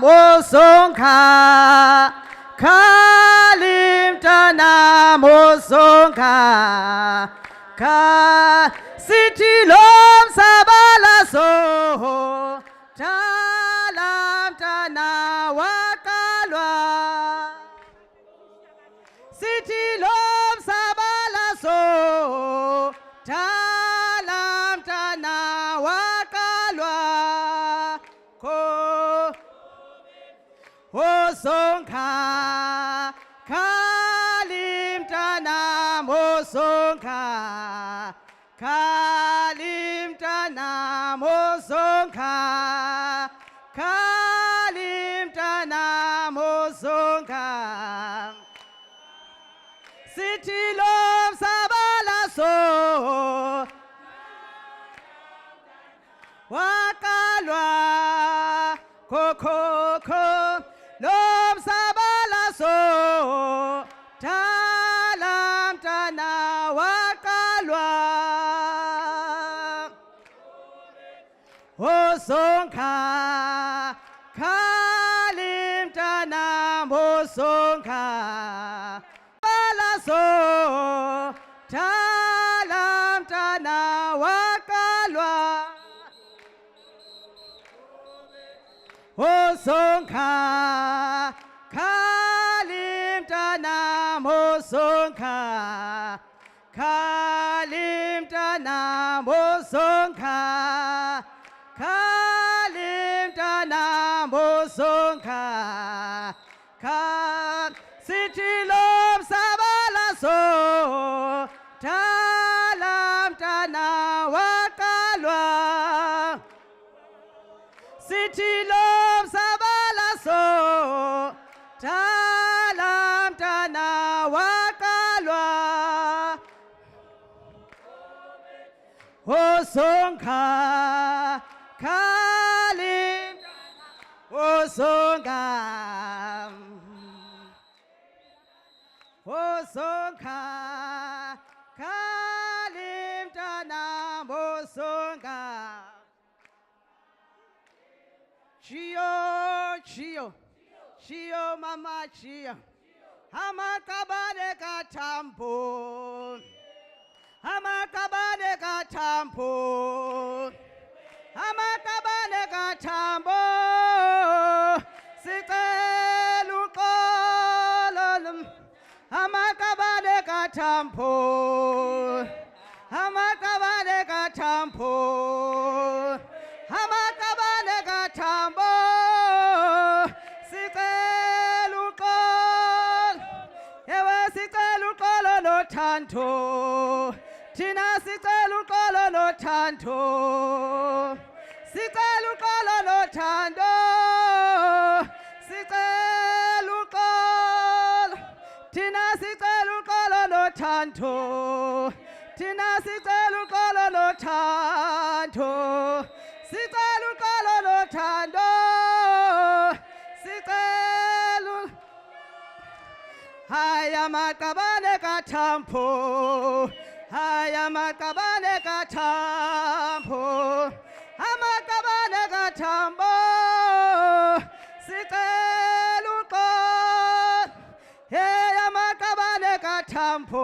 mosonka kalimtana mosonka ka sitilom sabalaso talamtana wakalwa sitilom sabalaso talamtana wakalwa ko mosonka kalimtana mosonka kalimtana mosonka kalimtana mosonka sitilom sabalaso wakalwa kokoko lom sabalaso talamtana wakalwa mosonka kalimtana mosonka balaso talamtana wakalwa mosonka kalimtana mosonka kalimtana mosonka kalimtana mosonka ka sitilom sabalaso talamtana wakalwa sitilom sabalaso talamtana wakalwa mosonka kalim mosonka mosonka kalimtana mosonka Chio mama chio Hamakabane katampo Hamakabane katampo Hamakabane katampo Sikelukololum Hamakabane katampo Hamakabane katampo Hamakabane katampo Tanto Tina sicela uqolo no tanto sicela uqolo no tanto sicela uqolo Tina sicela uqolo no tanto Tina sicela uqolo no tanto sicela uqolo no tanto sicela Haya makabane katampo Haya makabane katampo Hamakabane katampo Sikeluko Heya makabane katampo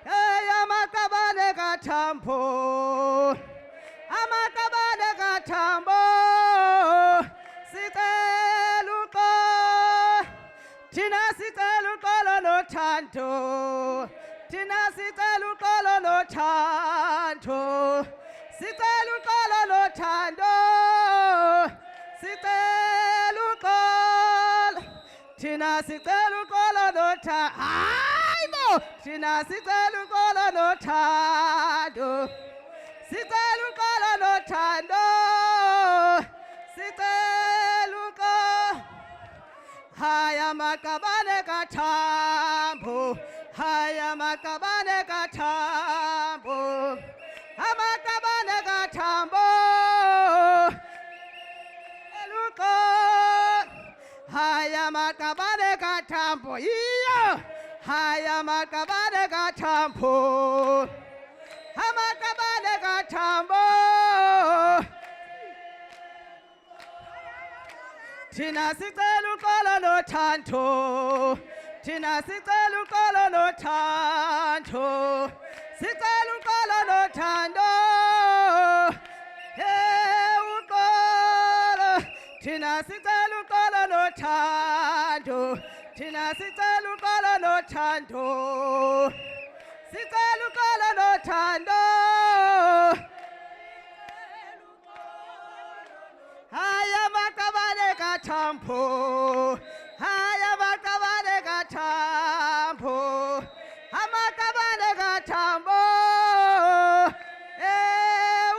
Heya makabane katampo Hamakabane katampo Sikeluko Tina sicela uqolo no tanto Tina sicela uqolo no tanto sicela uqolo no tanto sicela uqolo Tina sicela uqolo no tanto Hayibo Tina sicela uqolo no tanto sicela uqolo no tanto sicela uqolo Haya makabane katampo Haya makabane katampo Hamakabane katampo Eluko Haya makabane katampo Iyo Haya makabane katampo Hamakabane katampo Thina sicela uxolo nothando. Thina sicela uxolo nothando. Sicela uxolo nothando. Hey uxolo. Thina sicela uxolo nothando. Thina sicela uxolo nothando. Sicela uxolo nothando. Haya makabane katampo. Haya makabane katampo. Amakabane katampo.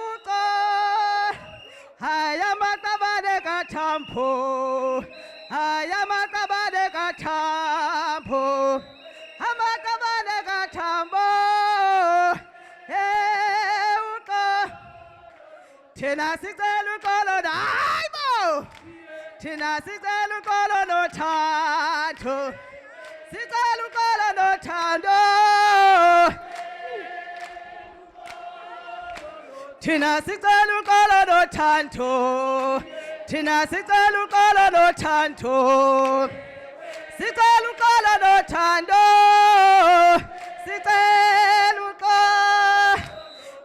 Uko. Haya makabane katampo. Haya makabane katampo. Amakabane katampo. Uko. Thina sicela uxolo hayibo. Thina sicela uxolo nothando. Sicela uxolo nothando. Thina sicela uxolo nothando. Thina sicela uxolo nothando. Sicela uxolo nothando. Sicela uxolo.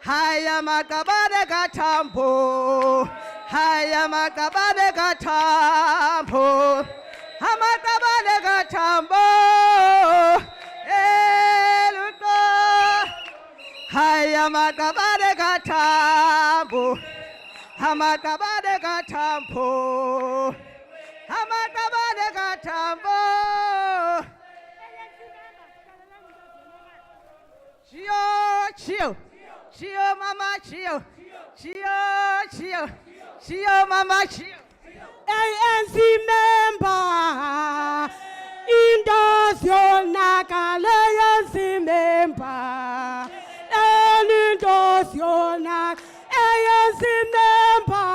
Haya makabane katampo. Haya makabane katampo. Amakabane katampo. Eluko. Haya makabane katampo. Amakabane katampo. Amakabane katampo. Chill. Chill, mama, chill. Chill. Chill, mama, chill. ANC member, Indociona ANC member, Indociona ANC member,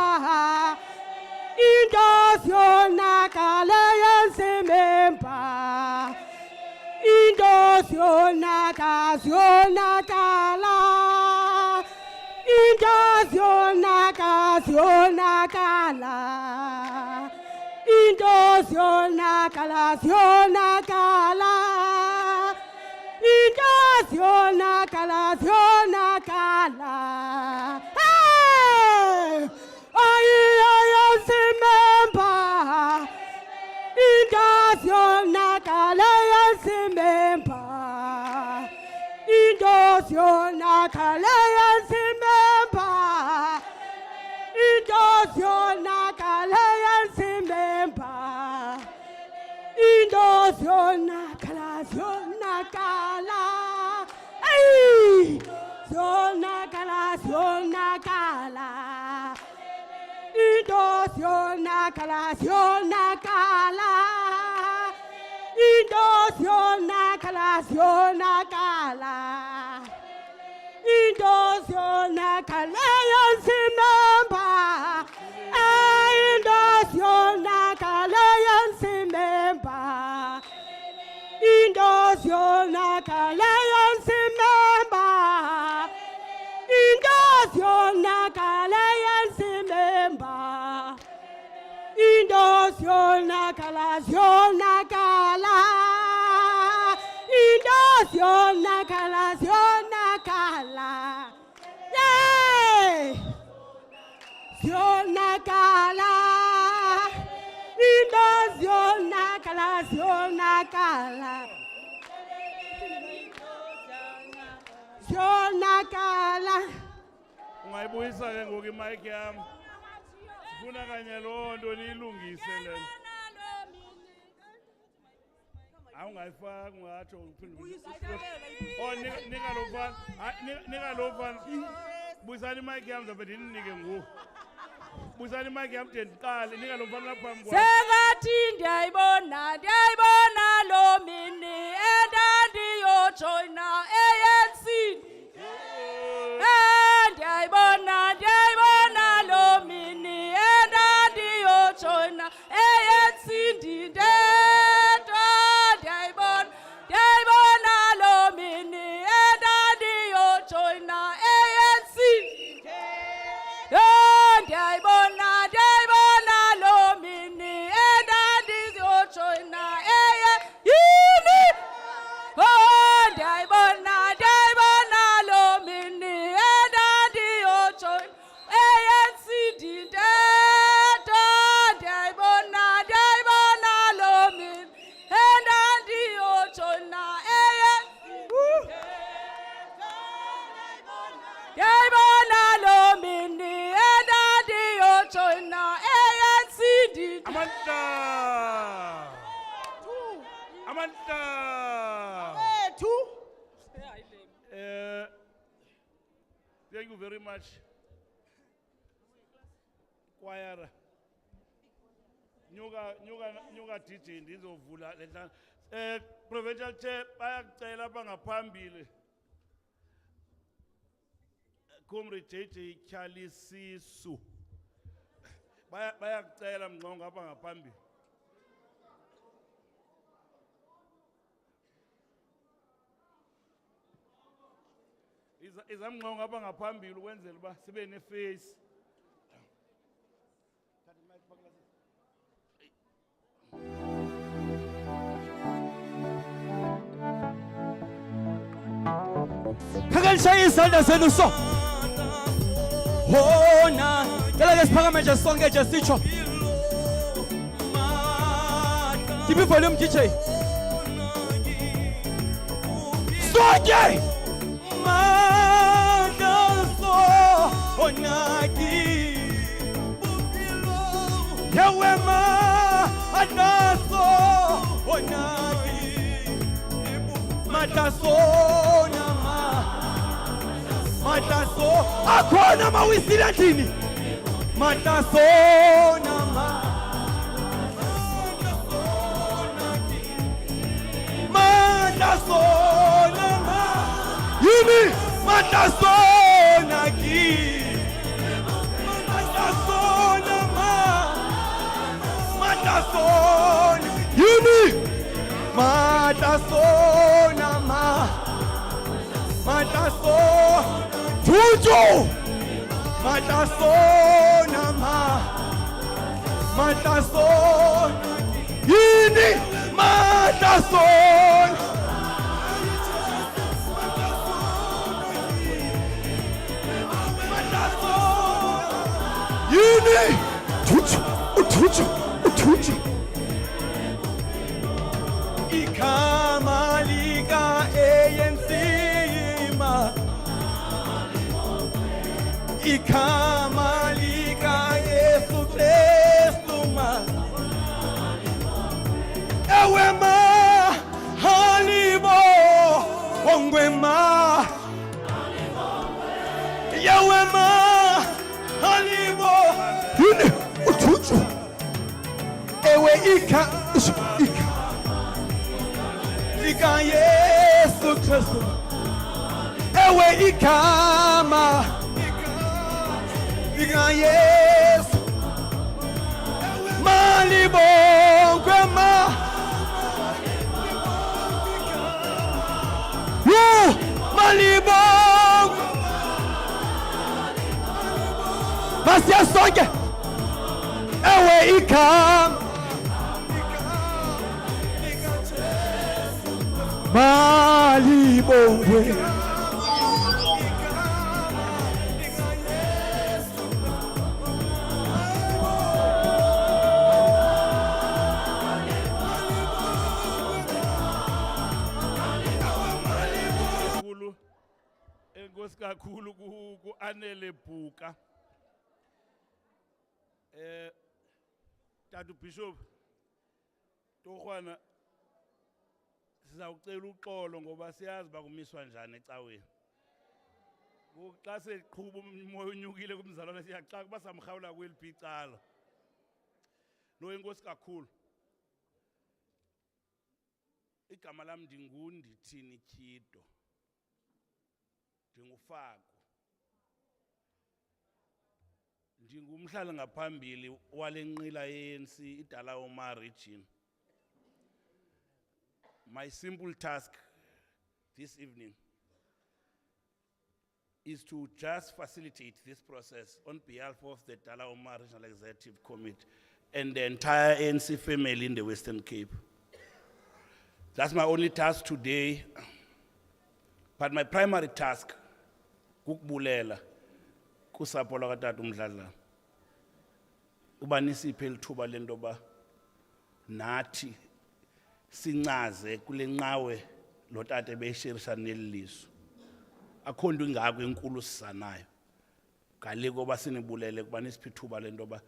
Indociona ANC member, Indociona kala. Indociona kala. Indociona kala. Indociona kala. Hey! I member. Indociona kala member. Indociona kala member. Indociona member. Indociona kala. Hey! Zona kala. Indociona kala. Indociona kala. Indociona member. Indociona member. Indociona member. Indociona member. Indociona kala. Yay! Ziona kala. Indociona kala. Ziona kala. Ungayibuyisa ke ngoku imic yami. Sifuna kanye loo nto niyilungise le. Awungayifaki ungatsho uphinde. Oh nika lo fana. Buyisani imic yami zabe ndinike ngoku. Buyisani imic yami ndiqale nika lo fana lapha phambi kwami. Sengathi ndiyayibona lo mini endandiyojoyina ANC. Ndiyayibona lo mini endandiyojoyina ANC ndindedwa. Ndiyayibona lo mini endandiyojoyina ANC. Ndiyayibona lo mini Amandla. Amandla. Thank you very much. Choir. Nyuka DJ ndizovula letha. Provincial chair bayacela bangaphambili. Comrade JJ Chalisisu. Bayacela mngqongo apha ngaphambili. Izamngqongo apha ngaphambili ukwenzela uba sibe neface. Phakalisha izandla zenu so. Hona, ngeke siphakame nje sonke nje sitsho. Give me volume DJ. Sonke. Madaso onaki. Yewe ma adaso onaki. Madaso nama. Madaso akona mawisila ndini. Madaso nama. Madaso nama. Yini Madaso naki. Madaso nama. Madaso Yini Madaso nama. Madaso Tuju Madaso nama. Madaso Yini Madaso Yini Tuju Tuju Tuju Ikamalika ANC ma Ikamalika Yesu Kristu ma Ewe ma Halibo Ongwe ma Yewe ma Halibo Yini Utuju Ewe Ika Yesu Kristu Ewe ikama Ika Yesu Malibongwe ma Malibongwe Masia sonke Ewe ikama Malibongwe kakhulu ku anele bhuka Tatu Bishop Torhwana sizawucela uxolo ngoba siyazi bakumiswa njani ecaweni xa seqhuba umoya unyukile kumzalwane siyaxaka kuba samrhawula kweliphi icala no enkosi kakhulu igama lam ndingundithini Tyido ndingufako ndingumhlali ngaphambili wale nqila ANC iDullar Omar region. My simple task this evening is to just facilitate this process on behalf of the Dullar Omar Regional Executive Committee and the entire ANC family in the Western Cape. That's my only task today. But my primary task, kukubulela kusapho lakaTata uMdladlana. Uba nisiphe lithuba lentoba nathi sincaze kule nqawe lo tata ebeshirisha neliliso. Akho nto ingako enkulu sisanayo. Ngale koba sinibulele kuba nisiphe ithuba lentoba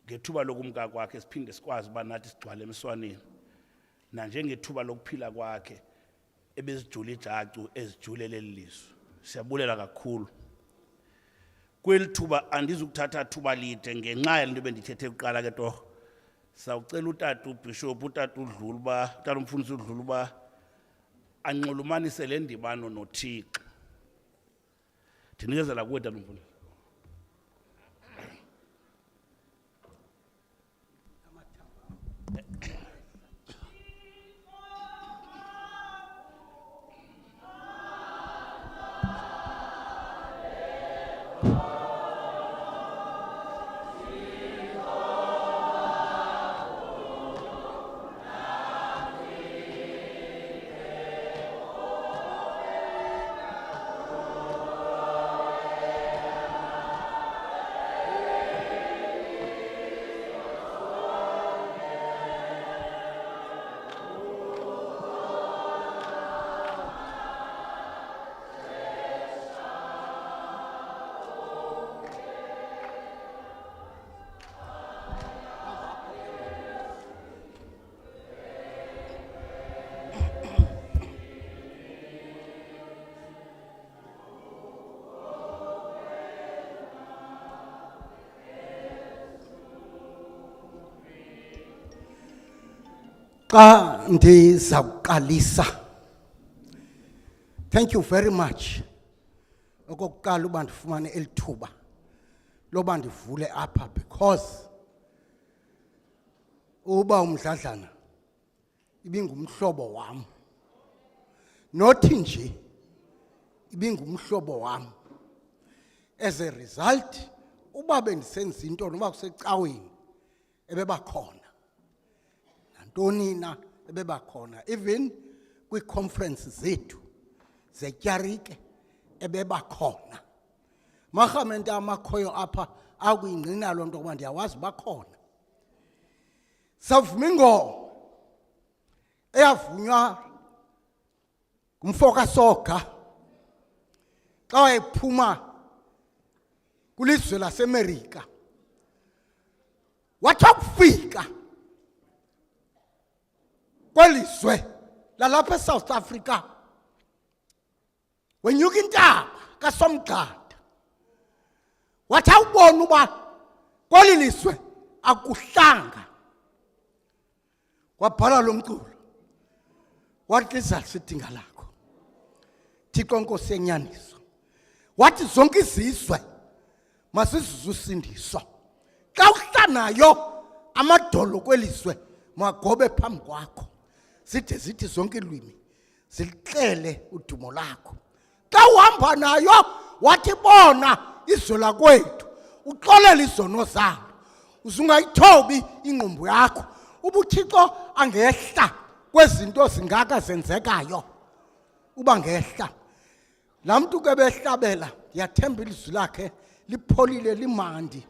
ngethuba lokumka kwakhe siphinde sikwazi uba nathi sigcwale emswaneni nanjengethuba lokuphila kwakhe ebezijule ijacu ezijule leli lizwe. Siyabulela kakhulu. Kweli thuba andizukuthatha thuba lide ngenxa yale nto bendithethe kuqala ke torho. Sawucela utata uBishop utata uDlula uba utata umfundisi uDlula uba anxulumanise le ndibano noThixo. Ndinikezela kuwe tata umfundisi. Xa ndizawuqalisa, thank you very much okokuqala uba ndifumane eli thuba loba ndivule apha, because uba uMdladlana ibingumhlobo wam, nothi nje ibingumhlobo wam. As a result, uba bendisenza into noba kusecaweni ebebakhona, nantoni na ebebakhona, even kwi-conference zethu zetyarike ebebakhona. Marhamente amakhoyo apha akuyingqina loo nto kuba ndiyawazi bakhona. Sawuvuma ingoma eyavunywa ngumfo kaSoga xa wayephuma kulizwe laseMerika, wathi wakufika kwelizwe lalapha eSouth Africa, wenyuka intaba kaSomgxada, wathi awubona uba kweli lizwe akuhlanga, wabhala lo mculo wathi lizalisa idinga lakho Thixo Nkosi yenyaniso, wathi zonke izizwe masizuze usindiso, xa uhlanayo amadolo kwelizwe magobe phambi kwakho, zide zithi zonke ilwimi zilixele udumo lakho. Xa uhamba nayo wathi bona izwe lakwethu, uxolele izono zalo, uzungayithobi ingqumbu yakho. UbuThixo angehla kwezinto zingaka zenzekayo, uba ngehla. Laa mntu ke behlabela, ndiyathemba ilizwi lakhe lipholile limandi.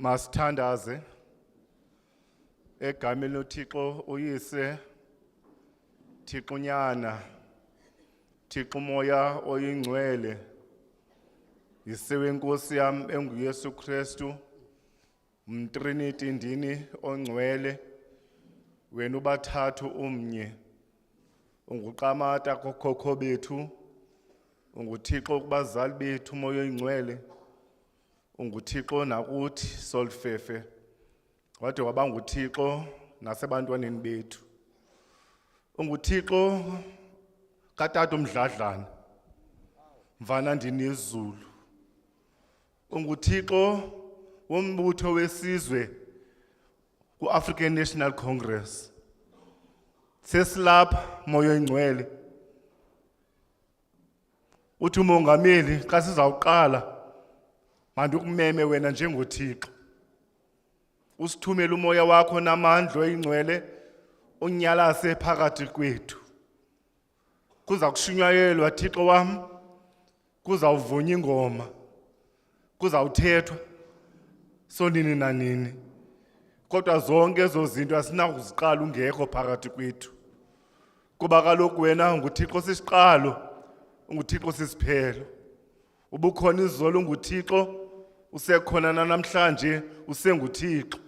Masithandaze egameni uThixo uyise, Thixo nyana, Thixo moya oyingcwele, yisewe Nkosi yami enguYesu Kristu, mTrinity ndini ongcwele, wena ubathathu umnye, unguqamata kokhokho bethu, unguThixo kubazali bethu moya oyingcwele, unguThixo nakuthi solfefe, wade waba nguThixo nasebantwaneni bethu. UnguThixo kaTata Mdladlana, mvana ndinezulu. UnguThixo wombutho wesizwe ku-African National Congress. Sesilapha moya oyingcwele. Uthi umongameli xa sizawuqala mandukumeme wena njengoThixo. Usithumele umoya wakho namandla oyingcwele unyalase phakathi kwethu. Kuza kushunyayelwa Thixo wami, kuzawuvunywa ingoma, kuzawuthethwa sonini nanini. Kodwa zonke ezo zinto asinakuziqala ungekho phakathi kwethu. Kuba kaloku wena unguThixo sisiqalo, unguThixo sisiphelo. Ubukhona izolo unguThixo, usekhona namhlanje usenguThixo.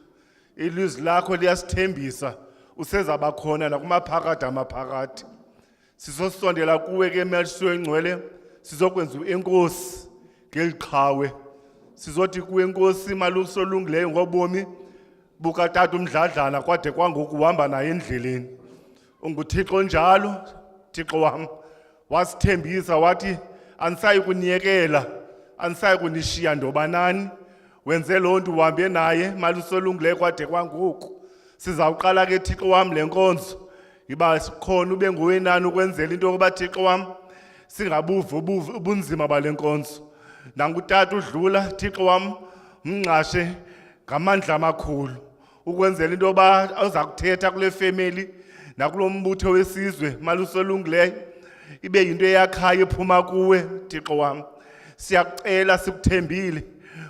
Ilizwi lakho liyasithembisa, usezaba khona nakumaphakade amaphakade. Sizosondela kuwe ke Meliso engcwele, sizokwenza uenkosi ngeliqhawe. Sizothi kuwe Nkosi maluso olungileyo ngobomi bukaTata uMdladlana kwade kwangoku uhamba naye endleleni. UnguThixo njalo, Thixo wami, wasithembisa wathi anisayi kuniyekela, anisayi kunishiya ndobanani. Wenze loo nto uhambe naye maluso olungileyo kwade kwangoku. Sizawuqala ke Thixo wami le nkonzo, yiba khona ube ngowenani ukwenzela into yokuba Thixo wami singabuvi ubunzima bale nkonzo. NanguTata uDlula Thixo wami mnqashe ngamandla amakhulu ukwenzela into yoba aza kuthetha kule family nakulo mbutho wesizwe maluso olungileyo ibe yinto eyakhayo ephuma kuwe Thixo wami. Siyakucela sikuthembile,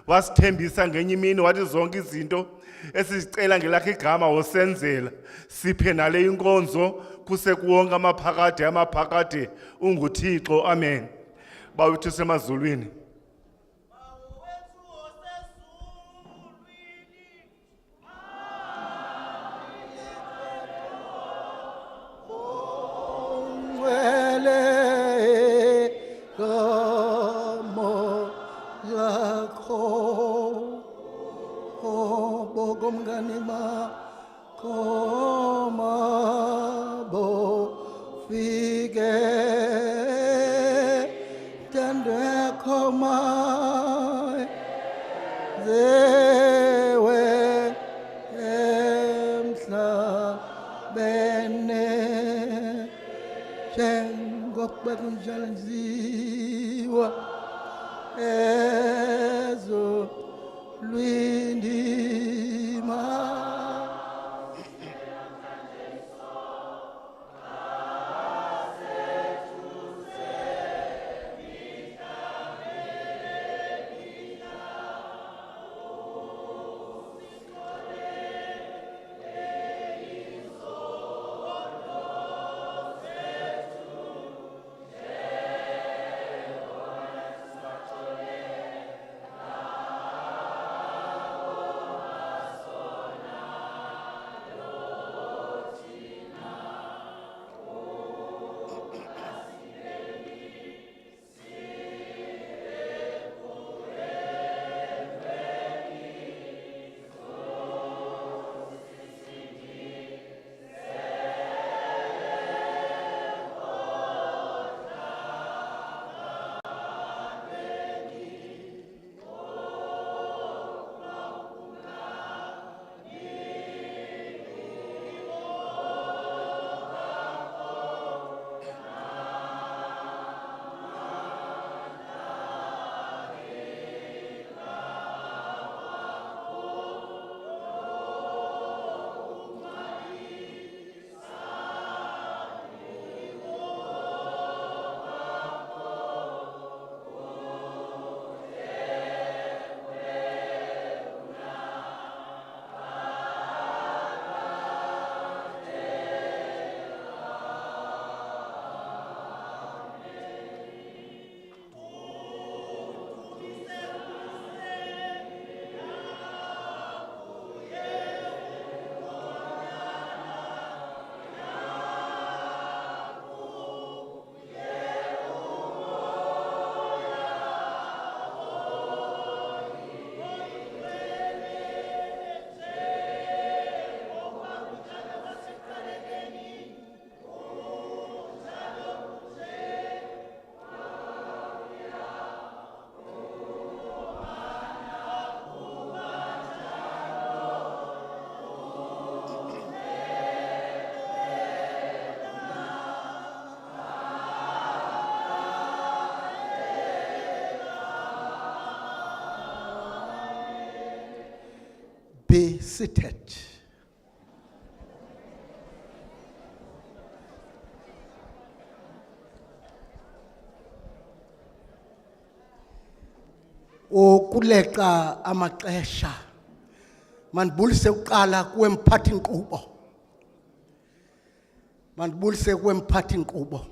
wasithembisa ngenye imini wathi zonke izinto esizicela ngelakhe igama wosenzela. Siphe nale inkonzo kusekuwonke amaphakade unguThixo. Amen. Bawethu semazulwini. Be seated. Ukuleqa amaxesha mandibulise uqala kuwe mphathi inkqubo mandibulise kuwe mphathi inkqubo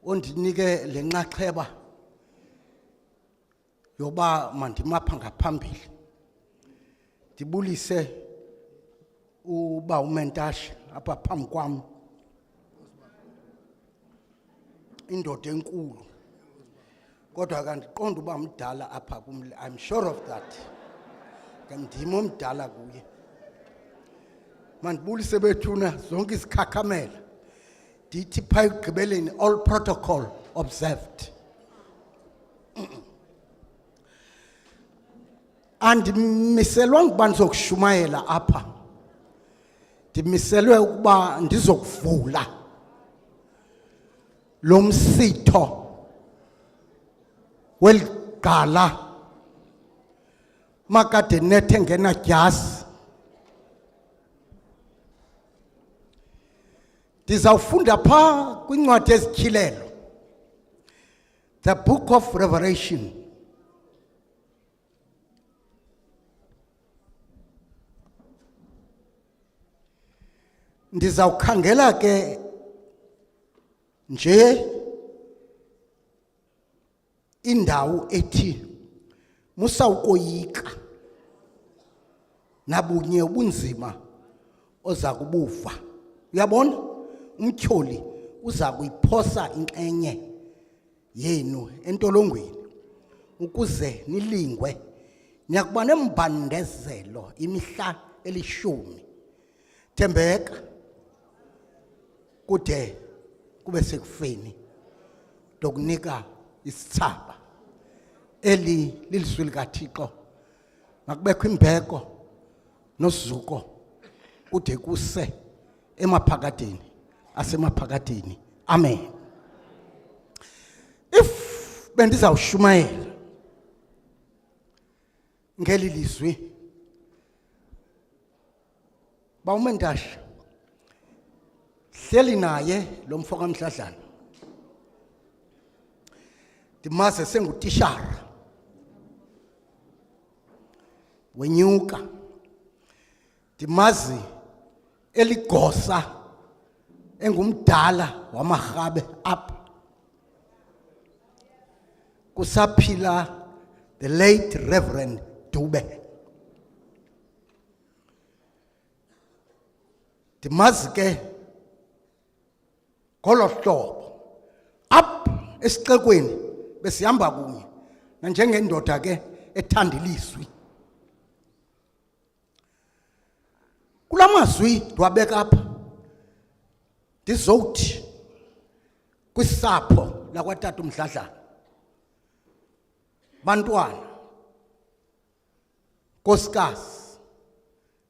ondinike lenxaxheba yoba mandimapha ngaphambili ndibulise uba umentashi apha phambi kwam indoda enkulu kodwa kandiqonda uba mdala apha kumle. I'm sure of that. Kandim omdala kuye. Mandibulise bethuna zonke isikhakhamela. Dithi pha ekugqibeleni all protocol observed. Andimiselwa ukuba ndizokushumayela apha. Ndimiselwe ukuba ndizokuvula lo msitho weligala makade nethe ngena dyasi. Ndizawufunda pha kwincwadi ezityhilelo, the book of Revelation. Ndizawukhangela ke nje indawo ethi musa ukoyika nabunye ubunzima oza kubuva. Uyabona umtyholi uza kuyiphosa inxenye yenu entolongweni ukuze nilingwe. Niyakuba nembandezelo imihla 10. Thembeka kude kube sekufeni dokunika isithaba eli liliswi likaThixo. Makubekho imbeko nosuko kude kuse emaphakadeni asemaphakadeni. Amen. If bendizawushumayela ngeli lizwi bawumentashi hleli naye lo mfo kaMdladlana ndimaze sengutishara wenyuka ndimazi eligosa engumdala wamarhabe apha kusaphila the late Reverend Dube. Ndimazi ke ngolo hlobo apha esixekweni besihamba kunye nanjengendoda ke ethanda ilizwi. Kula mazwi ndiwabeka apha ndizowuthi kwisapho lakwaTata uMdladlana, bantwana, nkosikazi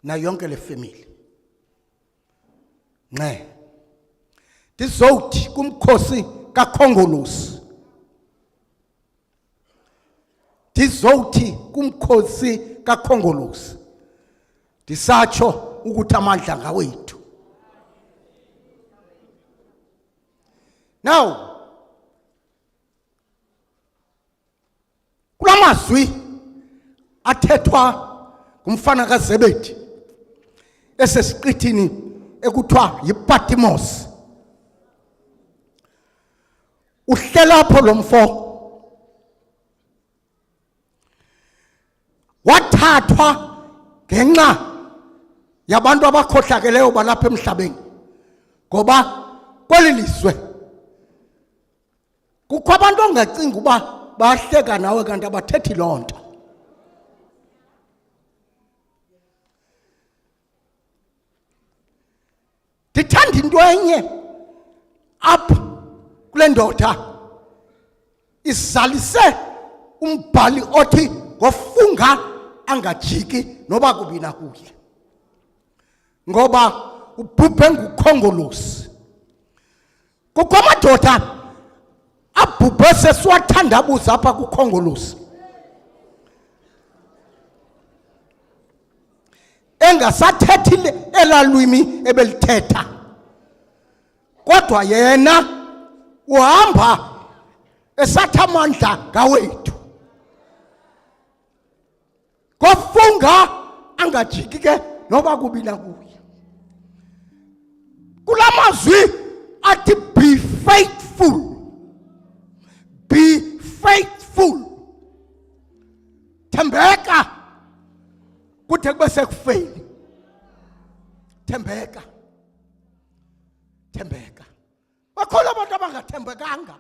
na yonke le family, nqe ndizowuthi kumkhosi kaKhongolose, ndizowuthi kumkhosi kaKhongolose ndisatsho ukuthi amandla ngawethu. Now kula mazwi athethwa ngumfana kaZebedi esesiqithini ekuthiwa yiPatimos, uhlela apho lo mfo wathathwa ngenxa yabantu abakhohlakeleyo balapha emhlabeni, ngoba kweli lizwe kukho abantu ongacinga uba bahleka nawe kanti abathethi loo nto. Ndithanda into enye apha kule ndoda izalise umbhali othi ngofunga angajiki noba kubi nakuye, ngoba ubhubhe nguKhongolose. Kukho amadoda abhubhe sesiwathandabuza apha kuKhongolose. engasathethi elalwimi ebelithetha kodwa yena uhamba esatha amandla ngawethu kofunga angajiki ke noba kubila kuye kulamazwi athi be faithful thembeka kuthe kube sekufeni thembeka bakhona abantu abangathembekanga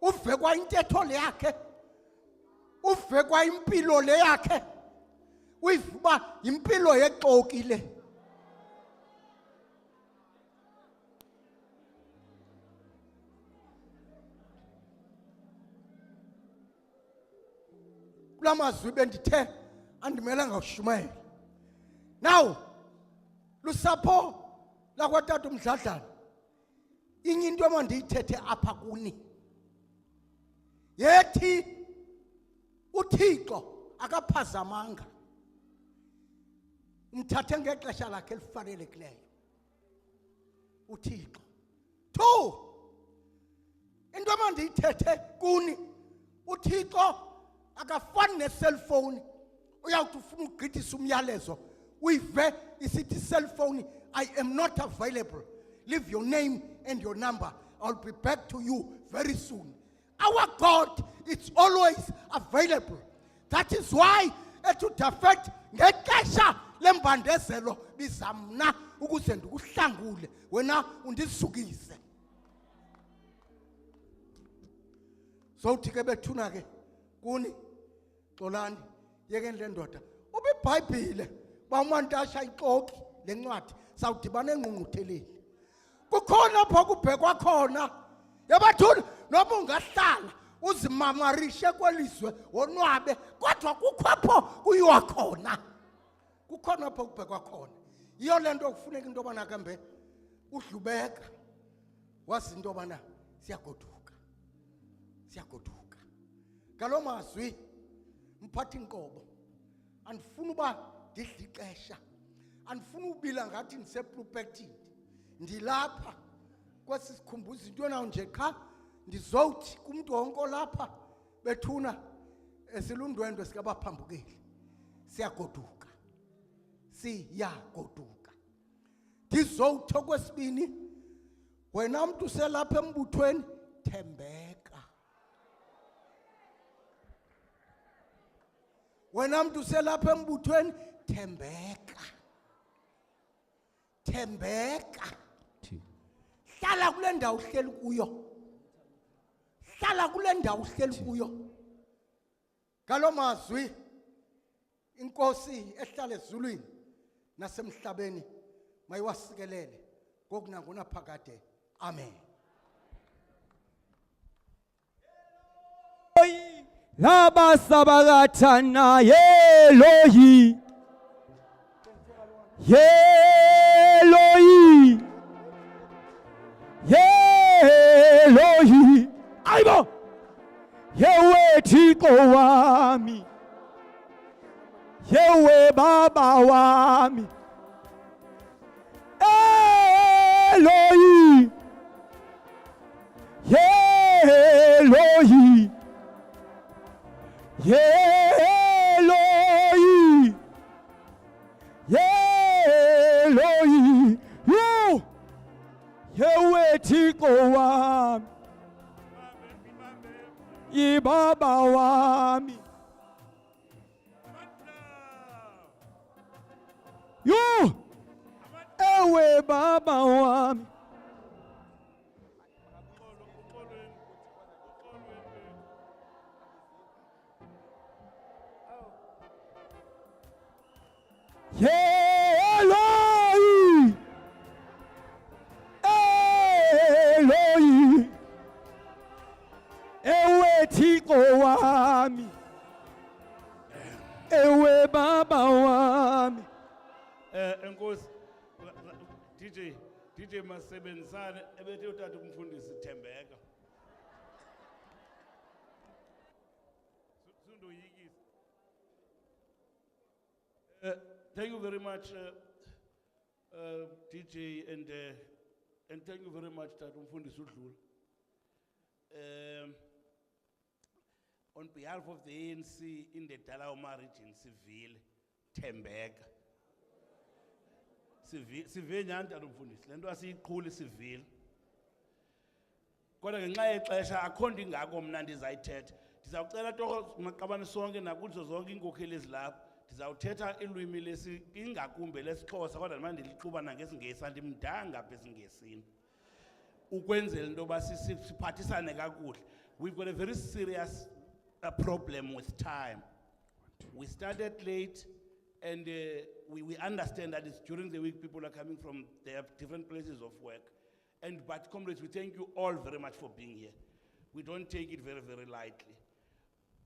uve kwa intetho le yakhe uve kwa impilo le yakhe uyivuba impilo yexoki le kulamazwi bendithe andimelanga ushumayela now lusapho lakwatata Mdladlana inye into emandiyithethe apha kuni yethi uThixo akaphazamanga umthathe ngexesha lakhe elifanelekileyo uThixo 2 into emandiyithethe kuni uThixo akafani ne-cellphone uyawuthi ufuna ukugqithisa umyalezo uyive isithi cellphone I am not available leave your name and your number I'll be back to you very soon our God is always available that is why etudafet ngexesha lembandezelo bizamna ukuze ndikuhlangule wena undisukise so uthi ke bethuna ke kuni xolani yeke le ndoda ube iBhayibhile bamantasha ixoki lencwadi sawudibana engqungqutheleni kukhona apho kubhekwa khona yabathuna noma ungahlala uzimamarishe kwelizwe wonwabe kodwa kukhapho kuyiwa khona kukhona apho kubhekwa khona iyo lento okufuneka into bana kambe udlubeka wazi into bana siyagoduka ngalomazwi mphathi inkobo andifuna uba ndidla ixesha andifuna ubila ngathi ndiseplupektini ndilapha kwesi sikhumbuzo into nawo nje qha ndizowuthi kumuntu wonke lapha bethuna esilundwendwe sikabaphambukeli siyagoduka ndizowuthi okwesibini wena mntu uselapha embuthweni thembeka wena mntu uselapha embuthweni thembeka hlala kule ndawo uhleli kuyo ngalo mazwi inkosi ehlala ezulwini nasemhlabeni mayiwasikelele ngokunangona phakade amen laba sabakathana yeloyi ayibo yewe Thixo wami yewe baba wami Eloyi yewe Thixo wami ibaba wami ewe baba wami Eloyi ewe Thixo wami ewe baba wami enkosi DJ masebenzisane ebethe utata umfundisi Thembeka sundoyikisa Thank you very much, DJ, and thank you very much, Tatu Mfundisi Mdladlana. On behalf of the ANC in the Dullar Omar region, Civil, Tembega. Civil nyani Tatu Mfundisi, lento asiyiqhuli civil. Kodwa ngenxa yexesha akho nto ingako mna ndizayithetha. Ndizawucela torho maqabane sonke nakuzo zonke iinkokheli ezilapha. Ndizawuthetha ilwimi ingakumbi lesiXhosa kodwa manje ndilixuba nangesingesi andimdanga apha esiNgesini. Ukwenzela into yoba siphathisane kakuhle. We've got a very serious problem with time. We started late and we understand that it's during the week people are coming from their different places of work. But comrades, we thank you all very much for being here. We don't take it very, very lightly.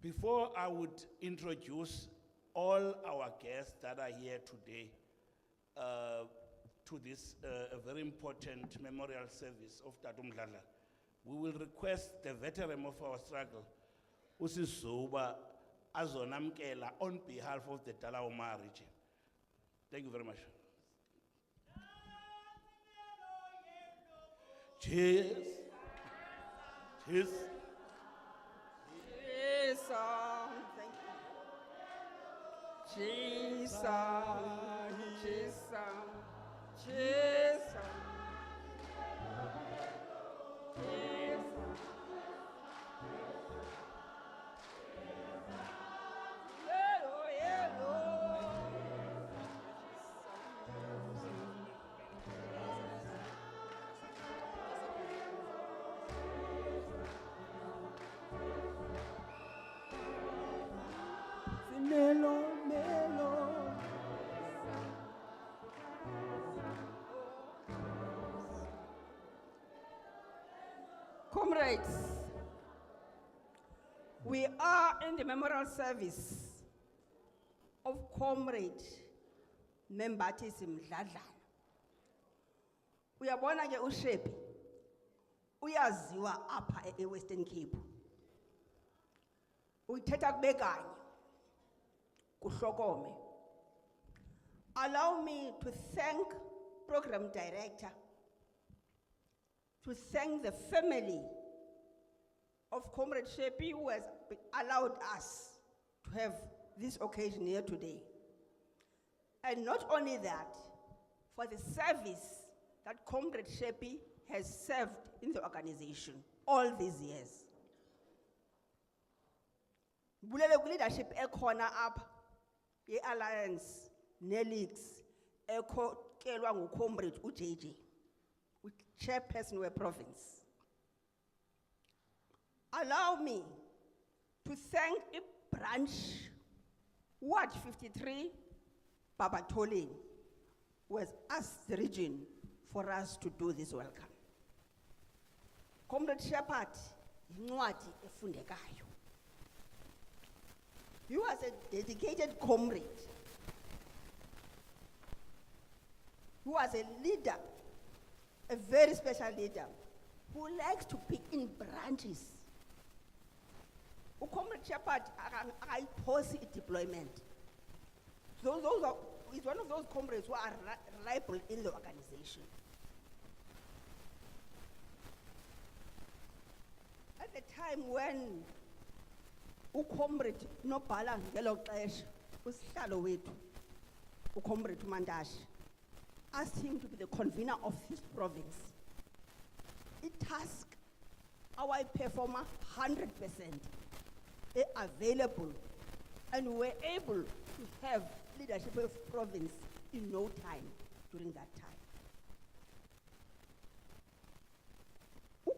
Before I would introduce all our guests that are here today to this very important memorial service of Tatu Mdladlana, we will request the veteran of our struggle, Usizuba Azonamkela, on behalf of the Dullar Omar region. Thank you very much. Cheers. Cheers. Jesus, Jesus. Melo, melo. Comrades, we are in the memorial service of Comrade Membathisi Mdladlana. Uyabona ke uShepi uyaziwa apha eWestern Cape. Uyithetha kubekanye kuhlokome. Allow me to thank Program Director, to thank the family of Comrade Shepi who has allowed us to have this occasion here today. And not only that, for the service that Comrade Shepi has served in the organization all these years. Bulele ku leadership ekhona apha ye alliance ne leagues ekhokelwa nguComrade uJJ, chairperson we province. Allow me to thank a branch Ward 53 Babatoleng who has asked the region for us to do this welcome. Comrade Shepherd, incwadi efundekayo. You as a dedicated comrade, who was a leader, a very special leader, who likes to pick in branches. Comrade Shepherd, I pause deployment. He's one of those comrades who are reliable in the organization. At the time when Comrade Nobhala ngelo xesha usihlalo wethu uComrade Mandashi asked him to be the convener of his province. It task our performer 100% available, and we were able to have leadership of province in no time during that time.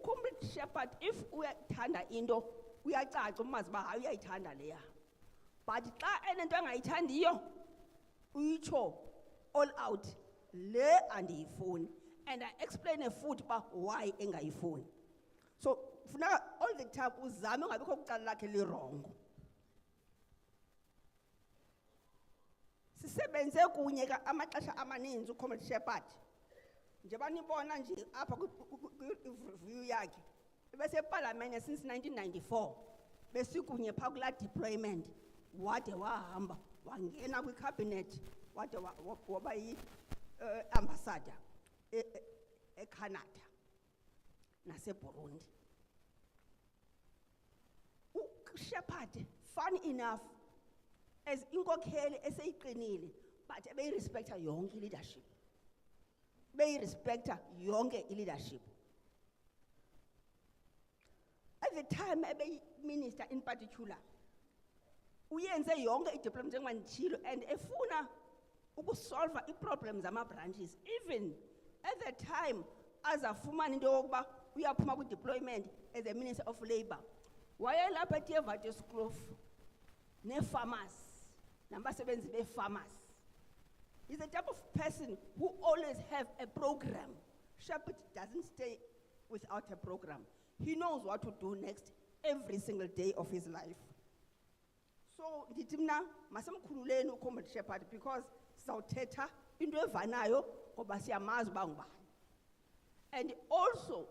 Comrade Shepherd, if we are thanda into, we are charged umazi ba uyayithanda leya. But xa enento angayithandiyo uyitsho all out le andiyifuni, and I explain a futhi ba why engayifuni. So funeka all the time uzame ungabikho kucala lakhe li wrong. Sisebenze kunye ka amaxesha amaninzi uComrade Shepherd. Njengoba nibona nje apha ku-review yakhe beseparliament since 1994 besikunye phaa kulaa deployment wade wahamba wangena kwicabinet wade waba yi-ambassador eCanada naseBurundi. uShepherd, fun enough, as inkokheli eseyiqinile, but beyirespecta yonke leadership. Beyirespecta yonke leadership. At the time, minister in particular, uyenze yonke i-diploma njengoba nditshilo and efuna ukusolva i-problems ama-branches. Even at the time, azafumana into yokuba uyaphuma kwi-deployment as a minister of labor, wayelapha eThevaterskloof nee-farmers, nabasebenzi bee-farmers. He's the type of person who always have a program. Shepherd doesn't stay without a program. He knows what to do next every single day of his life. So, ndithi mna masamkhululeni uComrade Shepherd because sizawuthetha into evanayo ngoba siyamazi uba ngubani. And also,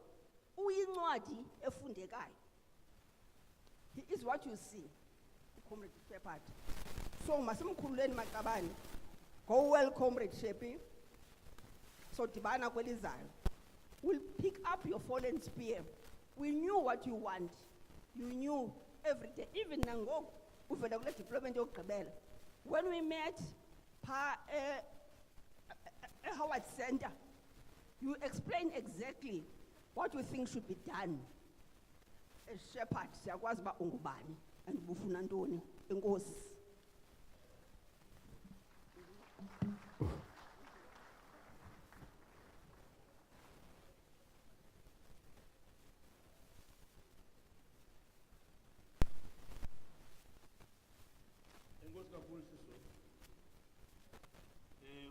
uyincwadi efundekayo. He is what you see, Comrade Shepherd. So, masamkhululeni maqabane. Go well, Comrade Shepherd. So, dibana kwelizayo. We'll pick up your fallen spear. We knew what you want. You knew every day. Even nango, uvela kule deployment yokugqibela. When we met Howard Center, you explained exactly what you think should be done. As Shepherd, siyakwazi ba ungubani and bufuna ntoni. Enkosi.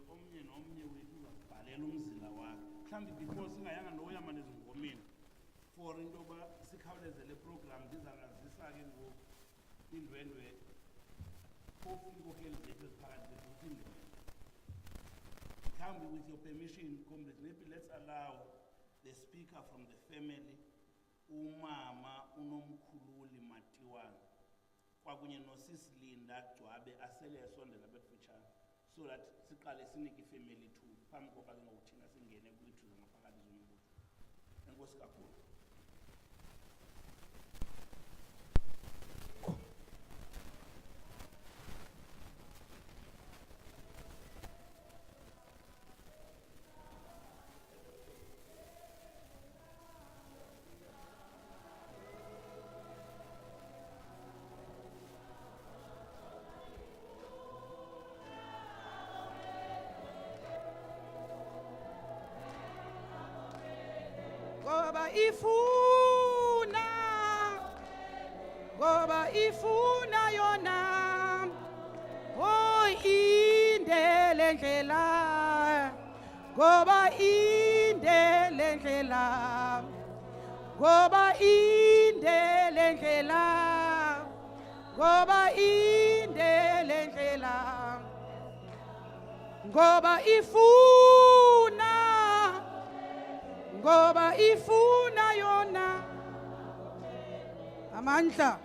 Omnye nomnye wethu uzabhalela umzila wakhe. Mhlawumbi before singayanga noyamane ezingomeni for into yoba sikhawuleze le program ndizangazisa ke ngoku indwendwe phofu inkokheli zethu eziphakathi zethu indwendwe. Mhlawumbi with your permission, comrades, maybe let's allow the speaker from the family, umama unomkhululi Matiwana, kwakunye nosisi Linda Gcwabe asele esondela betfutshana, so that siqale sinike ifamily too phambi koba ke ngokuthina singene kwithu zangaphakathi zombutho. Enkosi kakhulu. Goba ifuna yona, oh indele ndlela, goba indele ndlela, goba indele ndlela, goba indele ndlela, goba ifuna yona, amandla.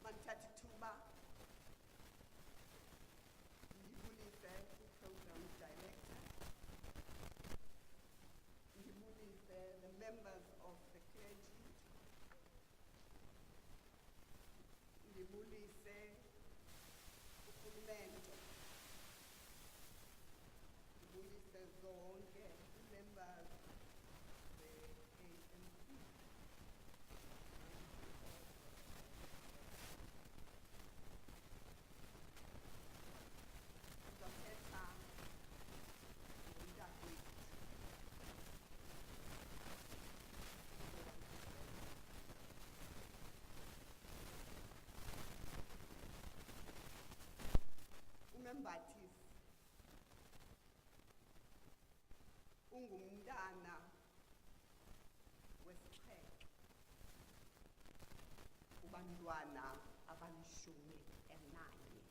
Mantatituba, Ndibulise, program director. Ndibulise, the members of the clergy. Ndibulise, urhulumente. Ndibulise zonke members of the ANC. Ndizothetha ngomntakwethu. Membathisi ungumntana wesixhenxe kubantwana abalishumi elinanye.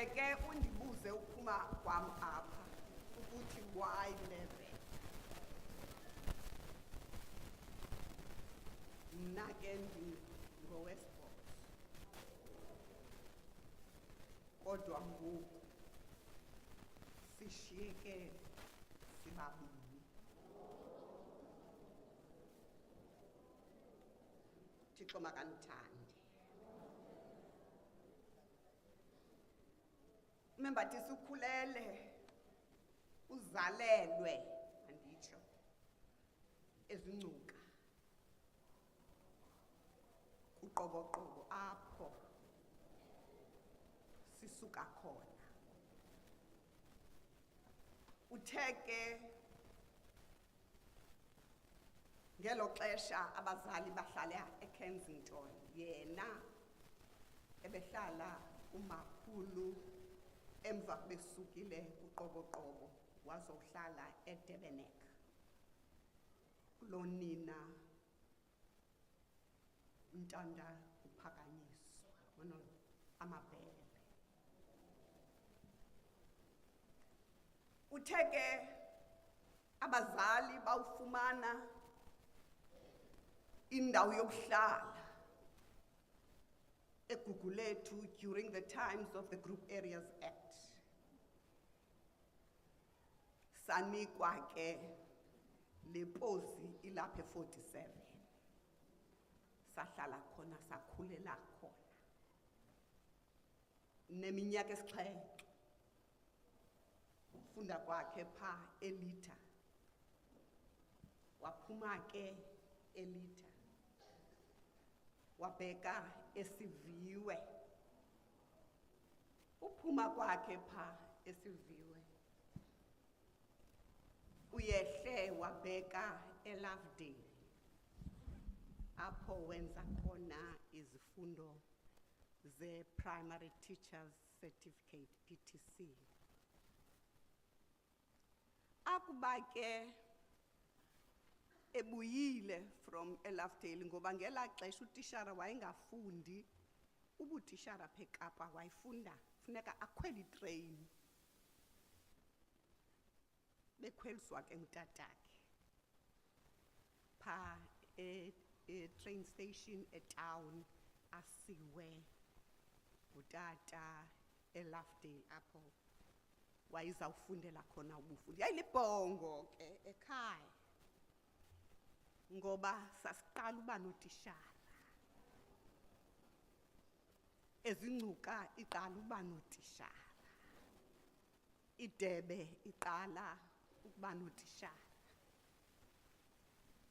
ke undibuze uphuma kwam apha ukuthi why 11. Mna ke ndingowesibhozo. Kodwa ngoku sishiyeke sibabini. Thixo makanithande. Membathisi ukhulele uzalelwe anditsho ezingcuka uqoboqobo apho sisuka khona. Utheke ngelo xesha abazali bahlala eKensington, yena ebehlala umakhulu emva besukile uqoboqobo wazohlala eDurbanek kulonina untanda uphakanyiswa amabhele. Utheke abazali bawufumana indawo yokuhlala eGugulethu during the times of the Group Areas Act. Sanikwa ke leposi ilapha 47. Sahlala khona sakhulela khona. Neminyaka esixhenxe. Ufunda kwakhe pha eLitha. Waphuma ke eLitha. Wabheka esiviwe. Uphuma kwakhe pha esiviwe. Uyehle wabheka eLovedale. Apho wenza khona izifundo ze-Primary Teachers Certificate, PTC. Akuba ke ebuyile from eLovedale ngoba ngela xesha utishara wayengafundi ubutishara phekapa wayifunda funeka akhwele itrain bekhweliswa ke ngutatakhe pha train station town asiwe utata eLovedale apho wayizawufundela khona ubufundi. Yayilibhongo ke ekhaya ngoba sasiqala uba notishara. Ezingcuka iqala uba notishara. Idebe iqala ukuba notishara.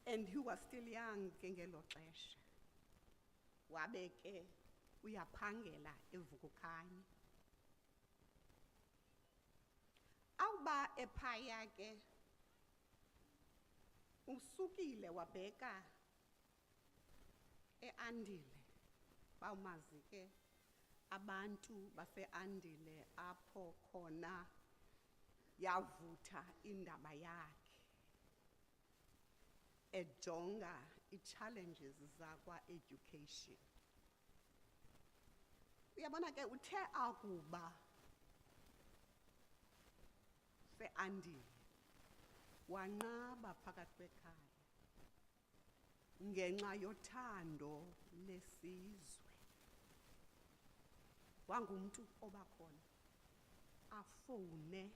And he was still young ke ngelo xesha. Wabe ke uyaphangela eVukukhanya. Awuba ephaya ke usukile wabheka eAndile. Bawumazi ke abantu baseAndile apho khona yavutha indaba yakhe ejonga i-challenges zakwa education. Uyabona ke uthe akuba seAndile wanqaba phakathi kwekhaya ngenxa yothando lesizwe. Wangumntu obakhona afowune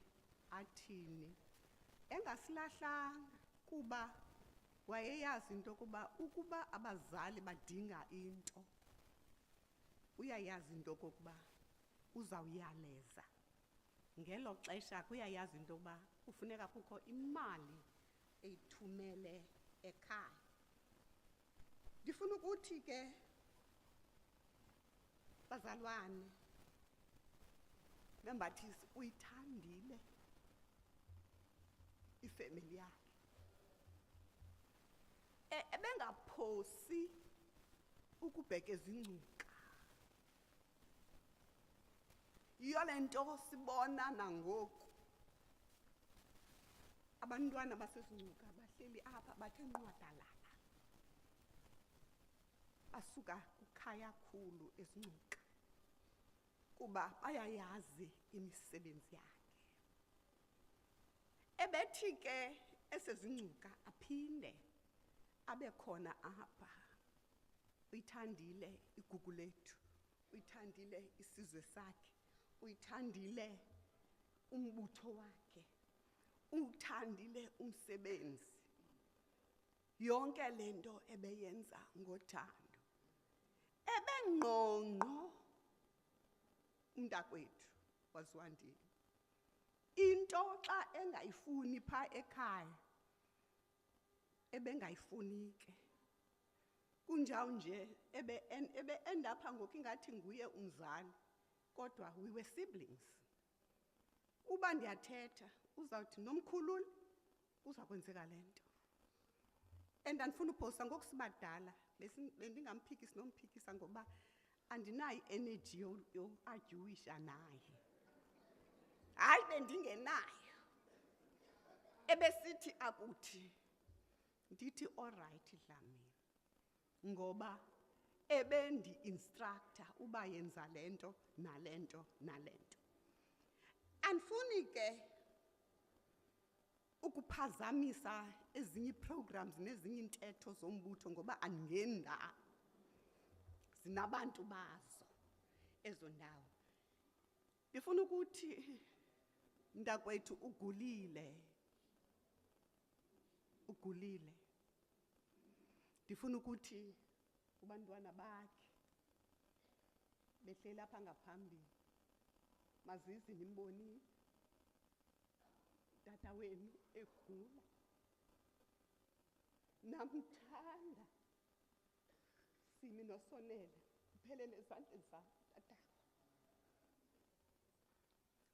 athini engasilahlanga kuba wayeyazi into kuba ukuba abazali badinga into uyayazi into kokuba uzawuyaleza. Ngelo xesha kuyayazi into kuba kufuneka kukho imali eyithumele ekhaya. Ndifuna ukuthi ke bazalwane Membathisi uyithandile ifamily yakhe. Ebengaphosi ukubheka ezingcuka. Yiyo le nto sibona nangoku abantwana basezingcuka bahleli apha bathe nqwadalala. Basuka kukhaya khulu ezingcuka. kuba bayayazi imisebenzi yakhe. Ebethi ke esezingcuka aphinde abe khona apha. Uyithandile igugu lethu, uyithandile isizwe sakhe, uyithandile umbutho wakhe, uthandile umsebenzi. Yonke lento ebeyenza ngothando. Ebengqongqo umntakwethu waziwandile. Into xa engayifuni pha ekhaya ebengayifuni ke. Kunjawo nje ebe end up ngoku ingathi nguye umzali, kodwa we were siblings. Uba ndiyathetha uzawuthi nomkhululi kuza kwenzeka lento. And andifuna uphosa ngoku sibadala bendingamphikisi nomphikisa ngoba andinayo energy yoargyuisha naye. Hayi bendingenayo. Ebesithi akuthi ndithi all right Dlamini. Ngoba ebendi instructor uba yenza lento nalento nalento. Andifuni ke ukuphazamisa ezinye programs nezinye intetho zombutho ngoba andingenda. Zinabantu bazo ezo ndawo. Ndifuna ukuthi mntakwethu ugulile. Ugulile. Ndifuna ukuthi kubantwana bakhe behleli apha ngaphambili mazizi nimbonile tata wenu egula. Namthanda simi nosonela uphelele ezandleni zam tata.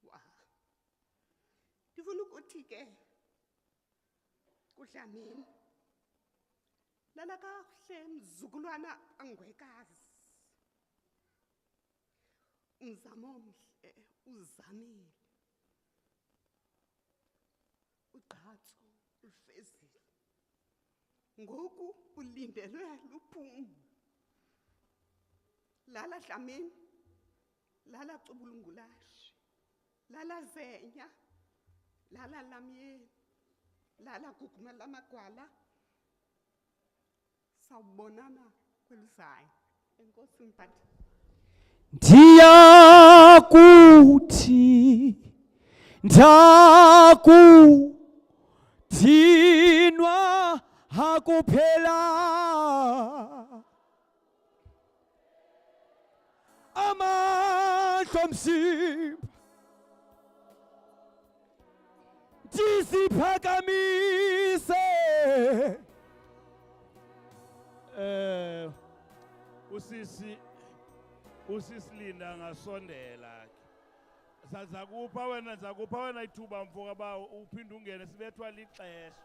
Wow. Ndifuna ukuthi ke kuDlamini lala kahle mzukulwana angwekazi. Umzamo omhle uzamile. Ugqatso ulufezile. Ngoku ulindelwe luphumo. Lala Dlamini, lala Cubulungulashi, lala Zenya, lala Lamyeni, lala Guguma lamagwala. Sawubonana kwelizayo. Enkosi mphathi. Ndiyakuthi ndakudinwa hakuphela amandla omzimba ndiziphakamise usisi Linda ngasondela. Zakupha wena ithuba mfoka ba uphinde ungene sibethwa lixesha.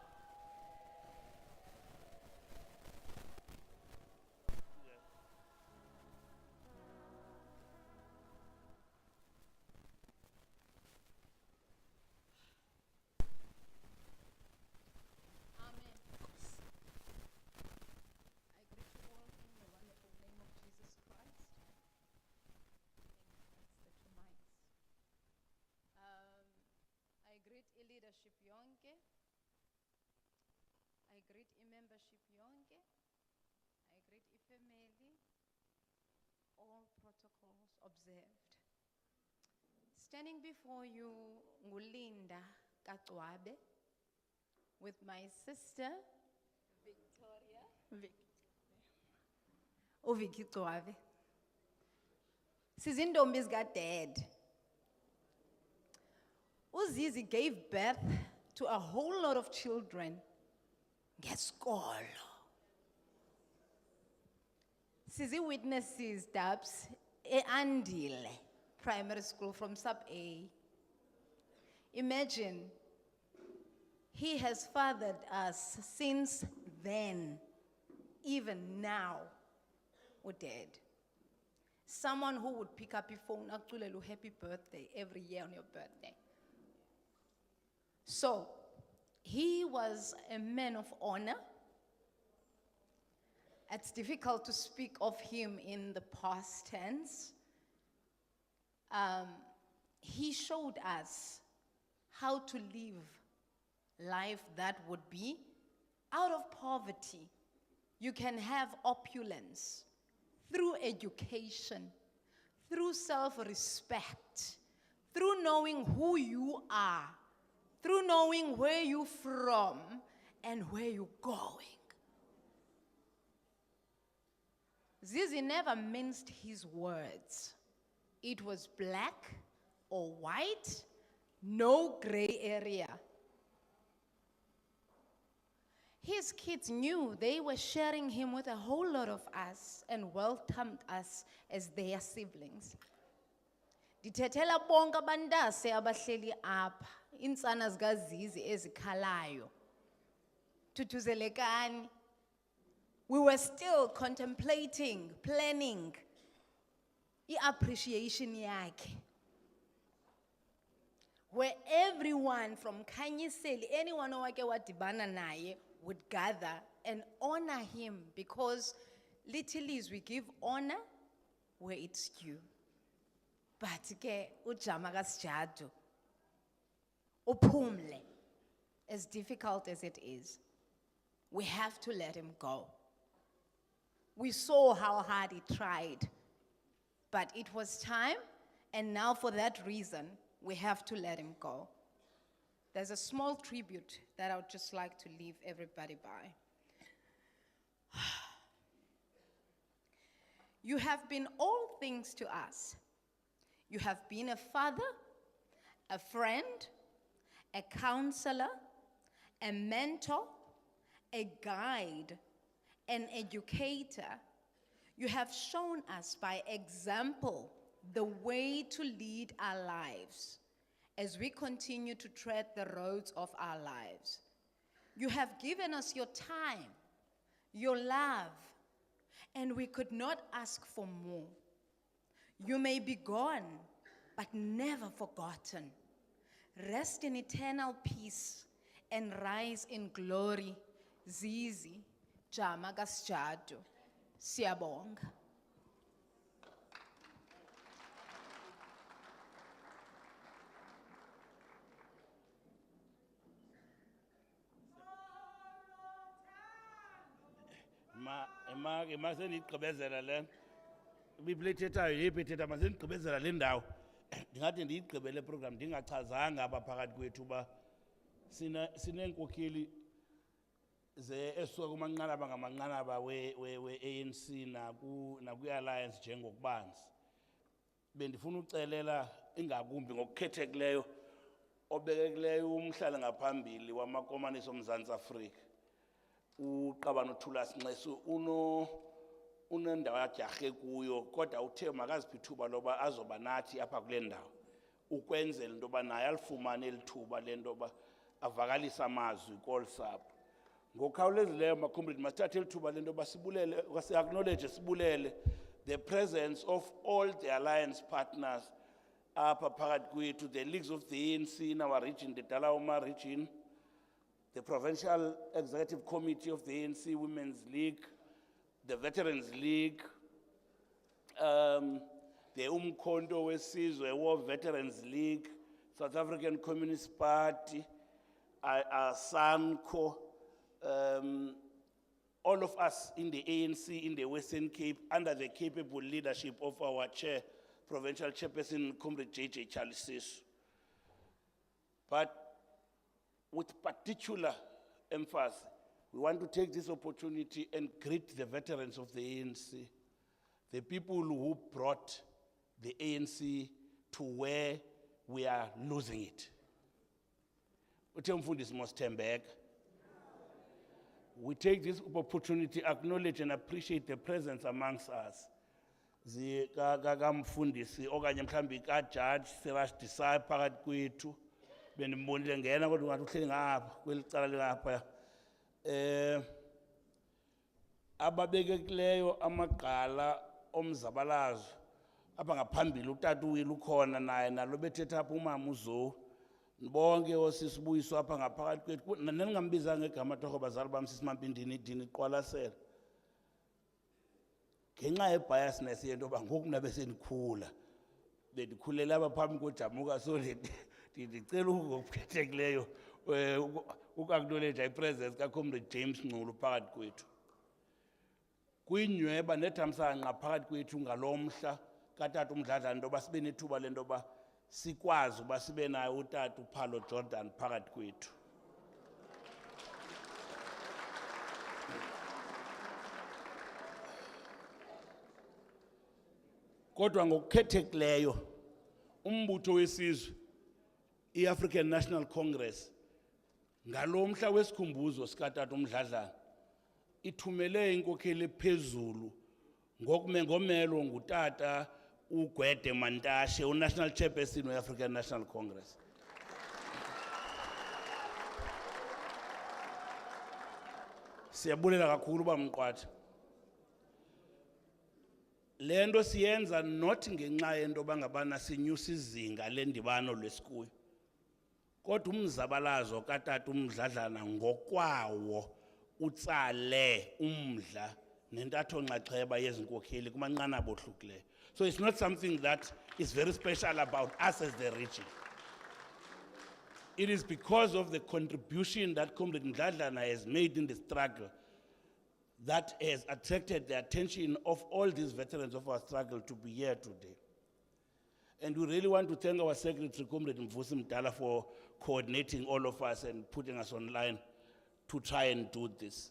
Leadership yonke. I greet membership yonke. I greet family. All protocols observed. Standing before you, Ngulinda Kacwabe, with my sister Victoria. Vicky Cwabe. Sizindombi got dead. Uzizi gave birth to a whole lot of children. Ngesikolo. Sizi witnesses Dubs Andile Primary School from Sub A. Imagine, he has fathered us since then, even now, we're dead. Someone who would pick up your phone, actually, happy birthday every year on your birthday. So, he was a man of honor. It's difficult to speak of him in the past tense. he showed us how to live life that would be out of poverty. You can have opulence through education, through self-respect, through knowing who you are, through knowing where you're from and where you're going. Zizi never minced his words. It was black or white, no gray area. His kids knew they were sharing him with a whole lot of us and welcomed us as their siblings. Dithethela bonke abantase abahleli apha, insana zikaZizi ezikhalayo. Thuthuzelekani. We were still contemplating, planning appreciation yakhe. Where everyone from Khanyiseli, anyone owake wadibana naye, would gather and honor him, because Little's we give honor where it's due. But ke ujama kaSjadu uphumle, as difficult as it is, we have to let him go. We saw how hard he tried, but it was time, and now for that reason, we have to let him go. There's a small tribute that I would just like to leave everybody by. You have been all things to us. You have been a father, a friend, a counselor, a mentor, a guide, an educator. You have shown us by example the way to lead our lives as we continue to tread the roads of our lives. You have given us your time, your love, and we could not ask for more. You may be gone, but never forgotten. Rest in eternal peace and rise in glory. Zizi, Jama kaSjadu, siyabonga. Masendigqibezela le biblethethayo yiphethetha masendigqibezela le ndawo ndingathi ndiyigqibe le program ndingachazanga apha phakathi kwethu uba sineenkokheli esuka kumanqanaba ngamanqanaba we-ANC nakwi-alliance njengokubanzi. Bendifuna ucelela ingakumbi ngokukhethekileyo obekekileyo umhlala ngaphambili wamakomanisi oMzantsi Afrika, uQabane uThulas Nxesi unendawo ajarhe kuyo, kodwa uthe makaziphe ithuba loba azoba nathi apha kule ndawo ukwenzela into yoba naye alifumane eli thuba le nto yoba avakalise amazwi kolusapho. Ngokukhawulezileyo macomrade, masithathe eli thuba le nto yoba sibulele, si-acknowledge sibulele the presence of all the alliance partners apha phakathi kwethu, the leagues of the ANC in our region, the Dullar Omar region, the Provincial Executive Committee of the ANC Women's League, the Veterans League, the Umkhonto Wesizwe War Veterans League, South African Communist Party, SANCO, all of us in the ANC in the Western Cape, under the capable leadership of our provincial chairperson, Comrade J.J. Chalisis. But with particular emphasis, we want to take this opportunity and greet the veterans of the ANC, the people who brought the ANC to where we are losing it. We take this opportunity to acknowledge and appreciate the presence amongst us. Mfundisi okanye mhlambi ka-judge Sirash Desai phakathi kwethu, bendimbonile ngena kodwa ungathi uhleli ngapha kweli cala lingapha. Ababekekileyo amagqala omzabalazo apha ngaphambili, utata uWill ukhona naye nalo bethetha apha umama uZoe, bonke osisibuyiso apha ngaphakathi kwethu. Nendingambizanga ngegama torho bazali bam sisimampindini ndiniqwalasela ngenxa yebiasness yento yoba ngoku mna besendikhula bendikhulela abaphambi kojamuka so ndicela ukukhethekileyo ukakunolenja ipresence kaComrade James Ngculo phakathi kwethu. Kuyinyweba nethamsanqa phakathi kwethu ngalomhla katata uMdladlana ntoba sibe nethuba lentoba sikwazi uba sibe nayo utata uPhalo Jordan phakathi kwethu. Kodwa ngokukhethekileyo umbutho wesizwe iAfrican National Congress ngalomhla wesikhumbuzo sikatata uMdladlana ithumele inkokheli phezulu ngomelo ngutata uGwede Mantashe uNational Chairperson weAfrican National Congress. Siyabulela kakhulu bamqwatha. Lento siyenza not ngenxa yento bangabana sinyusa izinga lendibano lesikuyo. Kodwa umzabalazo katata uMdladlana ngokwawo utsale umdla nentatho nxaxheba yezinkokheli kumanqanaba ohlukileyo. So it's not something that is very special about us as the region. It is because of the contribution that Comrade Mdladlana has made in the struggle that has attracted the attention of all these veterans of our struggle to be here today. And we really want to thank our Secretary, Comrade Membathisi Mdladlana, for coordinating all of us and putting us online to try and do this.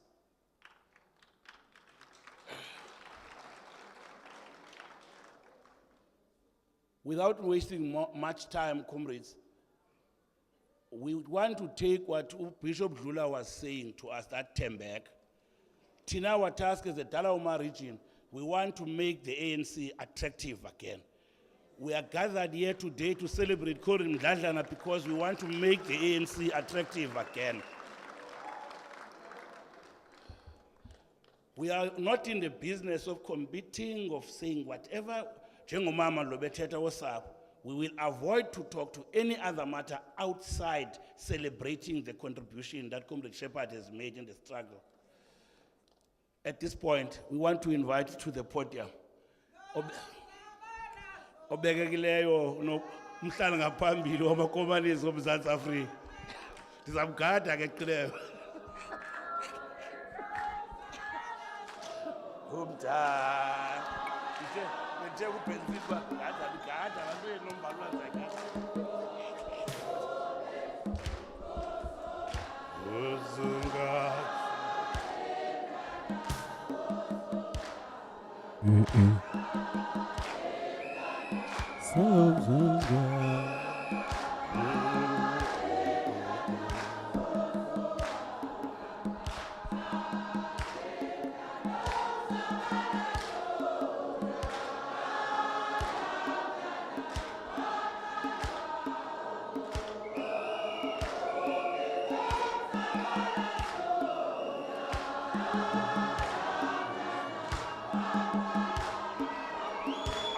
Without wasting much time, comrades, we want to take what Bishop Dullar was saying to us that term back. Tina, our task as the Dullar Omar region, we want to make the ANC attractive again. We are gathered here today to celebrate Comrade Mdladlana because we want to make the ANC attractive again. We are not in the business of competing, of saying whatever. We will avoid to talk to any other matter outside celebrating the contribution that Comrade Shepherd has made in the struggle. At this point, we want to invite to the podium obekekileyo no umhlala ngaphambili wamakomanisi oMzantsi Afrika. Ndizamgada ke qileyo. Umdala. Nje kuphenziba gada abantu enombalwa zakhe. Uzunga.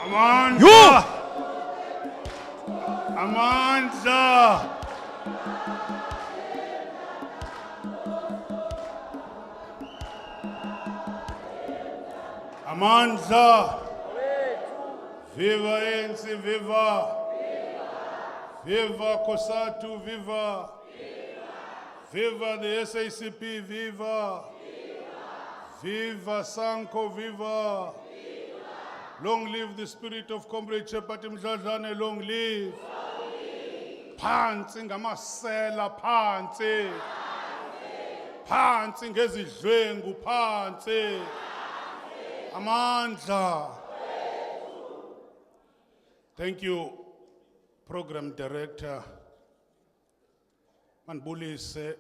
Amandla! Amandla! Amandla! Viva ANC, viva! Viva Satu, viva! Viva the SACP, viva! Viva Sanko, viva! Long live the spirit of Comrade Chairperson Mdladlana, long live. Phansi ngamasela phansi. Phansi ngezidlwengu phansi. Amandla. Thank you, Program Director. Mandibulise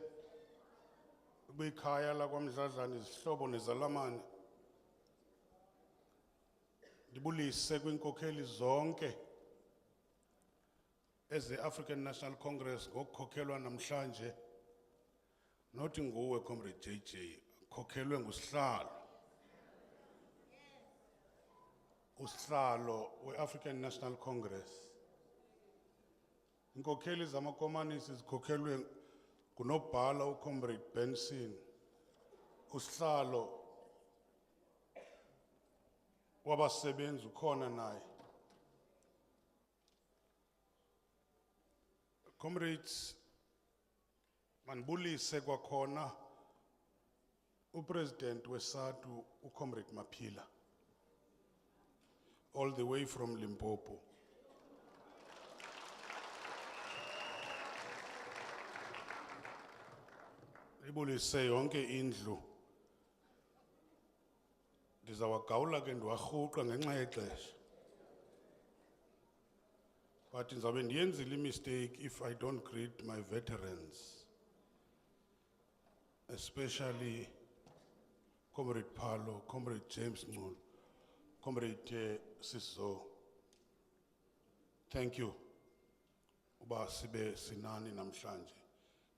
kwikhaya la kwaMdladlana izihlobo nezalamane. Ndibulise kwinkokheli zonke eze-African National Congress ngokukhokhelwa namhlanje nothi nguwe Comrade JJ khokhelwe ngusihlalo usihlalo we-African National Congress. Inkokheli zamakomanisi zikhokhelwe ngunobhala uComrade Benson, usihlalo wabasebenzi ukhona naye Comrades, manibulise kwakhona upresident weSatu uComrade Maphila, all the way from Limpopo. Ibulise yonke indlu. Ndizawagawula ke ndiwarhuqa ngenxa yexesha. But ndizabe ndiyenzile mistake if I don't greet my veterans, especially Comrade Palo, Comrade James Nul, Comrade Siso. Thank you. Uba sibe sinani namhlanje.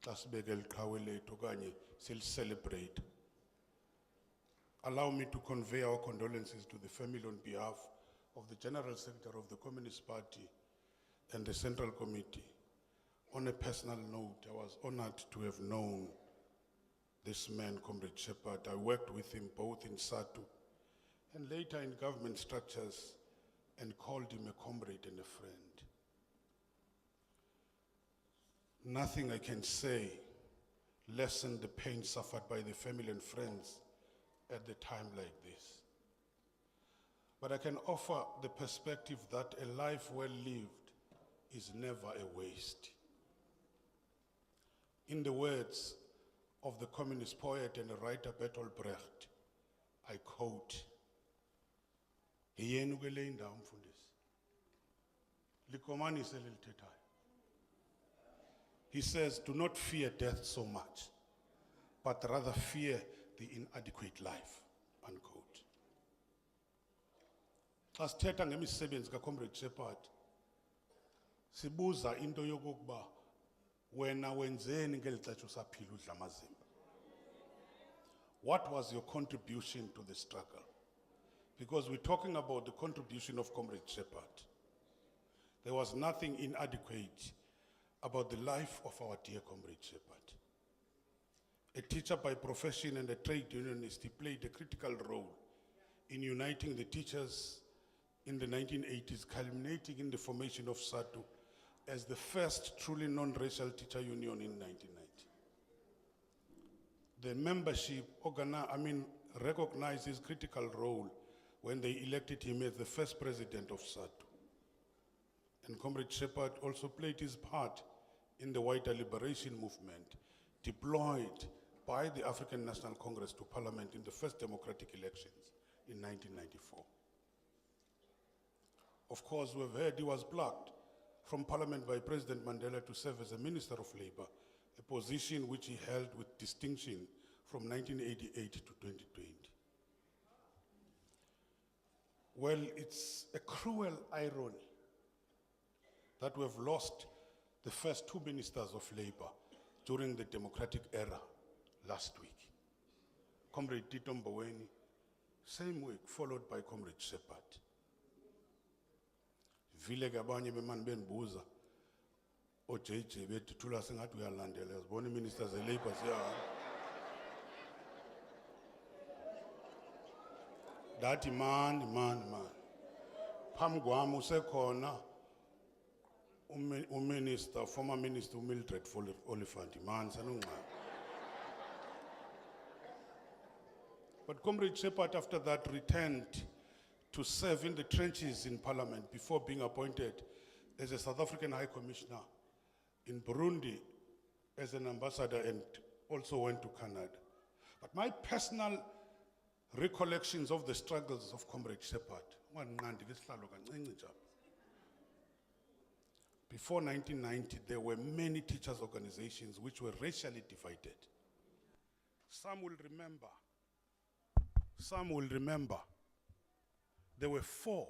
Xa sibeke liqhawe lethu okanye celebrate. Allow me to convey our condolences to the family on behalf of the General Secretary of the Communist Party and the Central Committee. On a personal note, I was honored to have known this man, Comrade Shepherd. I worked with him both in Satu and later in government structures and called him a comrade and a friend. Nothing I can say lessened the pain suffered by the family and friends at the time like this. But I can offer the perspective that a life well lived is never a waste. In the words of the communist poet and writer Bertolt Brecht, I quote, "Yenu kule indawo mfundisi. Likomanise lelithethayo." He says, "Do not fear death so much, but rather fear the inadequate life," unquote. Xa sithetha ngemisebenzi kaComrade Shepherd, sibuza into yokokuba wena wenzeni ngeli xesha usaphila udla amazimba. What was your contribution to the struggle? Because we're talking about the contribution of Comrade Shepherd. There was nothing inadequate about the life of our dear Comrade Shepherd. A teacher by profession and a trade unionist, he played a critical role in uniting the teachers in the 1980s, culminating in the formation of Satu as the first truly non-racial teacher union in 1990. The membership recognized his critical role when they elected him as the first president of Satu. And Comrade Shepherd also played his part in the wider liberation movement, deployed by the African National Congress to Parliament in the first democratic elections in 1994. Of course, we've heard he was plucked from Parliament by President Mandela to serve as a Minister of Labour, a position which he held with distinction from 1988 to 2020. Well, it's a cruel irony that we've lost the first two ministers of Labour during the democratic era last week. Comrade Tito Mboweni, same week, followed by Comrade Shepherd. Vile gabanye beman benbuza, o JJ bethi thula sengathi uyalandela sibona ministers e-Labour siyahamba. Dathi man. Phambi kwami usekhona uminister, former minister Mildred Oliphant, man sanungqa. But Comrade Shepherd after that returned to serve in the trenches in Parliament before being appointed as a South African High Commissioner in Burundi as an ambassador and also went to Canada. But my personal recollections of the struggles of Comrade Shepherd, before 1990, there were many teachers' organizations which were racially divided. Some will remember, there were four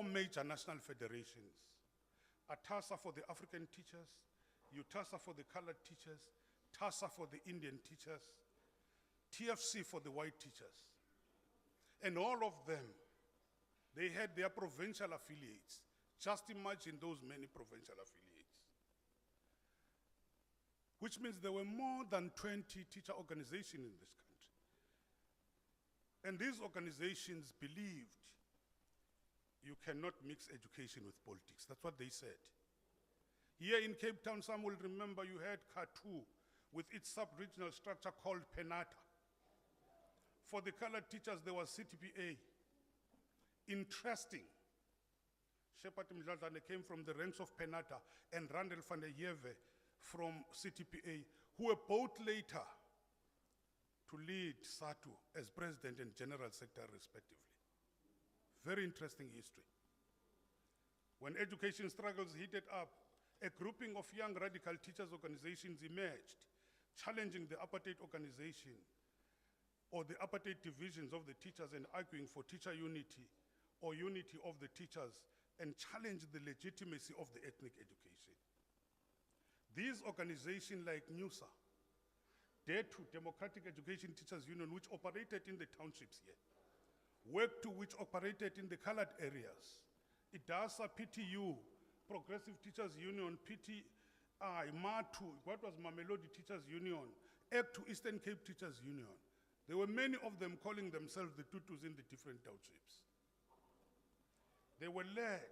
major national federations: ATASA for the African teachers, UTASA for the colored teachers, TASA for the Indian teachers, TFC for the white teachers. And all of them, they had their provincial affiliates. Just imagine those many provincial affiliates. Which means there were more than 20 teacher organizations in this country. And these organizations believed you cannot mix education with politics. That's what they said. Here in Cape Town, some will remember you had Satu with its sub-regional structure called Penata. For the colored teachers, there was CTPA. Interesting. Chairperson Mdladlana came from the ranks of Penata and Randall van der Heewe from CTPA, who were both later to lead Satu as president and general secretary respectively. Very interesting history. When education struggles heated up, a grouping of young radical teachers organizations emerged, challenging the apartheid organization or the apartheid divisions of the teachers and arguing for teacher unity or unity of the teachers and challenge the legitimacy of the ethnic education. These organizations like NUSA, DETU, Democratic Education Teachers Union, which operated in the townships here, WECTU, which operated in the colored areas, IDASA, PTU, Progressive Teachers Union, PTI, MATU, what was Mamelodi Teachers Union, ECTU, Eastern Cape Teachers Union. There were many of them calling themselves the Tutus in the different townships. They were led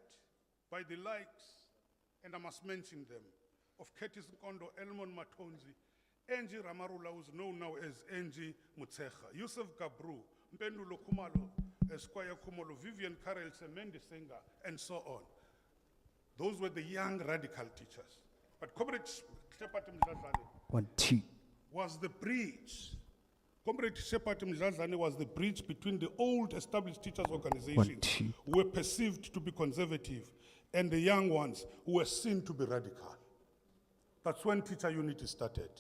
by the likes, and I must mention them, of Curtis Nkondo, Elmon Matonzi, Angie Ramarula, who's known now as Angie Mutsecha, Yusuf Gabru, Mpendulo Kumalo, Esquire Kumolo, Vivian Karel, Semendi Senga, and so on. Those were the young radical teachers. But Comrade Chairperson Mdladlana was the bridge. Comrade Chairperson Mdladlana was the bridge between the old established teachers organizations who were perceived to be conservative and the young ones who were seen to be radical. That's when teacher unity started.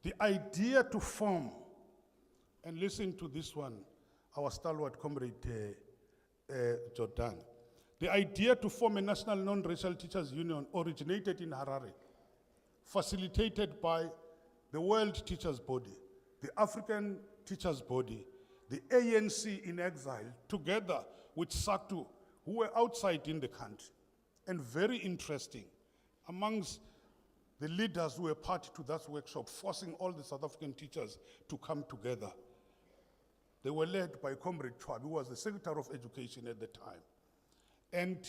The idea to form, and listen to this one, our stalwart comrade Jordan. The idea to form a national non-racial teachers union originated in Harare, facilitated by the World Teachers Body, the African Teachers Body, the ANC in exile, together with Satu, who were outside in the country. And very interesting, amongst the leaders who were party to that workshop, forcing all the South African teachers to come together. They were led by Comrade Chwabi, who was the Secretary of Education at the time. And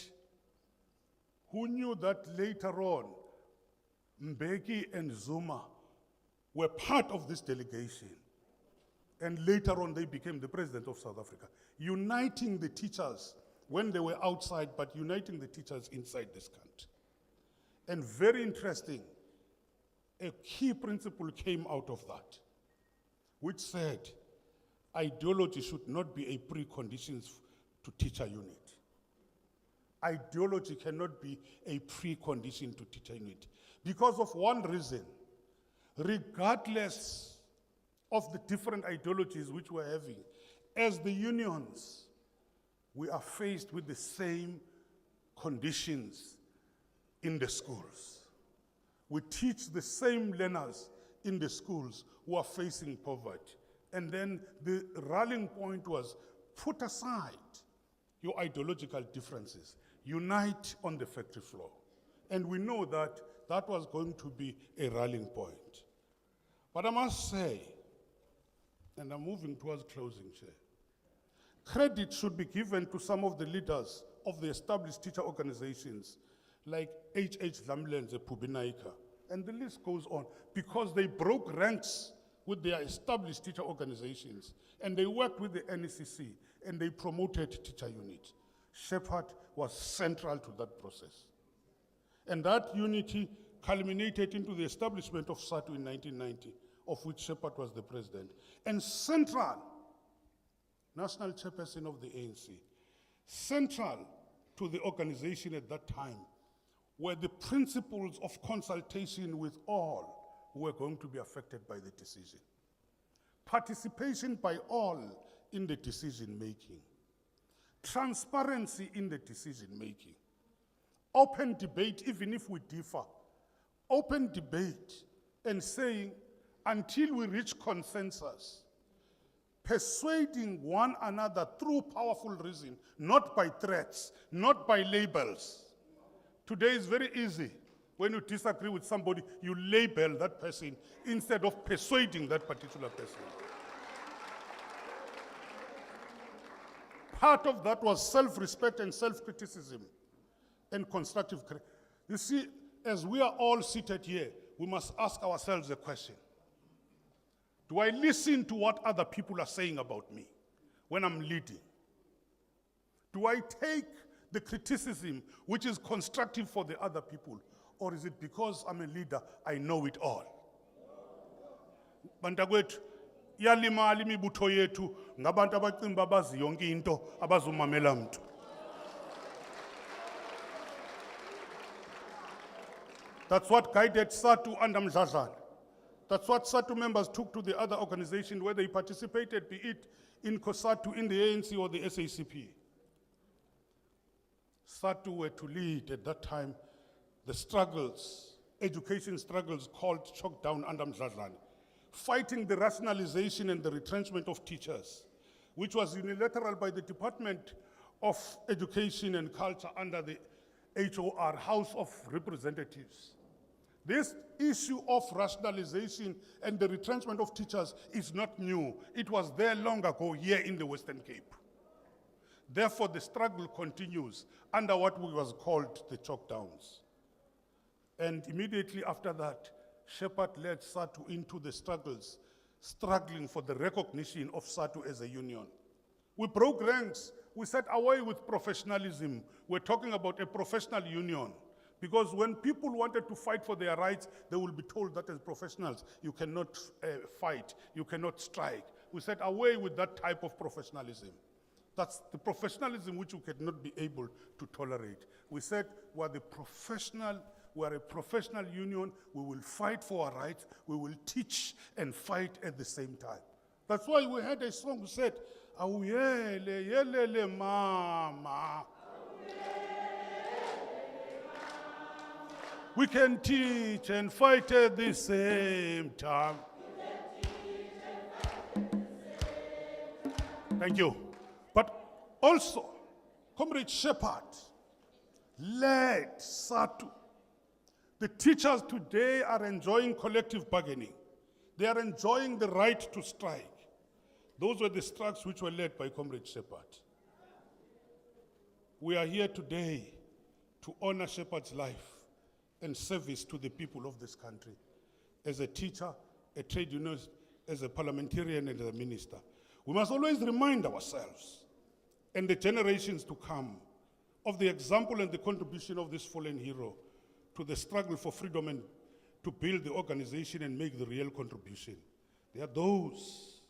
who knew that later on, Mbeki and Zuma were part of this delegation. And later on, they became the president of South Africa, uniting the teachers when they were outside, but uniting the teachers inside this country. And very interesting, a key principle came out of that, which said, ideology should not be a precondition to teacher unity. Ideology cannot be a precondition to teacher unity. Because of one reason, regardless of the different ideologies which we're having, as the unions, we are faced with the same conditions in the schools. We teach the same learners in the schools who are facing poverty. And then the rallying point was put aside your ideological differences, unite on the factory floor. And we know that that was going to be a rallying point. But I must say, and I'm moving towards closing, Chair, credit should be given to some of the leaders of the established teacher organizations like H.H. Lamlenze, Pubinaika, and the list goes on, because they broke ranks with their established teacher organizations, and they worked with the NECC, and they promoted teacher unity. Shepherd was central to that process. And that unity culminated into the establishment of Satu in 1990, of which Shepherd was the president. And central, national chairperson of the ANC, central to the organization at that time were the principles of consultation with all who were going to be affected by the decision. Participation by all in the decision making. Transparency in the decision making. Open debate, even if we differ. Open debate and saying, until we reach consensus, persuading one another through powerful reason, not by threats, not by labels. Today is very easy. When you disagree with somebody, you label that person instead of persuading that particular person. Part of that was self-respect and self-criticism and constructive criticism. You see, as we are all seated here, we must ask ourselves a question. Do I listen to what other people are saying about me when I'm leading? Do I take the criticism which is constructive for the other people? Or is it because I'm a leader, I know it all? Bantakwethu, yalimali imibutho yethu ngabantu abacimba abazi yonke into abazumamela mntu. That's what guided Satu under Mdladlana. That's what Satu members took to the other organization where they participated, be it in COSATU, in the ANC or the SACP. Satu were to lead at that time the struggles, education struggles called Chalk Down under Mdladlana, fighting the rationalization and the retrenchment of teachers, which was unilateral by the Department of Education and Culture under the HOR, House of Representatives. This issue of rationalization and the retrenchment of teachers is not new. It was there long ago here in the Western Cape. Therefore, the struggle continues under what was called the Chalk Downs. And immediately after that, Shepherd led Satu into the struggles, struggling for the recognition of Satu as a union. We broke ranks. We set away with professionalism. We're talking about a professional union. Because when people wanted to fight for their rights, they will be told that as professionals, you cannot fight, you cannot strike. We set away with that type of professionalism. That's the professionalism which we cannot be able to tolerate. We said we are a professional union, we will fight for our rights, we will teach and fight at the same time. That's why we had a song that said, "Awuyele, yelele mama." We can teach and fight at the same time. Thank you. But also, Comrade Shepherd led Satu. The teachers today are enjoying collective bargaining. They are enjoying the right to strike. Those were the strikes which were led by Comrade Shepherd. We are here today to honor Shepherd's life and service to the people of this country. As a teacher, a trade unionist, as a parliamentarian and as a minister. We must always remind ourselves and the generations to come of the example and the contribution of this fallen hero to the struggle for freedom and to build the organization and make the real contribution. There are those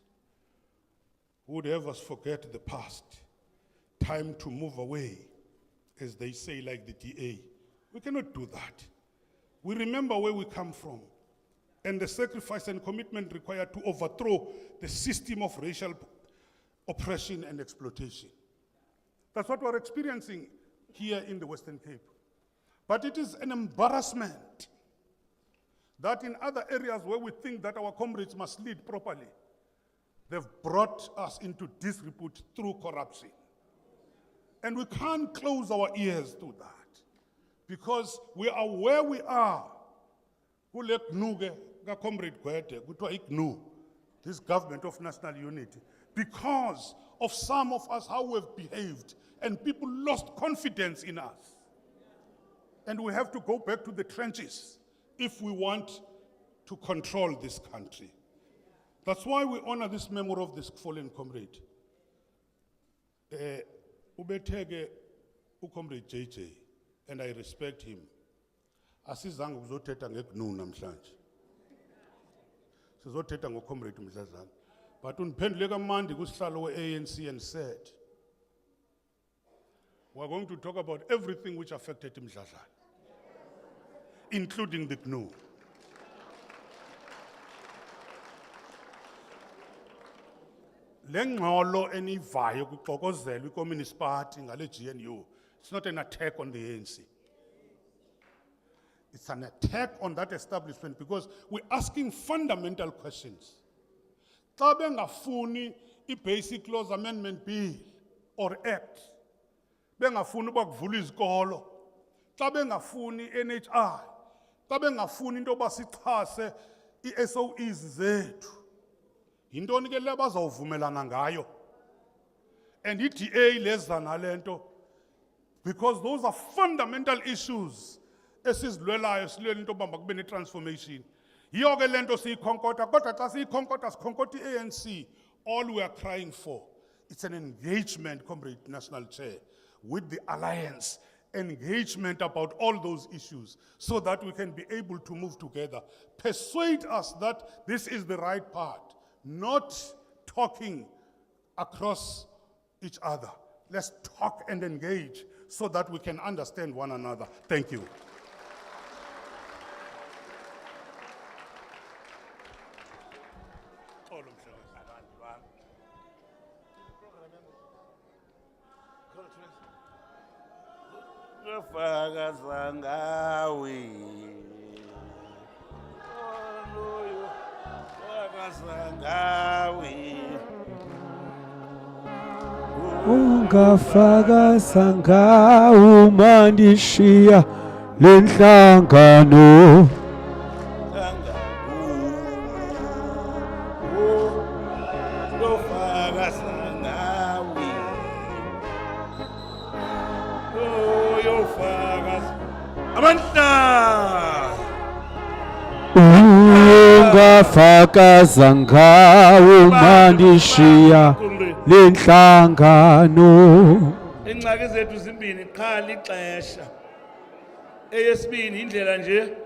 who would have us forget the past. Time to move away, as they say, like the DA. We cannot do that. We remember where we come from and the sacrifice and commitment required to overthrow the system of racial oppression and exploitation. That's what we're experiencing here in the Western Cape. But it is an embarrassment that in other areas where we think that our comrades must lead properly, they've brought us into disrepute through corruption. And we can't close our ears to that. Because we are where we are. This government of national unity. Because of some of us, how we've behaved, and people lost confidence in us. And we have to go back to the trenches if we want to control this country. That's why we honor this memory of this fallen comrade. Ubetheke uComrade JJ. And I respect him. Asizange ukuzothetha ngegnu namhlanje. Sizothetha ngoComrade Mdladlana. But undiphendule kamandi kusihlalo we-ANC and said, we're going to talk about everything which affected Mdladlana, including the GNU. Lengxolo enivayo kuxokozela iCommunist Party ngale GNU. It's not an attack on the ANC. It's an attack on that establishment because we're asking fundamental questions. Xa bengafuni i-Basic Laws Amendment Bill or Act, bengafuni uba kuvula izikolo, xa bengafuni i-NHI, xa bengafuni into yoba sixhase i-SOEs zethu, yintoni ke le bazawuvumelana ngayo? And i-DA leza nale nto, because those are fundamental issues esizilwelayo silwela into obamba kube ne-transformation. Yiyo ke le nto siyikhonkotha, kodwa xa siyikhonkotha sikhonkotha i-ANC. All we are crying for, it's an engagement, Comrade National Chair, with the alliance, engagement about all those issues, so that we can be able to move together. Persuade us that this is the right path, not talking across each other. Let's talk and engage so that we can understand one another. Thank you. Ungafaka sanga umandishiya lenhlangano. Ungafaka sanga umandishiya lenhlangano. Ingxaki zethu zimbini, qhala ixesha. Eyesibini indlela nje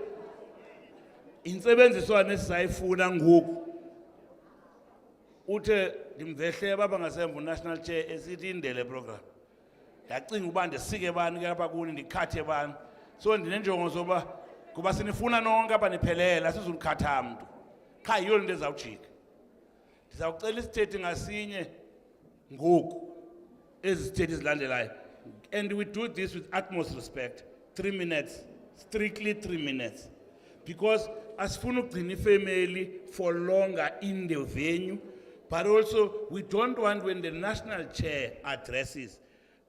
intsebenziswana esizayifuna ngoku. Uthe ndimvehle baba ngasemva National Chair esithi indele program. Yacinga uba ndisike bani ke apha kuni ndikhathe bani. So ndinenjongo zoba kuba sinifuna nonke apha niphelela sizulukhatha mntu. Qha yiyo into ezawujika. Ndizawucela isithethi ngasinye ngoku ezisithethi ezilandelayo. And we do this with utmost respect. 3 minutes, strictly 3 minutes. Because asifuna ukugcina ifamily for longer in the venue, but also we don't want when the National Chair addresses,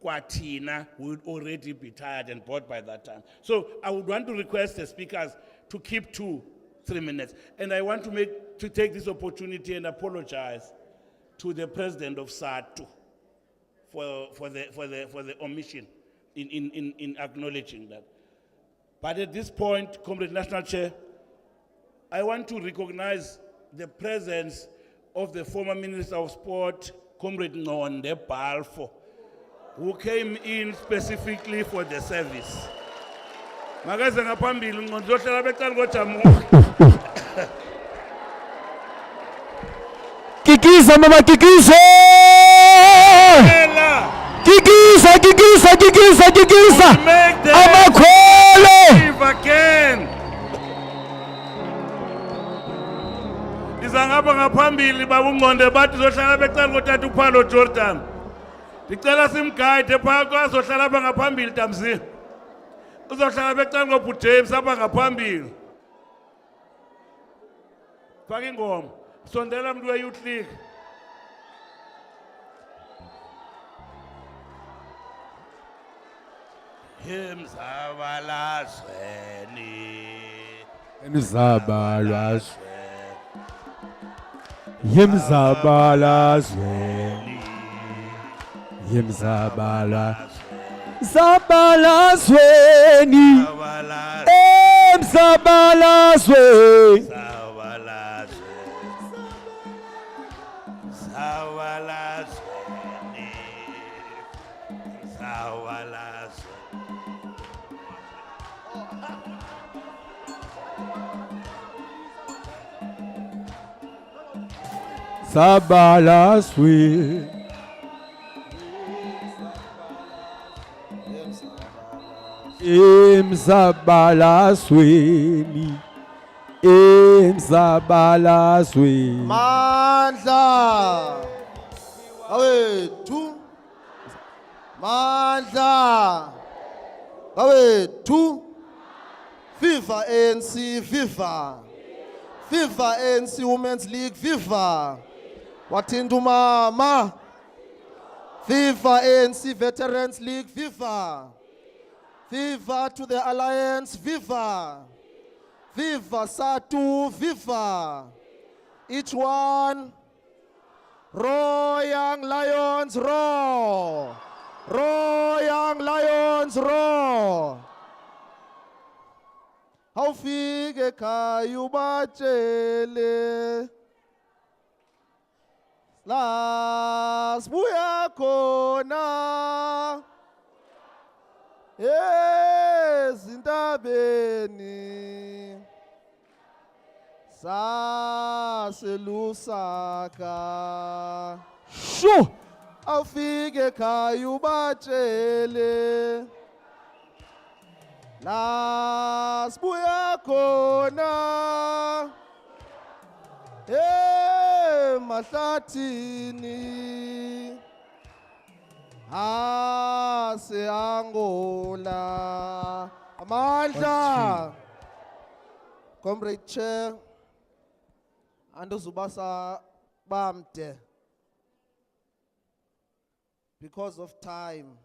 Kwatina would already be tired and bored by that time. So I would want to request the speakers to keep to 3 minutes. And I want to take this opportunity and apologize to the president of Satu for the omission in acknowledging that. But at this point, Comrade National Chair, I want to recognize the presence of the former Minister of Sport, Comrade Nonde Balfo, who came in specifically for the service. Magaze ngaphambili ngonzohlela becala ngojamuka. Kikisa mama kikisa. Kikisa. Amakholo. If again. Izangapha ngaphambili babungonde bathi zohlala becala ngotata uPhalo Jordan. Ndicela simguide phaa kwazohlala apha ngaphambili Tamzini. Uzohlala becala ngoBhu James apha ngaphambili. Faka ingoma. Sondela mntu we-Youth League. Sabalaswe. Emzabalasweni. Mandla. Awethu. Mandla. Awethu. Viva ANC, viva. Viva ANC Women's League, viva. Wathinta umama. Viva ANC Veterans League, viva. Viva to the Alliance, viva. Viva Satu, viva. Each one. Roar, young lions, roar. Roar, young lions, roar. awufike ekhaya ubatshele la sibuya khona ezintabeni saselusaka Sure. awufike ekhaya ubatshele la sibuya khona mahlathini ase Angola amandla Comrade Chair anduzubasa bamde because of time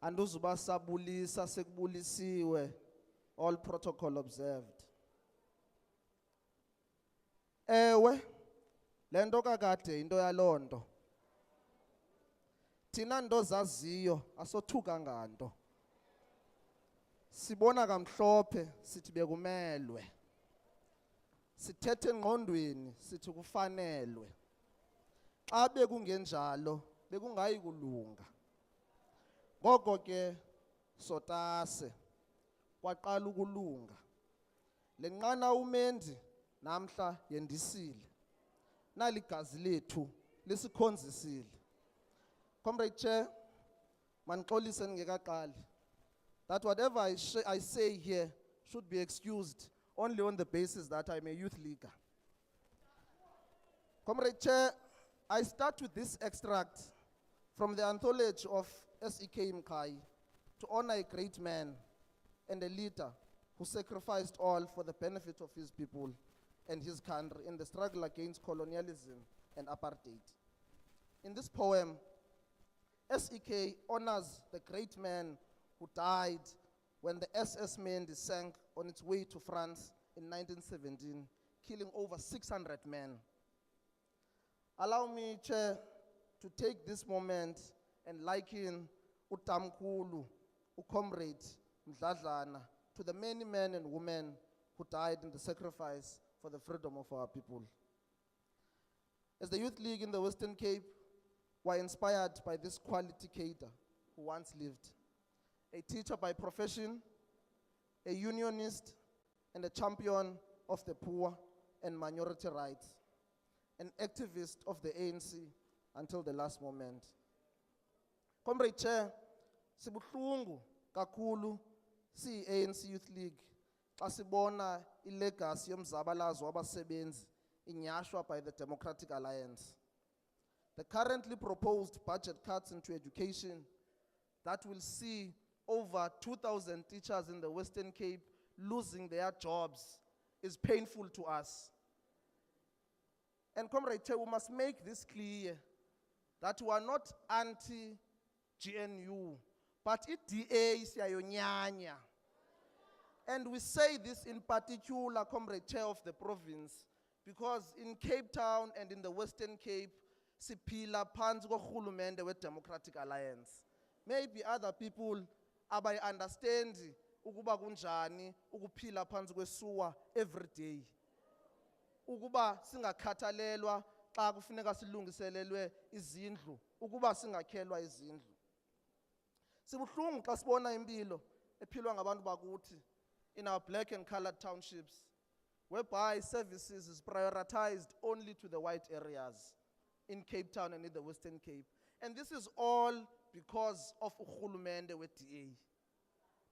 anduzubasabulisa sekubulisiwe all protocol observed. Ewe lento kakade into yalonto thina ndo zaziyo asothuka nganto sibona kamhlophe sithi bekumelwe sithethe engqondweni sithi kufanelwe xa bekungenjalo bekungayi kulunga ngoko ke sotase kwaqala ukulunga lenqana umendi namhla yendisile naligazi lethu lisikhonzisile. Comrade Chair, manixolise ningekaqali that whatever I say here should be excused only on the basis that I'm a youth leader. Comrade Chair, I start with this extract from the anthology of S.E.K. Mkai to honor a great man and a leader who sacrificed all for the benefit of his people and his country in the struggle against colonialism and apartheid. In this poem, S.E.K. honors the great man who died when the SS Mendi sank on its way to France in 1917, killing over 600 men. Allow me, Chair, to take this moment and liken Utamkulu, Comrade Mdladlana, to the many men and women who died in the sacrifice for the freedom of our people. As the Youth League in the Western Cape, were inspired by this quality cadre who once lived. A teacher by profession, a unionist, and a champion of the poor and minority rights, an activist of the ANC until the last moment. Comrade Chair, sibuhlungu kakhulu si ANC Youth League xa sibona ilegacy yomzabalazo wabasebenzi inyashwa by the Democratic Alliance. The currently proposed budget cuts into education that will see over 2,000 teachers in the Western Cape losing their jobs is painful to us. And Comrade Chair, we must make this clear that we are not anti-GNU, but DA siyayonyanya. And we say this in particular, Comrade Chair of the province, because in Cape Town and in the Western Cape, siphila phansi kohulumende we Democratic Alliance. Maybe other people abayi understand ukuba kunjani ukuphila phansi kwesuwa every day. Ukuba singakhathalelwa xa kufuneka silungiselelwe izindlu, ukuba singakhelwa izindlu. Sibuhlungu xa sibona impilo ephilwa ngabantu bakuthi in our black and colored townships, whereby services is prioritized only to the white areas in Cape Town and in the Western Cape. And this is all because of urhulumende we-DA.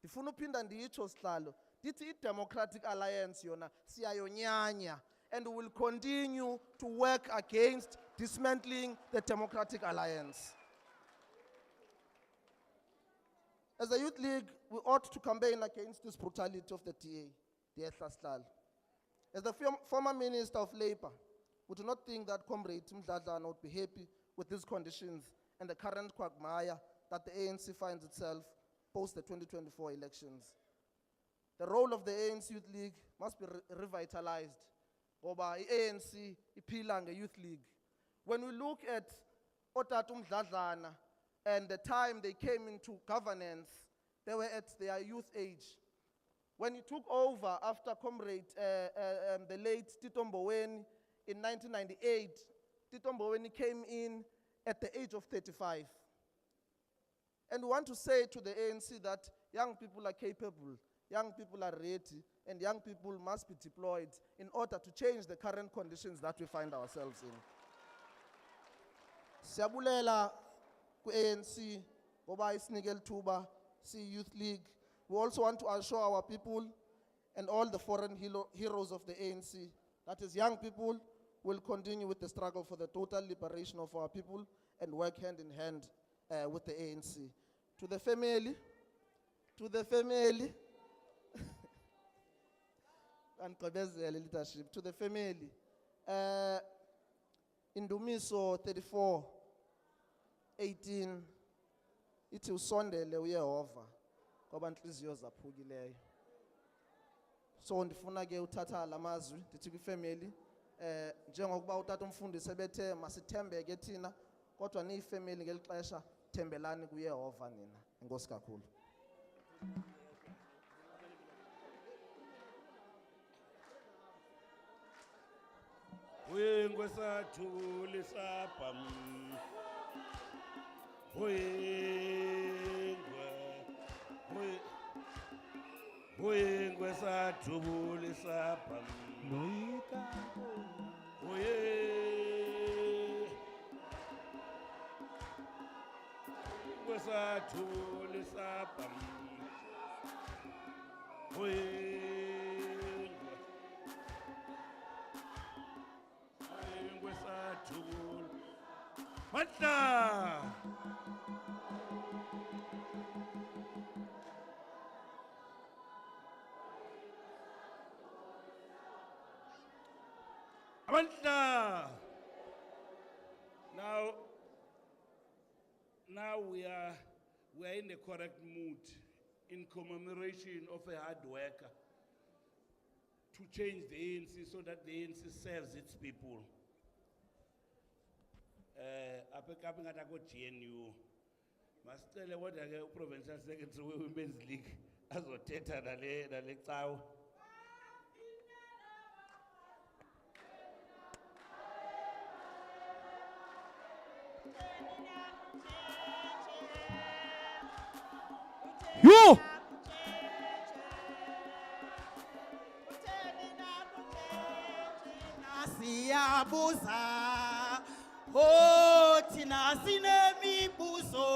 Ndifuna uphinda nditsho sihlalo, dithi i-Democratic Alliance yona siyayonyanya, and we will continue to work against dismantling the Democratic Alliance. As a Youth League, we ought to campaign against this brutality of the DA, dear Hlaslal. As the former Minister of Labour, we do not think that Comrade Mdladlana would be happy with these conditions and the current quagmire that the ANC finds itself post the 2024 elections. The role of the ANC Youth League must be revitalized. Ngoba ANC iphila nge-Youth League. When we look at Otatu Mdladlana and the time they came into governance, they were at their youth age. When he took over after Comrade, the late Tito Mboweni in 1998, Tito Mboweni came in at the age of 35. And we want to say to the ANC that young people are capable, young people are ready, and young people must be deployed in order to change the current conditions that we find ourselves in. Siyabulela ku-ANC ngoba isinikele ithuba si-Youth League. We also want to assure our people and all the foreign heroes of the ANC, that is, young people will continue with the struggle for the total liberation of our people and work hand in hand with the ANC. To the family, and leadership, to the family, Indumiso 34:18, ithi usondele uYehova ngoba inhliziyo zaphukileyo. So ndifuna ke uthatha lamazwi ndithi kwifamily njengokuba utata umfundisi ebethe masithembeke thina kodwa niyifamily ngelixesha thembelani kuYehova nina. Inkosi kakhulu. Uyengwe Satu lisapam. Uyengwe Satu lisapam. Uyengwe Satu lisapam. Matla! Matla! Now we are in the correct mood in commemoration of a hard worker to change the ANC so that the ANC serves its people. Apha ngata ko GNU masicele kodwa ke uprovincial secretary weWomen's League azothetha nale cawo. Yo! Siyabuza, oh tina sinemibuzo,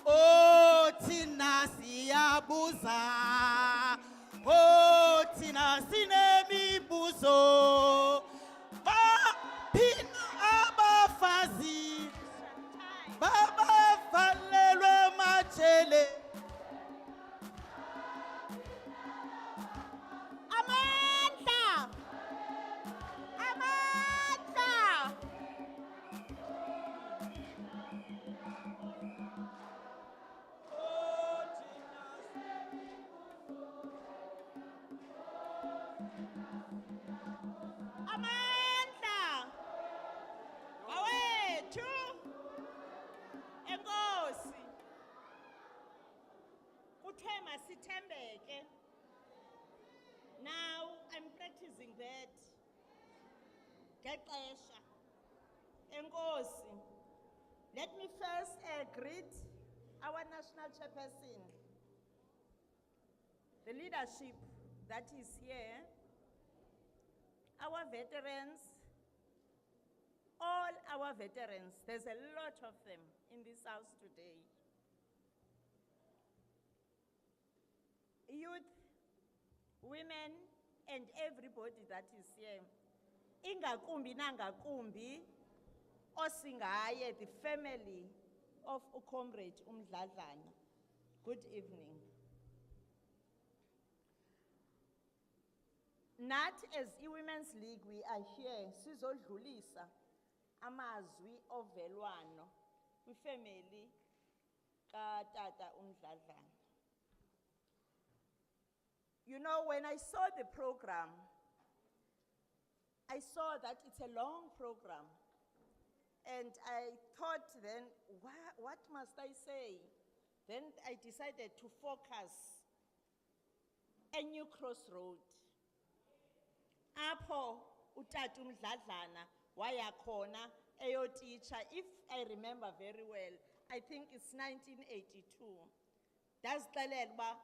oh tina siyabuza, oh tina sinemibuzo, pina abafazi, baba valelwe machele. Now I'm practicing that. Ngexesha. Enkosi. Let me first greet our national chairperson, the leadership that is here, our veterans, all our veterans. There's a lot of them in this house today. Youth, women, and everybody that is here. Ingakumbi nangakumbi, osingaye, the family of Comrade Mdladlana. Good evening. Not as Women's League, we are here, sizodlulisa amazwi ovelwano, family ka Tata Mdladlana. You know, when I saw the program, I saw that it's a long program. And I thought then, what must I say? Then I decided to focus New Crossroad. Apho Satu Mdladlana waya khona teacher, if I remember very well, I think it's 1982. Dazixelela uba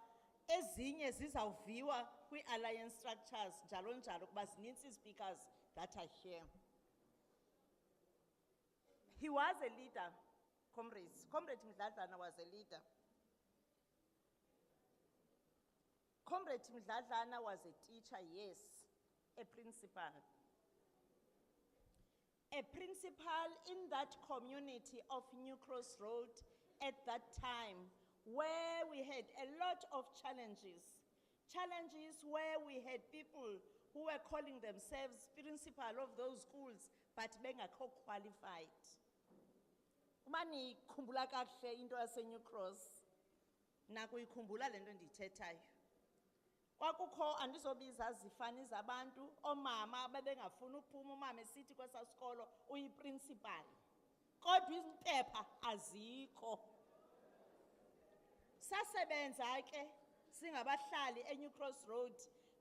ezinye zizawuviwa kwi-alliance structures njalo njalo kuba zininzi speakers that are here. He was a leader, comrades. Comrade Mdladlana was a leader. Comrade Mdladlana was a teacher, yes, a principal. A principal in that community of New Crossroad at that time, where we had a lot of challenges. Challenges where we had people who were calling themselves principal of those schools, but bengakho qualified. Umani khumbula kahle into yase New Cross, nakuyikhumbula lento ndithethayo. Kwakukho andizobiza zifani zabantu, omama babengafuna ukuphuma umama esithi kwesasikolo uyiprincipal. Kodwa izimpepha azikho. Sasebenza ke singabahlali eNew Crossroad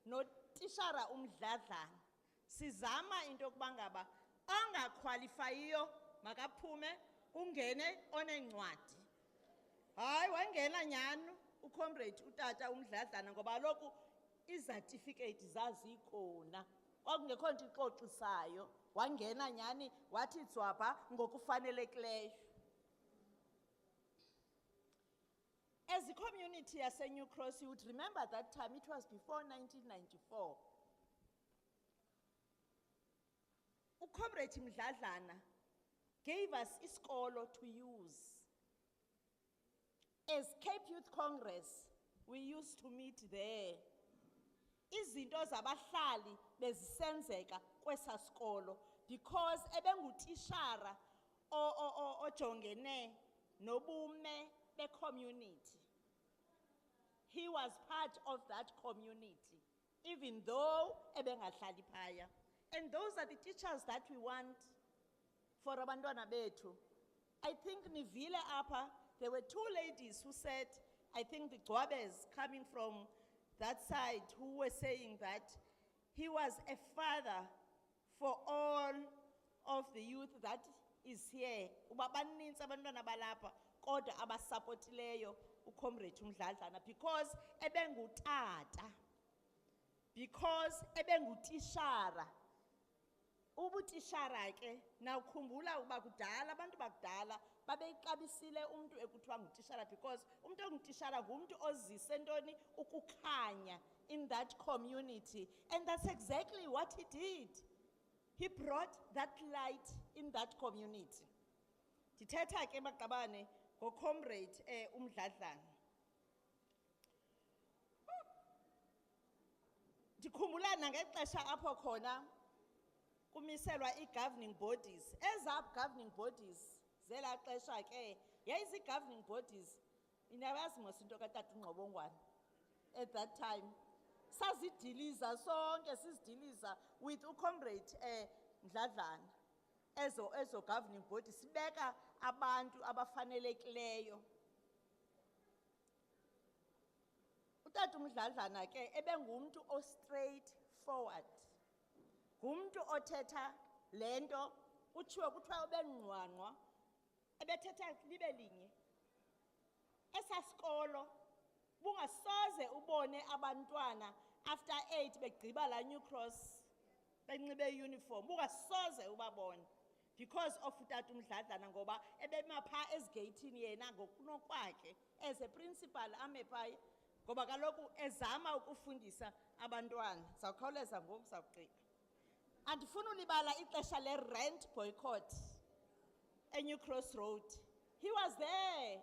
notishara Mdladlana. Sizama into yokuba ngaba angaqualifyiyo makaphume kungene onencwadi. Hayi wangena nyano ucomrade utata Mdladlana ngoba lokhu izertificate zazikhona. Kwakungekho nto ixoxisayo, wangena nyani wathi dzwapha ngokufanelekileyo. As a community yase New Cross, you would remember that time, it was before 1994. Comrade Mdladlana gave us iskolo to use. As Cape Youth Congress, we used to meet there. Izinto zabahlali bezisenzeka kwesa skolo because ebengutishara ojongene nobume be community. He was part of that community, even though ebengahlali phaya. And those are the teachers that we want for abantwana bethu. I think nivile apa, there were two ladies who said, I think the Gwabes coming from that side, who were saying that he was a father for all of the youth that is here. Uba baninzi abantwana balapha kodwa abasupportileyo uComrade Mdladlana because ebengutata, because ebengutishara. Ubutishara ke na ukhumbula uba kudala abantu bakudala babeyixabisile umuntu ekuthiwa ngutishara because umuntu ongutishara ngumuntu ozise ntoni ukukhanya in that community, and that's exactly what he did. He brought that light in that community. Ndithetha ke maqabane ngoComrade Mdladlana. Ndikhumbula nangexesha apho khona kumiselwa i-governing bodies. Ezap governing bodies zela xesha ke yayizi-governing bodies inabazi mos into katata uNgqobongwane at that time. Sazidiliza sonke sizidiliza with uComrade Mdladlana ezo governing bodies sibeka abantu abafanelekileyo. Utata uMdladlana ke ebengumuntu o straight forward. Gumntu othetha lento utshiwe kuthiwa ubengqwanqwa ebethetha libe linye. Esasikolo bungasoze ubone abantwana after 8 begqiba la New Cross benxibe uniform, bungasoze ubabone because of utata uMdladlana ngoba ebemapha ezigeyithini yena ngokunokwakhe as a principal ame phaya ngoba kaloku ezama ukufundisa abantwana. Zawukhawuleza ngoku zawugqiba. Andifuna ulibala ixesha le-rent boycott eNew Crossroad. He was there.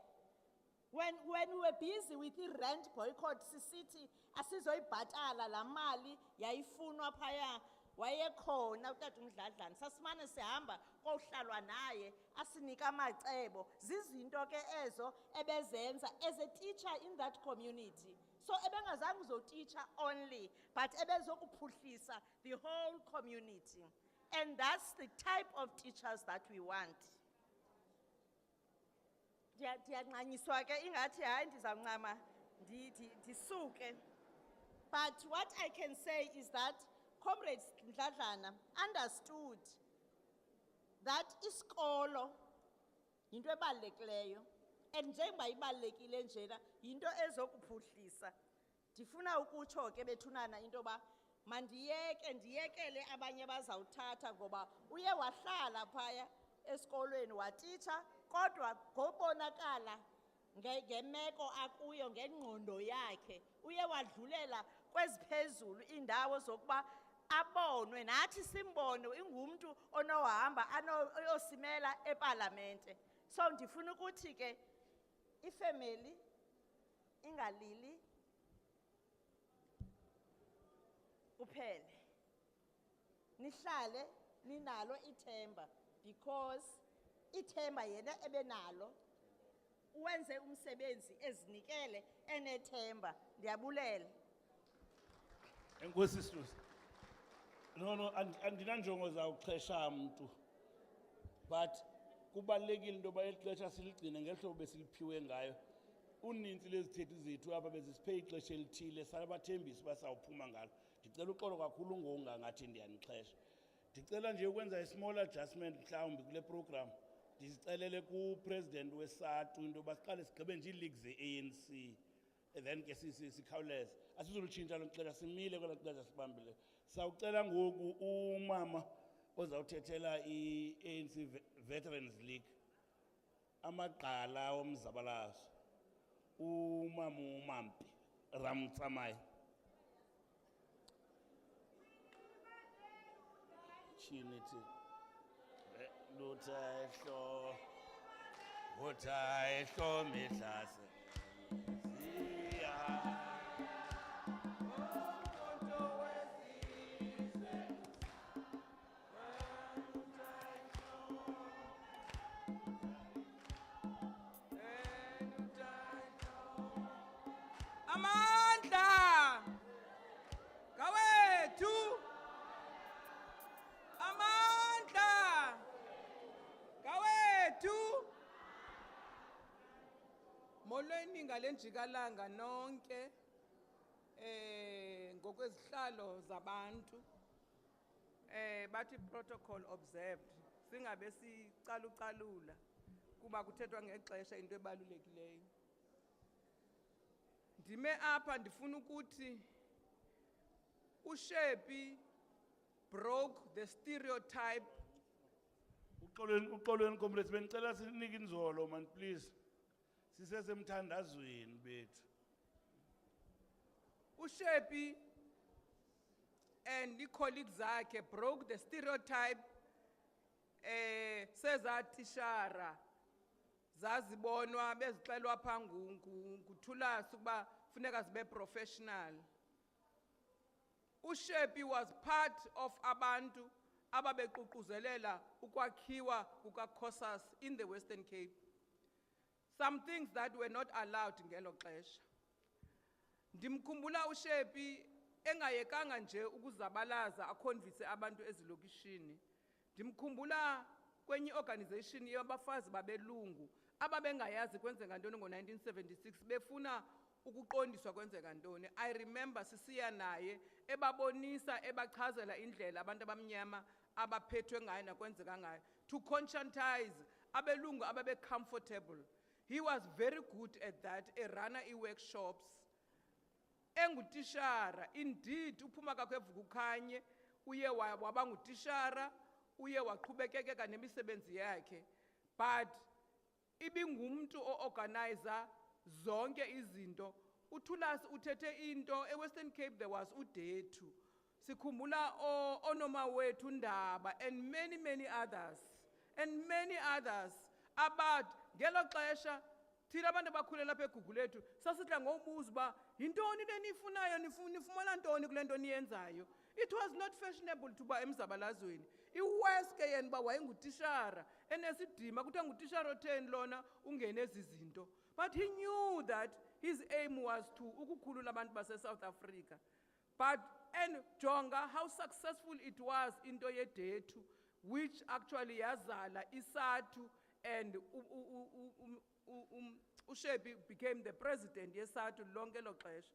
When we were busy with the rent boycott, sisithi asizoyibhatala la mali yayifunwa phaya, wayekhona utata uMdladlana. Sasimane sihamba kohlalwa naye asinika amacebo. Zizinto ke ezo ebezenza as a teacher in that community. So ebengazange uzoteacher only, but ebezokuphuhlisa the whole community. And that's the type of teachers that we want. Ndiyanqanyiswa ke ingathi hayi ndizawuncama ndisuke. But what I can say is that Comrade Mdladlana understood that iskolo into ebalulekileyo and njengoba ibalulekile njena into ezokuphuhlisa. Ndifuna ukutsho ke bethunana into ba ndiyekele abanye bazawuthatha ngoba uye wahlala phaya esikolweni watitsha kodwa ngobonakala ngemeko akuyo ngengqondo yakhe uye wadlulela kweziphezulu indawo zokuba abonwe nathi simbone ingumntu onohamba oyosimela eParlamente. So ndifuna ukuthi ke ifamily ingalili kuphele nihlale ninalo ithemba because ithemba yena ebenalo uwenze umsebenzi ezinikele enethemba. Ndiyabulela. Enkosi Sisi. No, andinanjongo zawuxhesha umuntu. But kubalekile into ba elixesha siligcine ngehlobo besiliphiwe ngayo. Uninzi lezithethi zethu apha bezisiphe ixesha elithile salabathembisi basawuphuma ngalo. Ndicela uxolo kakhulu ngonga ngathi ndiyanixhesha. Ndicela nje ukwenza small adjustment mhlawumbi kule program. Ndizicelele ku-president weSatu into basiqale sigqibe nje ileagues ze-ANC. Then ke sikhawuleze. Asizolutshintsha lo xesha simile kwela xesha sibambile. Sawucela ngoku umama ozawuthethela i-ANC Veterans League. Amagqala omzabalazo. Umama uMampi Ramtsamai. Chiniti. Lutayhlo. Utayhlo mihlase. Amandla kawethu amandla kawethu molweni ngalenjikalanga nonke ngokwezihlalo zabantu bathi protocol observed singabe sicalucalula kuba kuthethwa ngexesha into ebalulekileyo. Ndime apha ndifuna ukuthi uShepi broke the stereotype. Uxolweni comrades benicela sinike inzolo man please. Sisesemthandazweni bethu. uShepi and the colleagues zakhe broke the stereotype sezatishara zazibonwa bezixelwa phangu nguthulasi ukuba funeka zibe professional. uShepi was part of abantu ababeququzelela ukwakhiwa kukaKhosas in the Western Cape. Some things that were not allowed ngelo xesha. Ndimkhumbula uShepi engayekanga nje ukuzabalaza akhonvise abantu ezilokishini. Ndimkhumbula kwenye organization yabafazi babelungu ababengayazi kwenzeka ntoni ngo-1976 befuna ukuqondiswa kwenzeka ntoni. I remember sisiya naye ebabonisa ebachazela indlela abantu abamnyama abaphethwe ngayo nakwenzeka ngayo to conscientize abelungu ababe comfortable. He was very good at that, runner workshops. Engutishara, indeed, uphuma kakho evukukhanye, uye waba ngutishara, uye waqhubekeka nemisebenzi yakhe. But ibingumntu o-organizer zonke izinto. uThulasi uthethe into eWestern Cape there was uDethu. Sikhumbula onoma wethu Ndaba and many others. And many others. About ngelo xesha thina abantu bakhulela lapha eGugulethu sasitla ngobuza ba yintoni lenifunayo nifumana ntoni kule nto niyenzayo. It was not fashionable to ba emzabalazweni. Iweske yena ba wayengutishara enesidima kuthiwa ngutishara otheni lona ungene ezizinto. But he knew that his aim was to ukukhulula abantu base South Africa. But and jonga how successful it was into yeDethu, which actually yazala iSatu, and uShepi became the president yeSatu lonke lo xesha.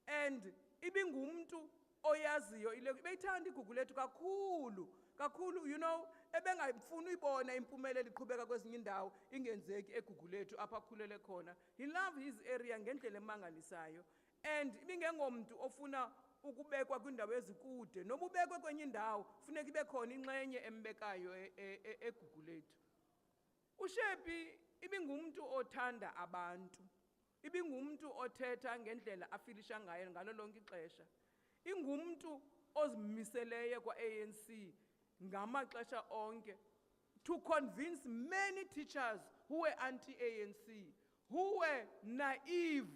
and ibingumntu oyaziyo beyithanda igugu lethu kakhulu kakhulu, you know, ebengayifuni uyibona impumelelo iqhubeka kwezinye indawo ingenzeki egugu lethu apha akhulele khona. He loved his area ngendlela emangalisayo, and ibingengomntu ofuna ukubekwa kwindawo ezikude. Noma ubekwe kwenye indawo funeka ibe khona inxenye embekayo egugu lethu. UShepi ibingumntu othanda abantu, ibingumntu othetha ngendlela afilisha ngayo ngalo lonke ixesha, ingumntu ozimiseleyo kwa-ANC ngamaxesha onke, to convince many teachers who were anti-ANC, who were naive,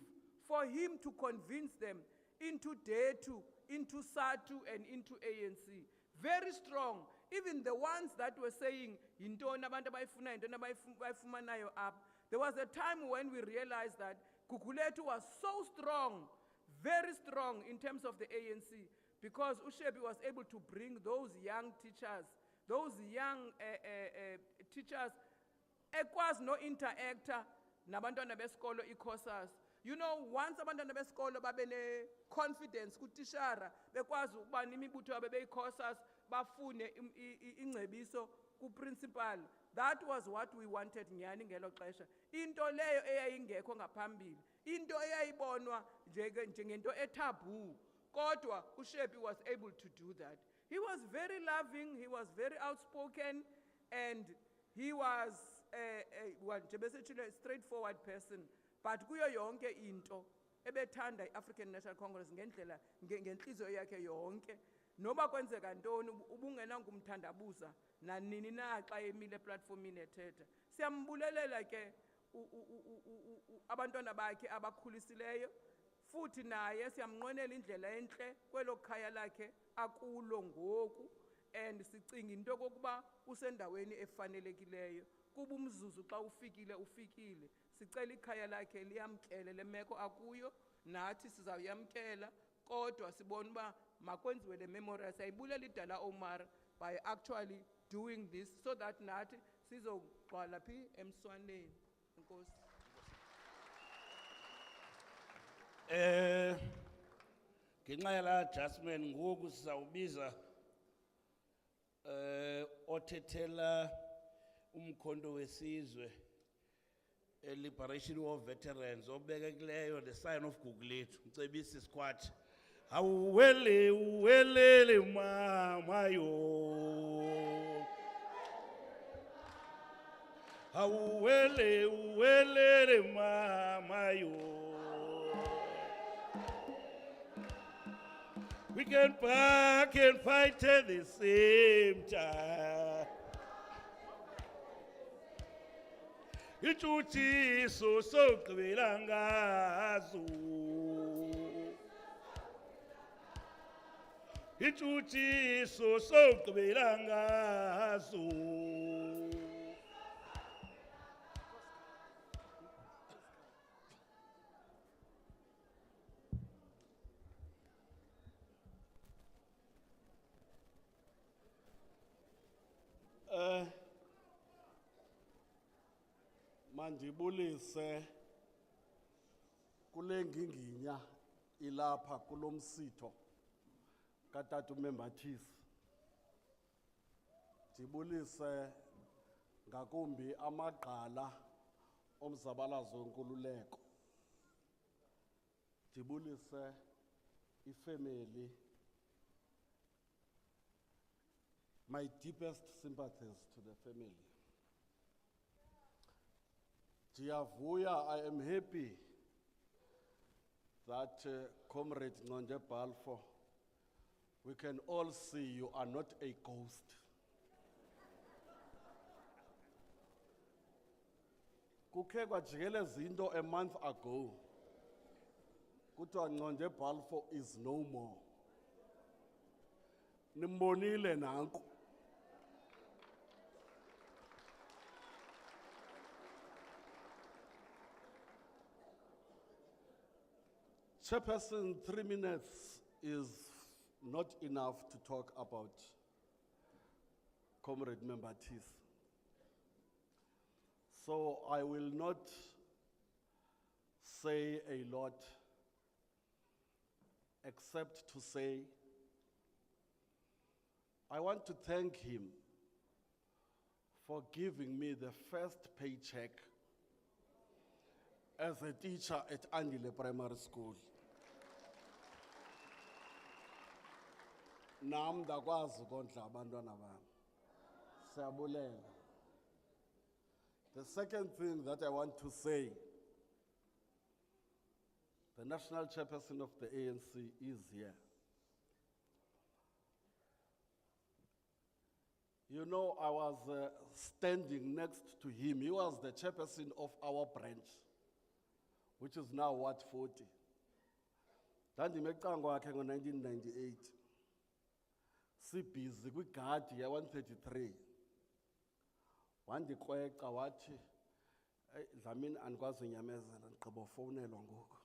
for him to convince them into Detu, into Satu, and into ANC. Very strong. Even the ones that were saying, "Yintoni abantu abayifuna, yintoni abayifumanayo apha." There was a time when we realized that gugu lethu was so strong, very strong in terms of the ANC, because uShepi was able to bring those young teachers, teachers, ekwazi no interactor nabantwana besikolo icourses. You know, once abantwana besikolo babe ne confidence kutishara, bekwazi ukuba nimibutho yabe beyicourses, bafune ingcebiso ku-principal. That was what we wanted nyani ngelo xesha. Into leyo eyayingekho ngaphambili, into eyayibonwa njengento etabu, kodwa uShepi was able to do that. He was very loving, he was very outspoken, and he was a straightforward person. But kuyo yonke into ebethanda i-African National Congress ngendlela ngenhliziyo yakhe yonke, noba kwenzeka ntoni ubungena ngumthandabuza nanini na xa emile eplatformini ethetha. Siyambulelela ke abantwana bakhe abakhulisileyo, futhi naye siyamnqwenela indlela enhle kwelo khaya lakhe akulo ngoku, and sicinga into kokuba usendaweni efanelekileyo. Kuba umzuzu xa ufikile, sicela ikhaya lakhe liyamkele le meko akuyo, nathi sizawuyamkela, kodwa sibona uba makwenziwe le memorial. Siyayibulela iDullar Omar by actually doing this, so that nathi sizogcwala phi emswaneni. Enkosi. Ngenxa yala adjustment ngoku sizawubiza othethela umkhonto wesizwe, Liberation War Veterans, obekekileyo the sign of gugu lethu, Mcebisi Squad. Awuwele uwelele mama yo, awuwele uwelele mama yo. We can back and fight at the same time. Ichuchiso sogqibela ngazo, ichuchiso sogqibela ngazo. Mandibulise kule nginginya ilapha kulomsitho katata uMembathisi. Ndibulise ngakumbi amagqala omzabalazo wenkululeko. Ndibulise ifamily. My deepest sympathies to the family. Diavuya, I am happy that Comrade Nonde Balfour, we can all see you are not a ghost. Kuke kwajikeleza into a month ago, kuthiwa Nonde Balfour is no more. Nimbonile nanku. Chairperson, 3 minutes is not enough to talk about Comrade Membathisi. So I will not say a lot, except to say, I want to thank him for giving me the first paycheck as a teacher at Andile Primary School. Nam dakwazi ukondla abantwana bami. Siyabulela. The second thing that I want to say, the national chairperson of the ANC is here. You know, I was standing next to him. He was the chairperson of our branch, which is now Ward 40. Ndandimecango wakhe ngo-1998. Sibhizi kwigadi ya-133. Wandikrweca wathi, "Hey, Dlamini andikwazi unyamezela, ndigqiba ufowunelwa ngoku.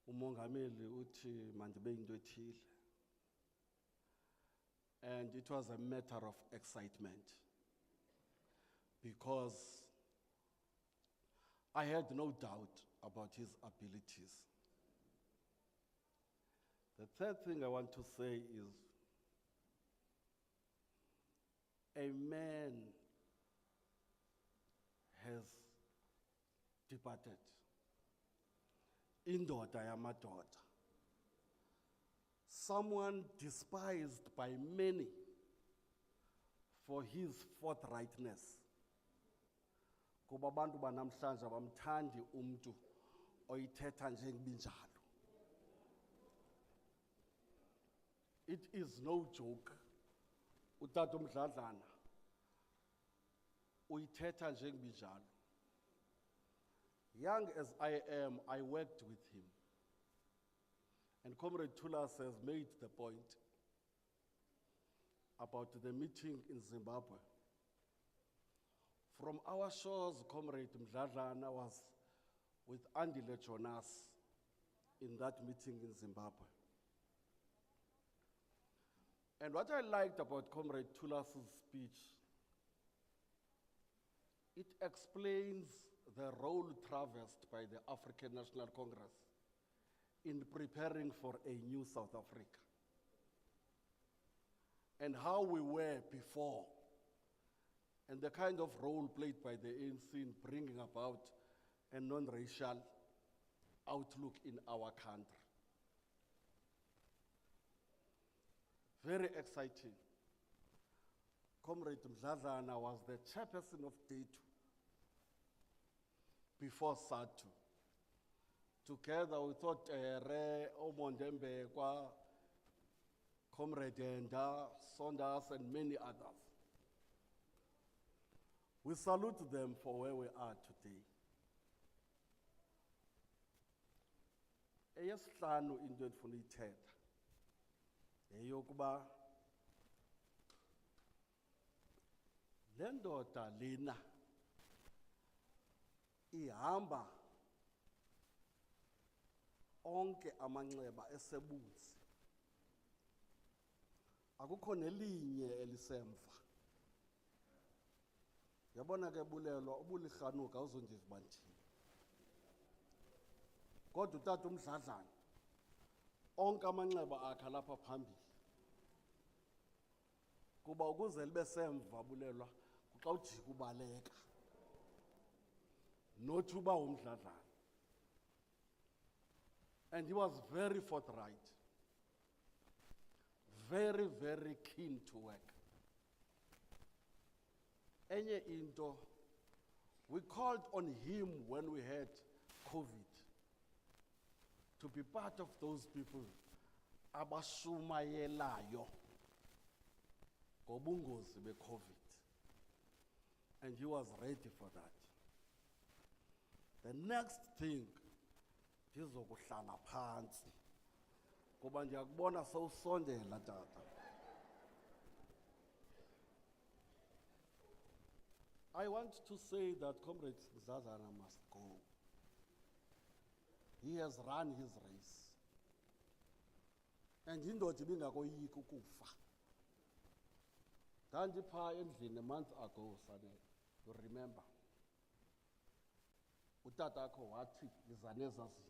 Umongameli uthi mandibe yinto ethile." And it was a matter of excitement because I had no doubt about his abilities. The third thing I want to say is, a man has departed. Indoda yamadoda. Someone despised by many for his forthrightness. Kuba abantu banamhlanje abamthandi umntu oyithetha njengebinjalo. It is no joke. Utata Mdladlana uyithetha njengebinjalo. Young as I am, I worked with him. And Comrade Tulas has made the point about the meeting in Zimbabwe. From our shores, Comrade Mdladlana was with Andile Jonas in that meeting in Zimbabwe. And what I liked about Comrade Tulas' speech, it explains the role traversed by the African National Congress in preparing for a new South Africa, and how we were before, and the kind of role played by the ANC in bringing about a non-racial outlook in our country. Very exciting. Comrade Mdladlana was the chairperson of Day 2 before Satu. Together we thought Re Omondembe, Comrade Enda, Saunders, and many others. We salute them for where we are today. Eyesihlanu into endifuna uyithetha eyokuba le ndoda lena ihamba onke amanxeba esebuzi. Akukho nelinye elisemva. Yabona ke Bulelwa, ubulihanuka uzondiziba ndithini. Kodwa utata uMdladlana onke amanxeba akhe lapha phambili. Kuba ukuze libe semva Bulelwa, kuxa ujika ubaleka. Not uba uMdladlana. And he was very forthright, very, very keen to work. Enye into, we called on him when we had COVID to be part of those people abashumayelayo ngobungozi be-COVID. And he was ready for that. The next thing, ndizokuhlala phansi kuba ndiyakubona sowusondela tata. I want to say that Comrade Mdladlana must go. He has run his race. And indoda ibingakoyiki ukufa. Ndandipha endlini a month ago, Sane, you remember. Utata akho wathi iza neza zinto.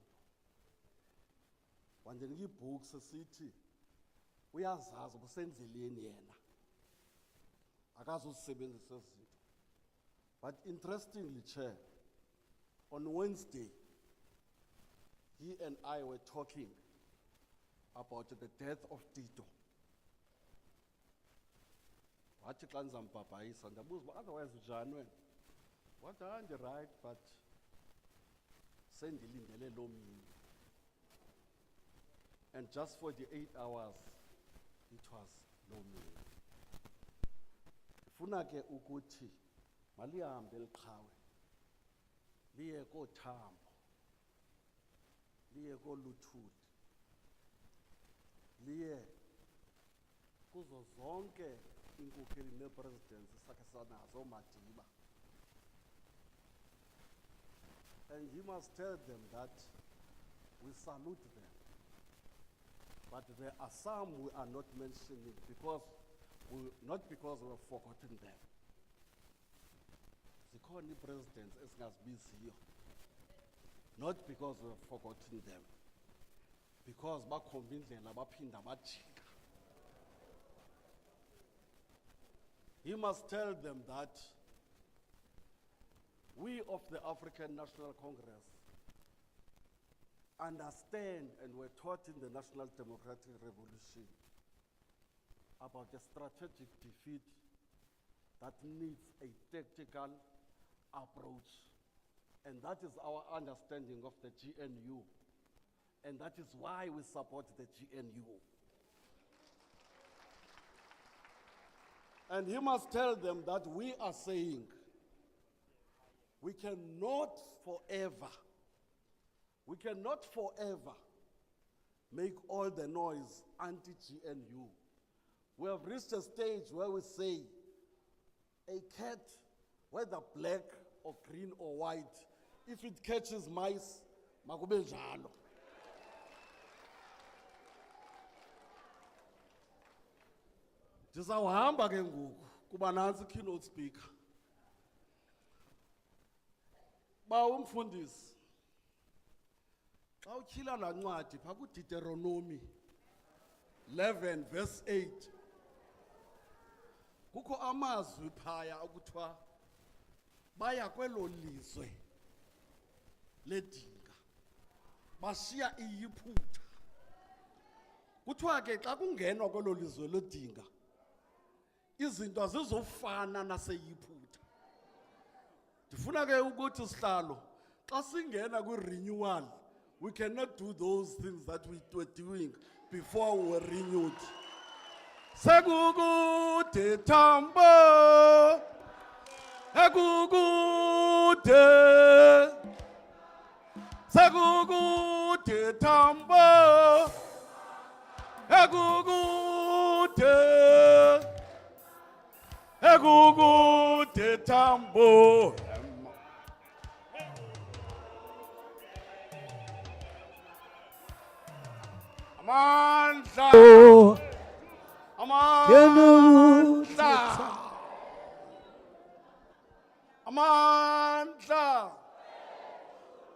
wandinika ibhuku sesithi uyazazi ubusendleleni yena akazusebenzisa izinto. But interestingly, Chair, on Wednesday he and I were talking about the death of Tito. Wathi xa ndizampapayisa ndabuza uba otherwise njani wena? Wathi right, but sendilindele loo mini. And just for the 8 hours, it was loo mini. Ndifuna ke ukuthi malihambe eliqhawe liye kooThambo, liye koLuthuli, liye kuzo zonke inkokeli nepresidents sakhe sanazo Madiba. And he must tell them that we salute them. But there are some we are not mentioning not because we have forgotten them. Zikhona presidents esingazibiziyo. Not because we have forgotten them. Because bakhomba indlela baphinda bajika. He must tell them that we of the African National Congress understand and were taught in the National Democratic Revolution about a strategic defeat that needs a tactical approach. And that is our understanding of the GNU. And that is why we support the GNU. And he must tell them that we are saying we cannot forever make all the noise anti-GNU. We have reached a stage where we say a cat, whether black or green or white, if it catches mice, makube njalo. Ndizawuhamba ke ngoku kuba nansi keynote speaker. Ba umfundisi xa utyhila laa ncwadi phaa kuDeuteronomy 11 verse 8 kukho amazwi phaya okuthiwa baya kwelo lizwe ledinga bashiya iyiphutha. Kuthiwa ke xa kungenwa kwelo lizwe ledinga izinto azizofana naseyiphutha. Ndifuna ke ukuthi sihlalo xa singena kwi-renewal we cannot do those things that we were doing before we were renewed. Sekukude Thambo, sekukude, sekukude Thambo, sekukude, sekukude Thambo. Amandla, amandla, amandla,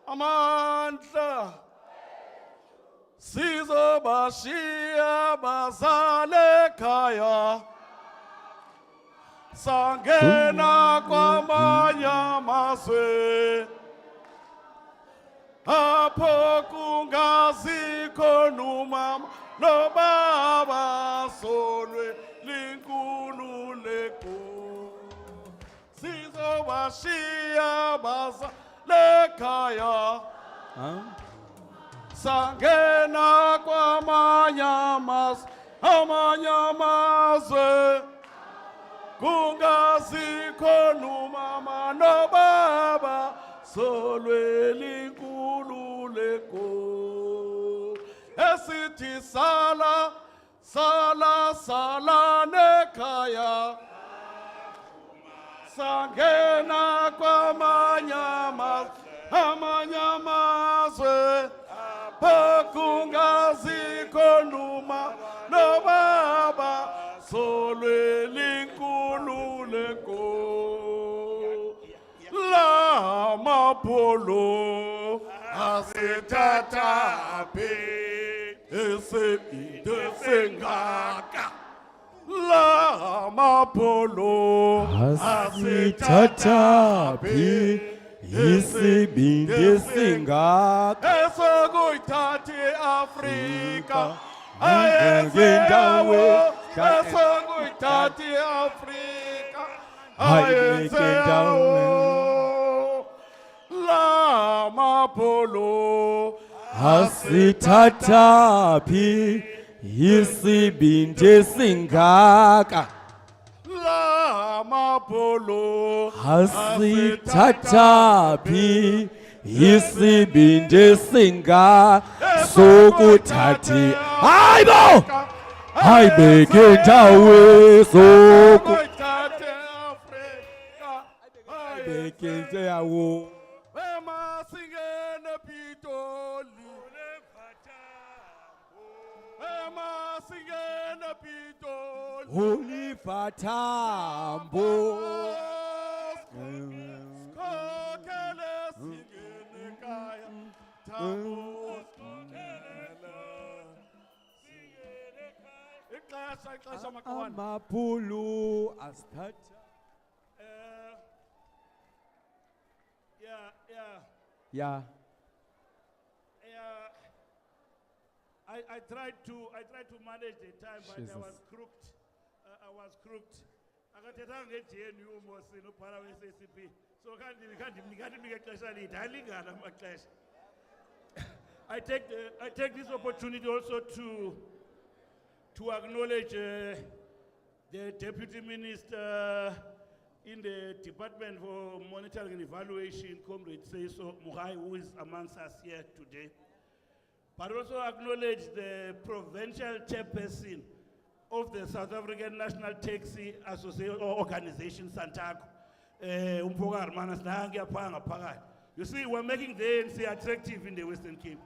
amandla. Sizobashiya bazale ekhaya, sangena kwamanye amazwe. Apho kungazikho numama nobaba solwe linkululeko. Sizobashiya bazale ekhaya, sangena kwamanye amazwe. Kungazikho numama nobaba solwe linkululeko. Esithi sala, sala, sala nekhaya, sangena kwamanye amazwe. Kungazikho numama nobaba solwe linkululeko. La mapolo asitata pe esibinde sengaka la mapolo asithatha phi isibindi singaka esokuyithatha iAfrika ngendawo esokuyithatha iAfrika ayibeke ndawo la mapolo asithatha phi isibindi singaka la mapolo asithatha phi isibindi singaka sokuthathi hayibo ayibeke ndawo sokuyithatha iAfrika ayibeke ndawo emasingene pitoli emasingene pitoli ulifathambo kokhele singene kaya thambo ixesha maqhawana amapulu asithatha yeah. ya I tried to manage the time, but I Jesus. was crooked. Akathetanga ngejeni uMosi nophala we-SACP. So kanti ndinike ixesha lide ayilingana amaxesha. I take this opportunity also to acknowledge the Deputy Minister in the Department for Monitoring and Evaluation, Comrade Seiso Mugai, who is amongst us here today. But also acknowledge the provincial chairperson of the South African National Taxi Association or Organization, Santaco. You see, we're making the ANC attractive in the Western Cape.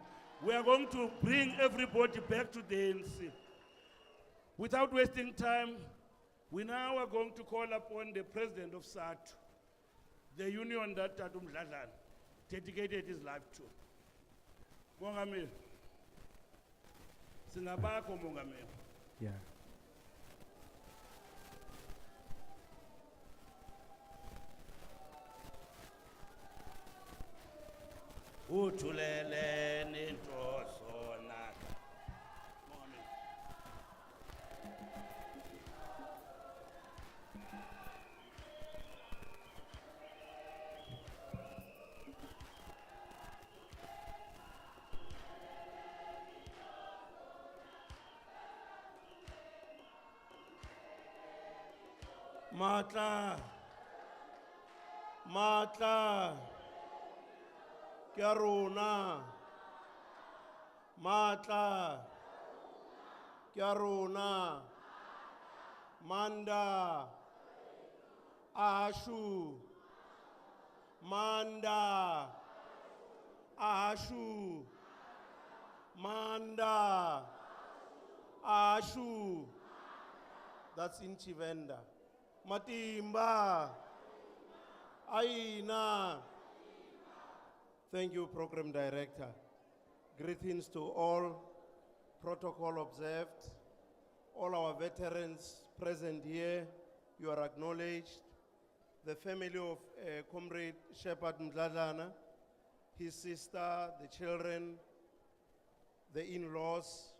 We are going to bring everybody back to the ANC. Without wasting time, we now are going to call upon the president of Satu, the union that Satu Mdladlana dedicated his life to. Mongameli. Singabakho Mongameli. yeah Uthulele nintoso naka. Mongameli. Matla ke a rona matla ke a rona manda ashu manda ashu manda ashu. That's in Chivenda. Matimba Aina. Thank you, Program Director. Greetings to all, protocol observed, all our veterans present here, you are acknowledged. The family of Comrade Shepherd Mdladlana, his sister, the children, the in-laws,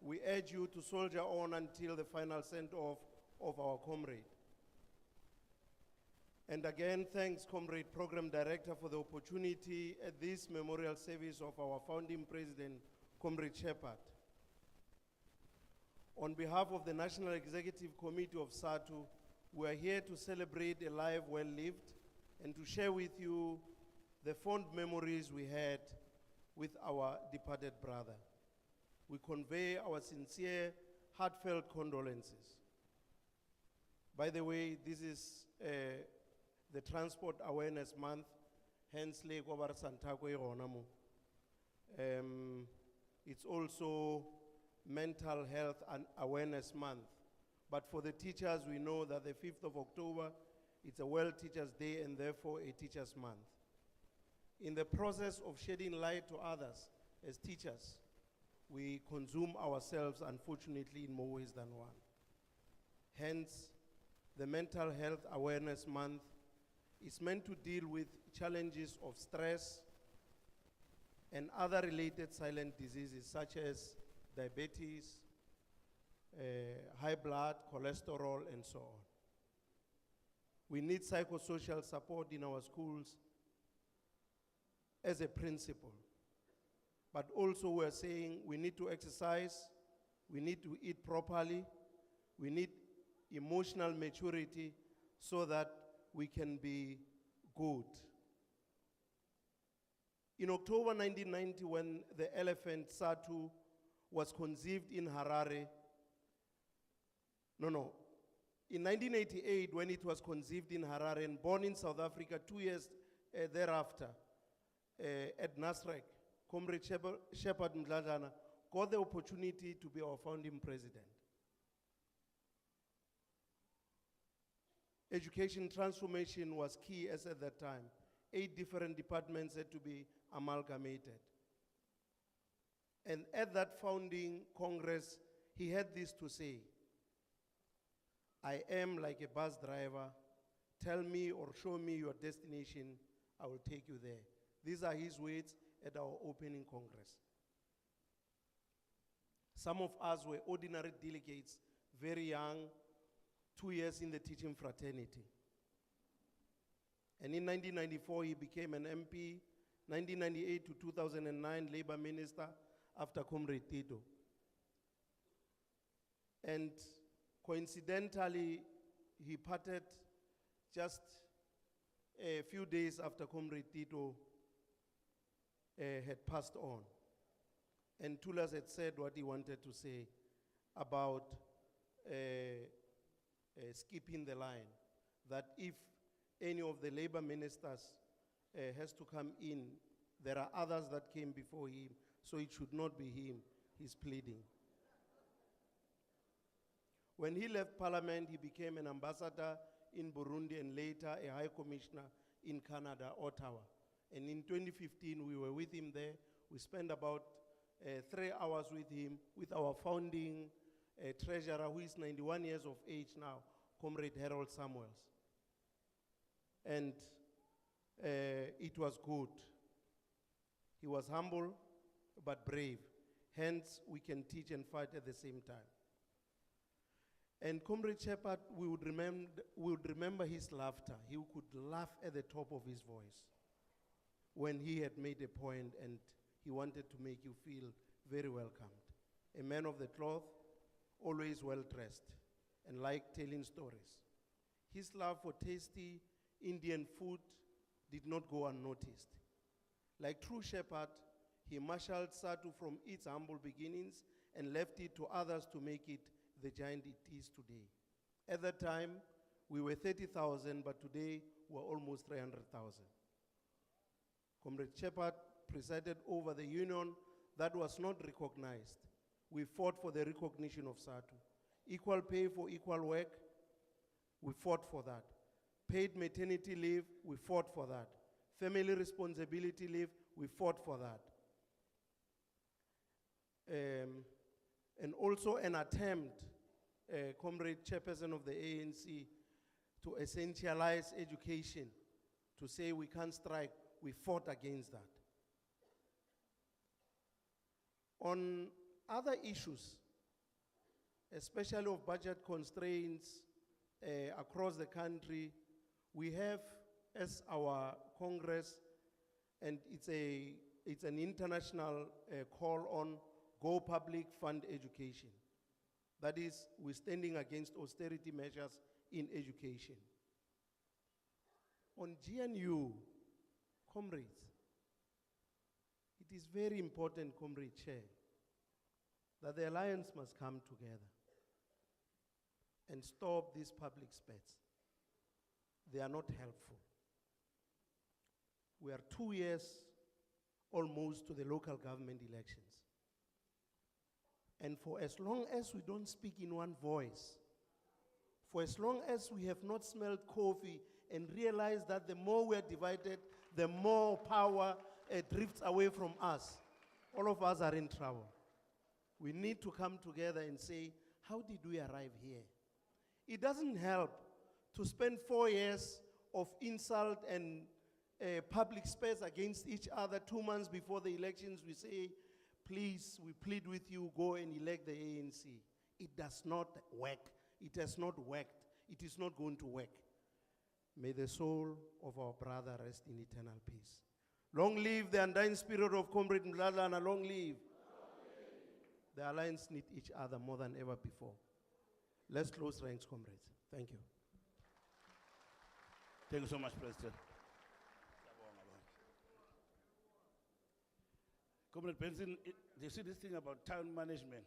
we urge you to soldier on until the final send-off of our comrade. And again, thanks, Comrade Program Director, for the opportunity at this memorial service of our founding president, Comrade Shepherd. On behalf of the National Executive Committee of Satu, we are here to celebrate a life well lived and to share with you the fond memories we had with our departed brother. We convey our sincere, heartfelt condolences. By the way, this is the Transport Awareness Month, hence it's also Mental Health and Awareness Month. But for the teachers, we know that the 5th of October, it's a World Teachers Day and therefore a Teachers Month. In the process of shedding light to others as teachers, we consume ourselves, unfortunately, in more ways than one. Hence, the Mental Health Awareness Month is meant to deal with challenges of stress and other related silent diseases such as diabetes, high blood, cholesterol, and so on. We need psychosocial support in our schools as a principle. But also we're saying we need to exercise, we need to eat properly, we need emotional maturity so that we can be good. In October 1990, when the elephant Satu was conceived in Harare, in 1988, when it was conceived in Harare and born in South Africa 2 years thereafter, at Nasrec, Comrade Mdladlana got the opportunity to be our founding president. Education transformation was key as at that time. 8 different departments had to be amalgamated. And at that founding Congress, he had this to say: I am like a bus driver. Tell me or show me your destination, I will take you there. These are his words at our opening Congress. Some of us were ordinary delegates, very young, 2 years in the teaching fraternity. And in 1994, he became an MP, 1998 to 2009, Labor Minister, after Comrade Tito. And coincidentally, he parted just a few days after Comrade Tito had passed on. And Tulas had said what he wanted to say about skipping the line, that if any of the labor ministers has to come in, there are others that came before him, so it should not be him, he's pleading. When he left Parliament, he became an ambassador in Burundi and later a high commissioner in Canada, Ottawa. And in 2015, we were with him there. We spent about 3 hours with him, with our founding treasurer, who is 91 years of age now, Comrade Harold Samuels. And it was good. He was humble, but brave. Hence, we can teach and fight at the same time. And Comrade Shepard, we would remember his laughter. He could laugh at the top of his voice when he had made a point and he wanted to make you feel very welcomed. A man of the cloth, always well dressed, and liked telling stories. His love for tasty Indian food did not go unnoticed. Like true shepherd, he marshaled Satu from its humble beginnings and left it to others to make it the giant it is today. At that time, we were 30,000, but today we're almost 300,000. Comrade Shepard presided over the union that was not recognized. We fought for the recognition of Satu. Equal pay for equal work, we fought for that. Paid maternity leave, we fought for that. Family responsibility leave, we fought for that. And also an attempt, Comrade Chairperson of the ANC, to essentialize education, to say we can't strike. We fought against that. On other issues, especially of budget constraints across the country, we have, as our Congress, and it's an international call on go public, fund education. That is, we're standing against austerity measures in education. On GNU, comrades, it is very important, Comrade Chair, that the alliance must come together and stop these public spats. They are not helpful. We are 2 years almost to the local government elections. And for as long as we don't speak in one voice, for as long as we have not smelled coffee and realized that the more we are divided, the more power drifts away from us, all of us are in trouble. We need to come together and say, how did we arrive here? It doesn't help to spend 4 years of insult and public space against each other. 2 months before the elections, we say, please, we plead with you, go and elect the ANC. It does not work. It has not worked. It is not going to work. May the soul of our brother rest in eternal peace. Long live the undying spirit of Comrade Mdladlana, long live. The Alliance need each other more than ever before. Let's close ranks, comrades. Thank you. Thank you so much, President. Comrade Benson, you see this thing about town management?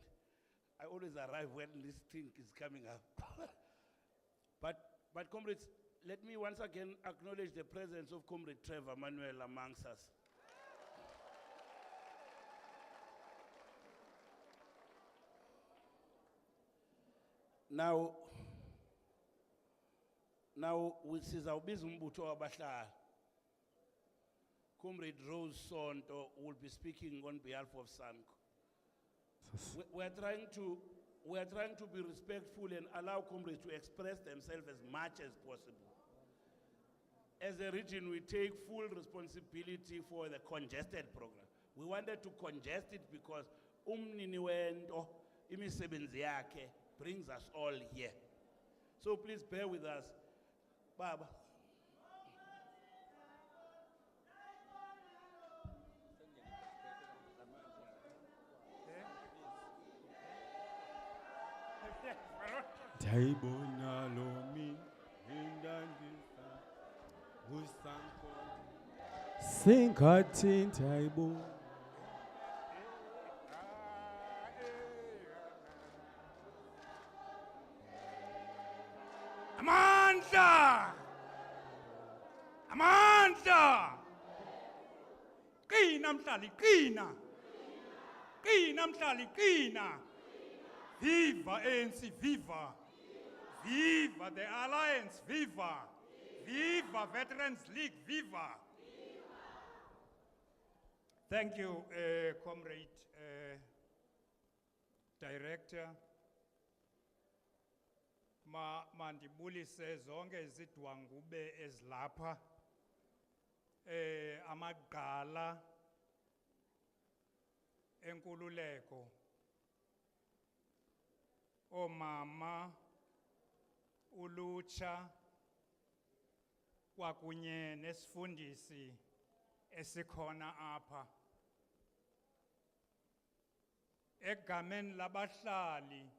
I always arrive when this thing is coming up. But comrades, let me once again acknowledge the presence of Comrade Trevor Manuel amongst us. Now sizawubiza umbutho wabahlali. Comrade Rose Sonto will be speaking on behalf of SANCO. We are trying to be respectful and allow comrades to express themselves as much as possible. As a region, we take full responsibility for the congested program. We wanted to congest it because umnini wento imisebenzi yakhe brings us all here. So please bear with us. Baba. Taibona lomi indandisa usanko singathi taibo Amandla! Amandla! Qina mhlali, qina! Qina mhlali, qina! Viva ANC, viva! Viva the Alliance, viva! Viva Veterans League, viva! Thank you, Comrade Director. Mandibulise zonke izidwangube ezilapha amagqala enkululeko, omama, ulutsha kwakunye nesifundisi esikhona apha. Egameni labahlali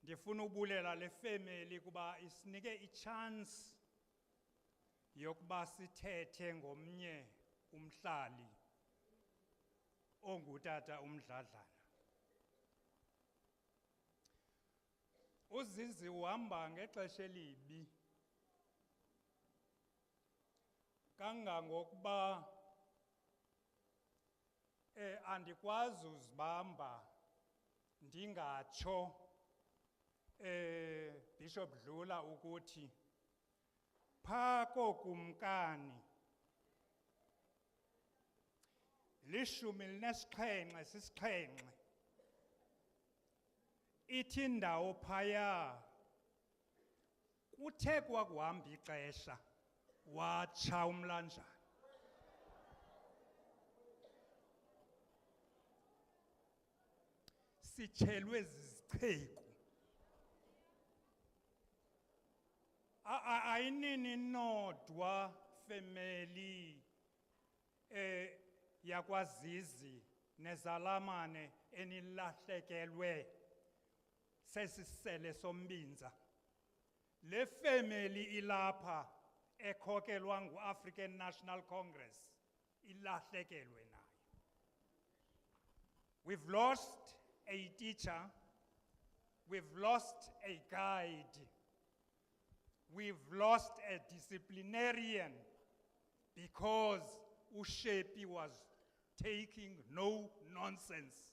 ndifuna ubulela le family kuba isinike ichance yokuba sithethe ngomnye umhlali ongutata uMdladlana. Uzizi uhamba ngexesha elibi kangangokuba andikwazi uzibamba ndingatsho Bishop Dlula ukuthi pha kokumkani 17 sisixhenxe ithi indawo phaya kuthe kwakuhamba ixesha watsha umlanjana. Sitshelwe zizicheku. Ayinini nodwa family yakwazizi nezalamane enilahlekelwe sesisele sombinza. Le family ilapha ekhokelwa ngu-African National Congress ilahlekelwe nayo. We've lost a teacher, we've lost a guide, we've lost a disciplinarian because Ushepi was taking no nonsense.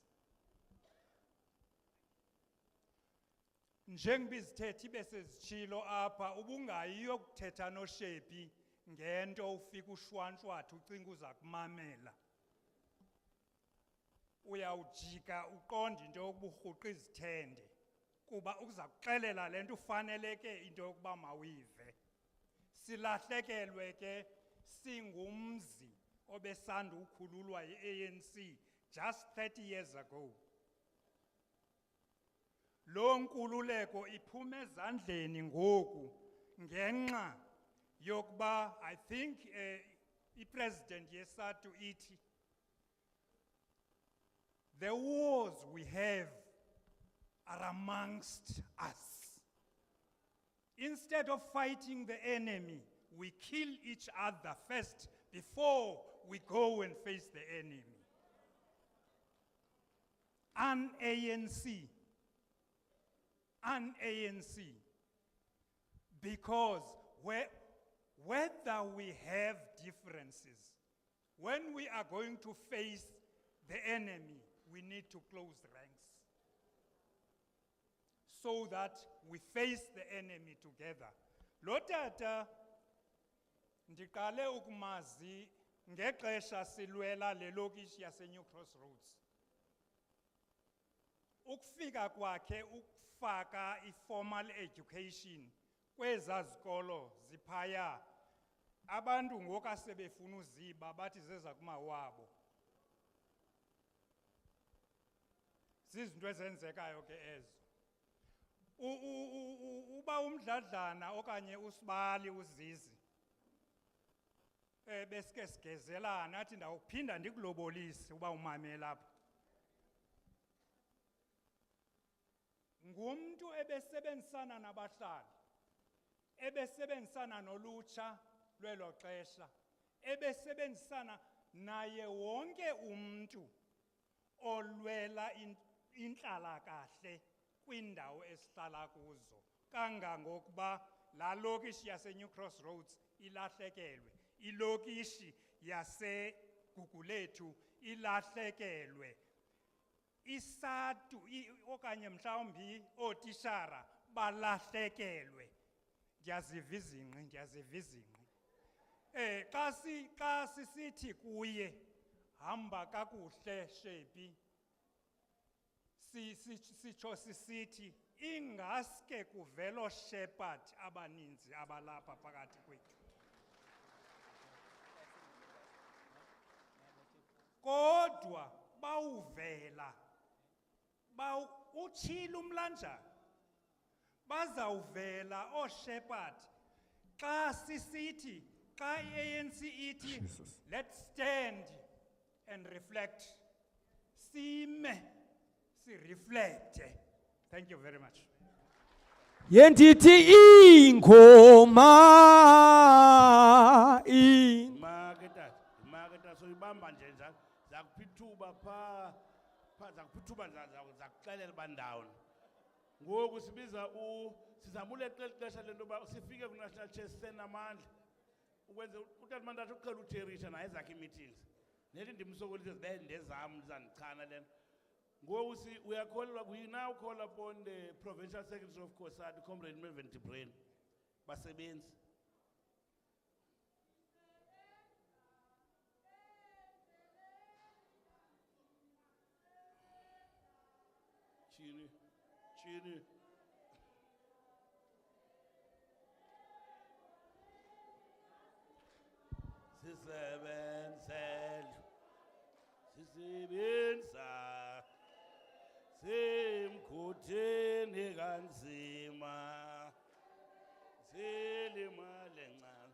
Njengoba izithethe besezitshilo apha ubungayiyo ukuthetha noShepi ngento ufika ushwanshwatha ucinga uza kumamela. uyawujika uqonde into yokuba urhuqa izithende kuba ukuza kuxelela le nto ufaneleke into yokuba mawive. Silahlekelwe ke singumzi obesanda ukhululwa yi-ANC just 30 years ago. Lo nkululeko iphume ezandleni ngoku ngenxa yokuba I think i-president yeSatu ithi the wars we have are amongst us. Instead of fighting the enemy, we kill each other first before we go and face the enemy. An ANC, because whether we have differences, when we are going to face the enemy, we need to close ranks so that we face the enemy together. Lo tata ndiqale ukumazi ngexesha silwela le lokishi yaseNew Crossroads. Ukufika kwakhe ukufaka i-formal education kweza zikolo ziphaya, abantu ngoku asebefuna uziba bathi zeza kumawabo. Zizinto ezenzekayo ke ezo. Uba uMdladlana okanye uSibali uZizi besike sigezelana athi ndawuphinda ndikulobolise uba umame lapha. Ngumntu ebesebenzisana nabahlali, ebesebenzisana nolutsha lwelo xesha, ebesebenzisana naye wonke umntu olwela inhlalakahle kwindawo esihlala kuzo, kangangokuba la lokishi yaseNew Crossroads ilahlekelwe, ilokishi yaseGugulethu ilahlekelwe, iSatu okanye mhlawumbi ootishara balahlekelwe. Ndiyazivizinqi. Xa sisithi kuye hamba kakuhle shepi, sitsho sisithi ingaske kuvelo shepherd abaninzi abalapha phakathi kwethu. Kodwa bawuvela, utshilo umlanjana, bazawuvela shepherd xa sisithi, xa i-ANC ithi let's stand and reflect, sime reflecte. Thank you very much. Yentithi ingoma Market so ibamba nje njalo zakuphithuba pha zakuphithuba zakuxelela bandawo. Ngoku sibiza sizamule xesha lento ba sifike ku National Chess senamandla ukwenza utata mandathu uqhela utherisha naye zakhe meetings. Nethi ndimsokolise zibe ndezam zandichana lento. We now call upon the Provincial Secretary of COSATU, Comrade Membathisi Mdladlana, basebenzi. Chini. Sisebenza. Simkhuteni kanzima silimale ncane.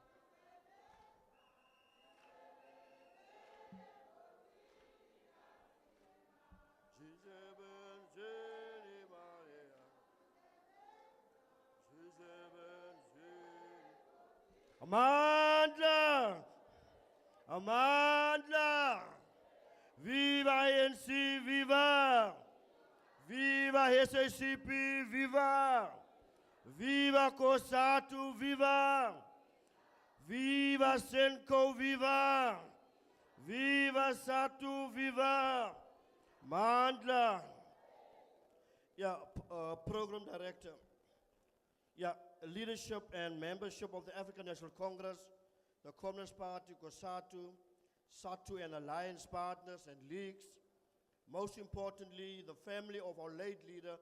Amandla, viva ANC, viva! Viva SACP, viva! Viva COSATU, viva! Viva Senko, viva! Viva Satu, viva! Mandla. Program Director. Leadership and membership of the African National Congress, the Communist Party, COSATU, Satu and alliance partners and leagues, Most importantly, the family of our late leader,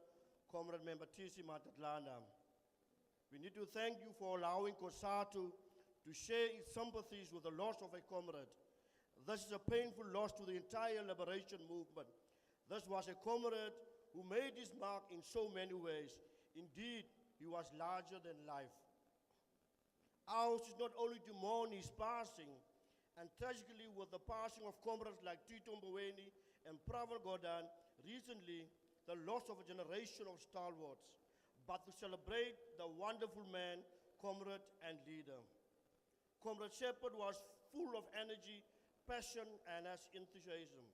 Comrade Membathisi Mdladlana. We need to thank you for allowing Satu to share its sympathies with the loss of a comrade. This is a painful loss to the entire liberation movement. This was a comrade who made his mark in so many ways. Indeed, he was larger than life. Ours is not only to mourn his passing, and tragically with the passing of comrades like Tito Mboweni and Pravel Gordhan, recently the loss of a generation of stalwarts, but to celebrate the wonderful man, comrade and leader. Comrade Shepherd was full of energy, passion, and enthusiasm.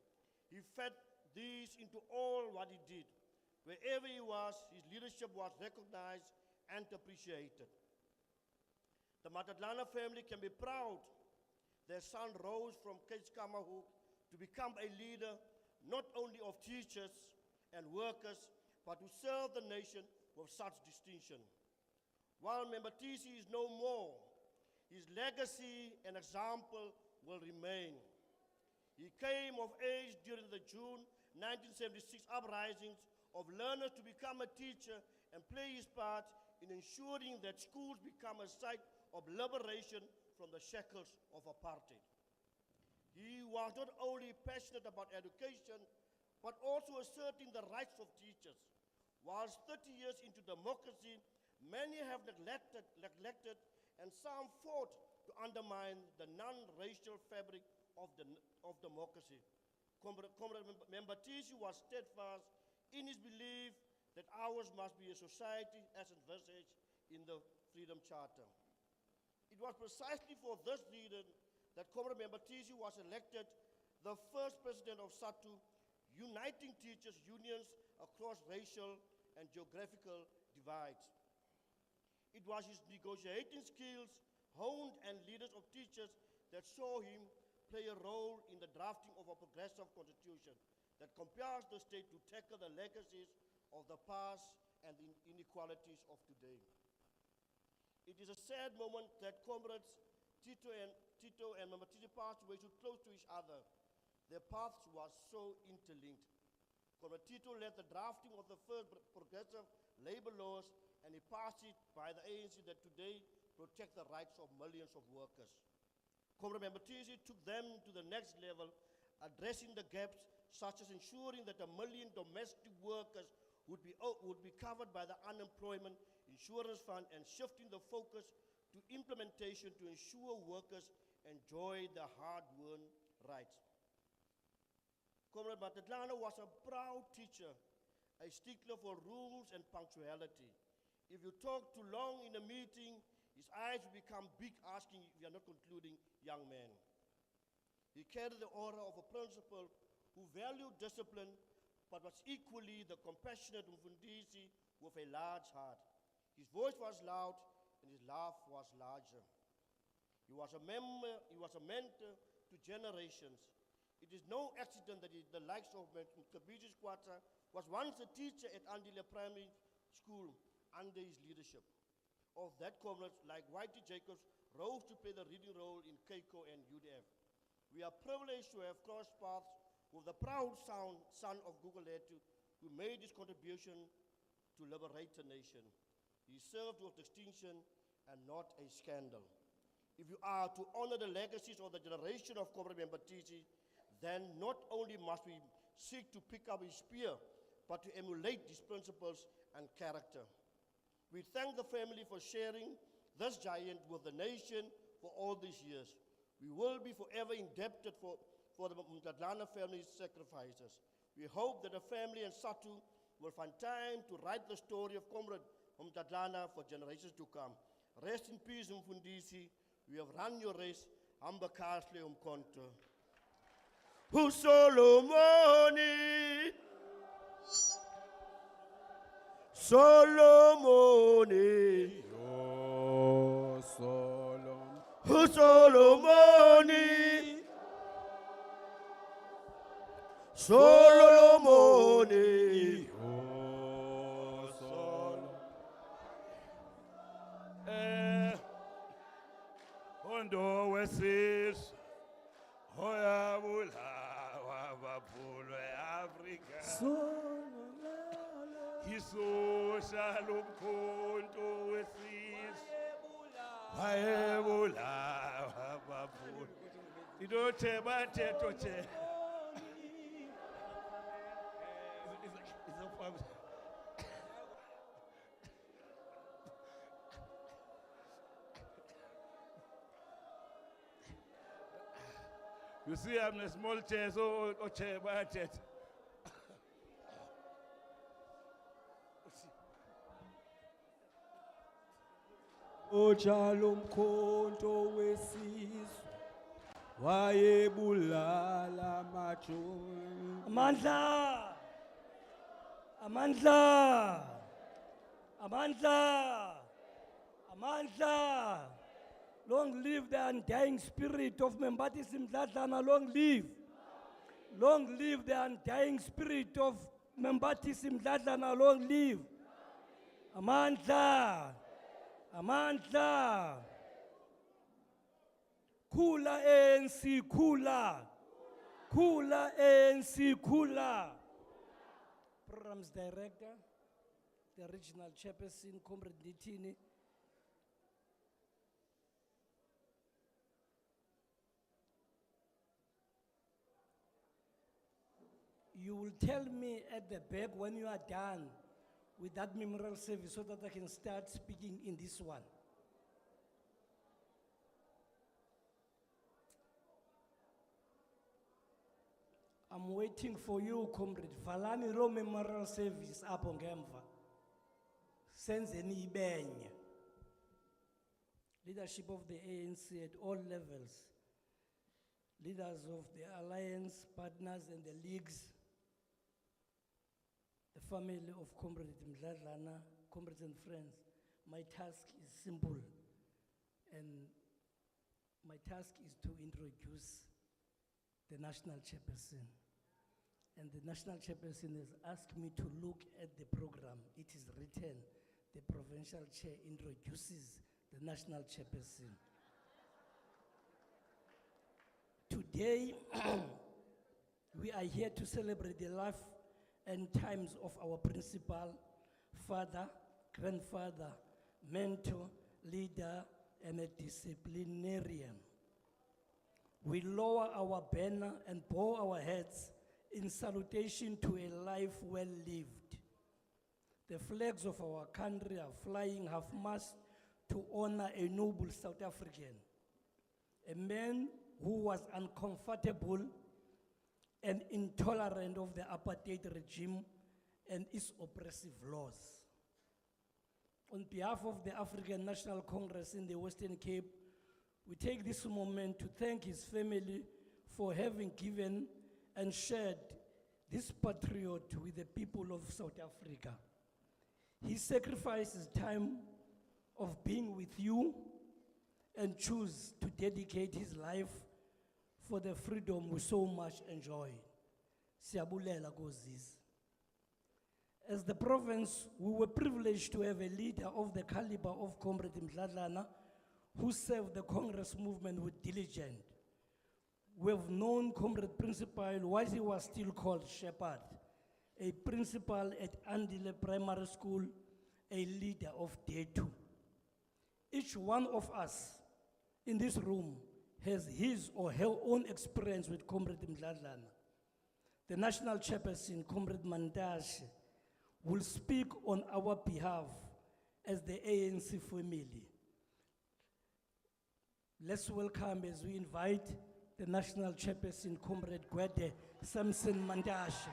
He fed these into all what he did. Wherever he was, his leadership was recognized and appreciated. The Mdladlana family can be proud their son rose from Kamahoek to become a leader not only of teachers and workers, but to serve the nation with such distinction. While Membathisi is no more, his legacy and example will remain. He came of age during the June 1976 uprisings of learners to become a teacher and play his part in ensuring that schools become a site of liberation from the shackles of apartheid. He was not only passionate about education, but also asserting the rights of teachers. Whilst 30 years into democracy, many have neglected, and some fought to undermine the non-racial fabric of democracy. Comrade Membathisi was steadfast in his belief that ours must be a society as envisaged in the Freedom Charter. It was precisely for this reason that Comrade Membathisi was elected the first president of Satu, uniting teachers' unions across racial and geographical divides. It was his negotiating skills, honed and leaders of teachers that saw him play a role in the drafting of a progressive constitution that compels the state to tackle the legacies of the past and the inequalities of today. It is a sad moment that comrades Tito and Membathisi passed away so close to each other. Their paths were so interlinked. Comrade Tito led the drafting of the first progressive labor laws, and he passed it by the ANC that today protect the rights of millions of workers. Comrade Membathisi took them to the next level, addressing the gaps such as ensuring that 1 million domestic workers would be covered by the unemployment insurance fund and shifting the focus to implementation to ensure workers enjoy their hard-won rights. Comrade Mdladlana was a proud teacher, a stickler for rules and punctuality. If you talk too long in a meeting, his eyes will become big asking if you are not concluding, young man. He carried the aura of a principal who valued discipline, but was equally the compassionate Mfundisi with a large heart. His voice was loud and his laugh was larger. He was a mentor to generations. It is no accident that the likes of Mkabiji Squatter was once a teacher at Andile Primary School under his leadership. Of that, comrades like Whitey Jacobs rose to play the leading role in Keiko and UDF. We are privileged to have crossed paths with the proud son of Gugulethu, who made his contribution to liberate the nation. He served with distinction and not a scandal. If you are to honor the legacies of the generation of Comrade Membathisi, then not only must we seek to pick up his spear, but to emulate his principles and character. We thank the family for sharing this giant with the nation for all these years. We will be forever indebted for the Mdladlana family's sacrifices. We hope that the family and Satu will find time to write the story of Comrade Mdladlana for generations to come. Rest in peace, Mfundisi. We have run your race. Hamba kahle umkonto. Solomoni. Solomoni. Yo Solomon. Solomoni. Solomoni. Yo Solomon. Ondo wesis. Hoya bula wabapulwe Afrika. Isosha lomkhonto wesizwe wayebulawa baphula idothe bathetho the You see, I'm a small chair, so chair bathetho. Ojalo mkhonto wesizwe wayebulala majoni. Amandla! Amandla! Amandla! Amandla! Long live the undying spirit of Membathisi Mdladlana, long live. Long live the undying spirit of Membathisi Mdladlana, long live. Amandla! Amandla! Khula ANC, khula! Khula ANC, khula! Programs Director, the Regional Chairperson, Comrade Nitini. You will tell me at the back when you are done with that memorial service so that I can start speaking in this one. I'm waiting for you, comrade. Valani ro memorial service up on Gemva. Senzeni ibenye. Leadership of the ANC at all levels. Leaders of the alliance, partners and the leagues. The family of Comrade Mdladlana, comrades and friends. My task is simple. And my task is to introduce the national chairperson. And the national chairperson has asked me to look at the program. It is written, the provincial chair introduces the national chairperson. Today, we are here to celebrate the life and times of our principal, father, grandfather, mentor, leader, and a disciplinarian. We lower our banner and bow our heads in salutation to a life well lived. The flags of our country are flying half-mast to honor a noble South African, a man who was uncomfortable and intolerant of the apartheid regime and its oppressive laws. On behalf of the African National Congress in the Western Cape, we take this moment to thank his family for having given and shared this patriot with the people of South Africa. He sacrificed his time of being with you and choose to dedicate his life for the freedom we so much enjoy. Siyabulela kozisi. As the province, we were privileged to have a leader of the caliber of Comrade Mdladlana who served the Congress movement with diligence. We have known Comrade Principal while he was still called Shepherd, a principal at Andile Primary School, a leader of Day 2. Each one of us in this room has his or her own experience with Comrade Mdladlana. The national chairperson, Comrade Mantashe, will speak on our behalf as the ANC family. Let's welcome as we invite the national chairperson, Comrade Gwede Samson Mantashe.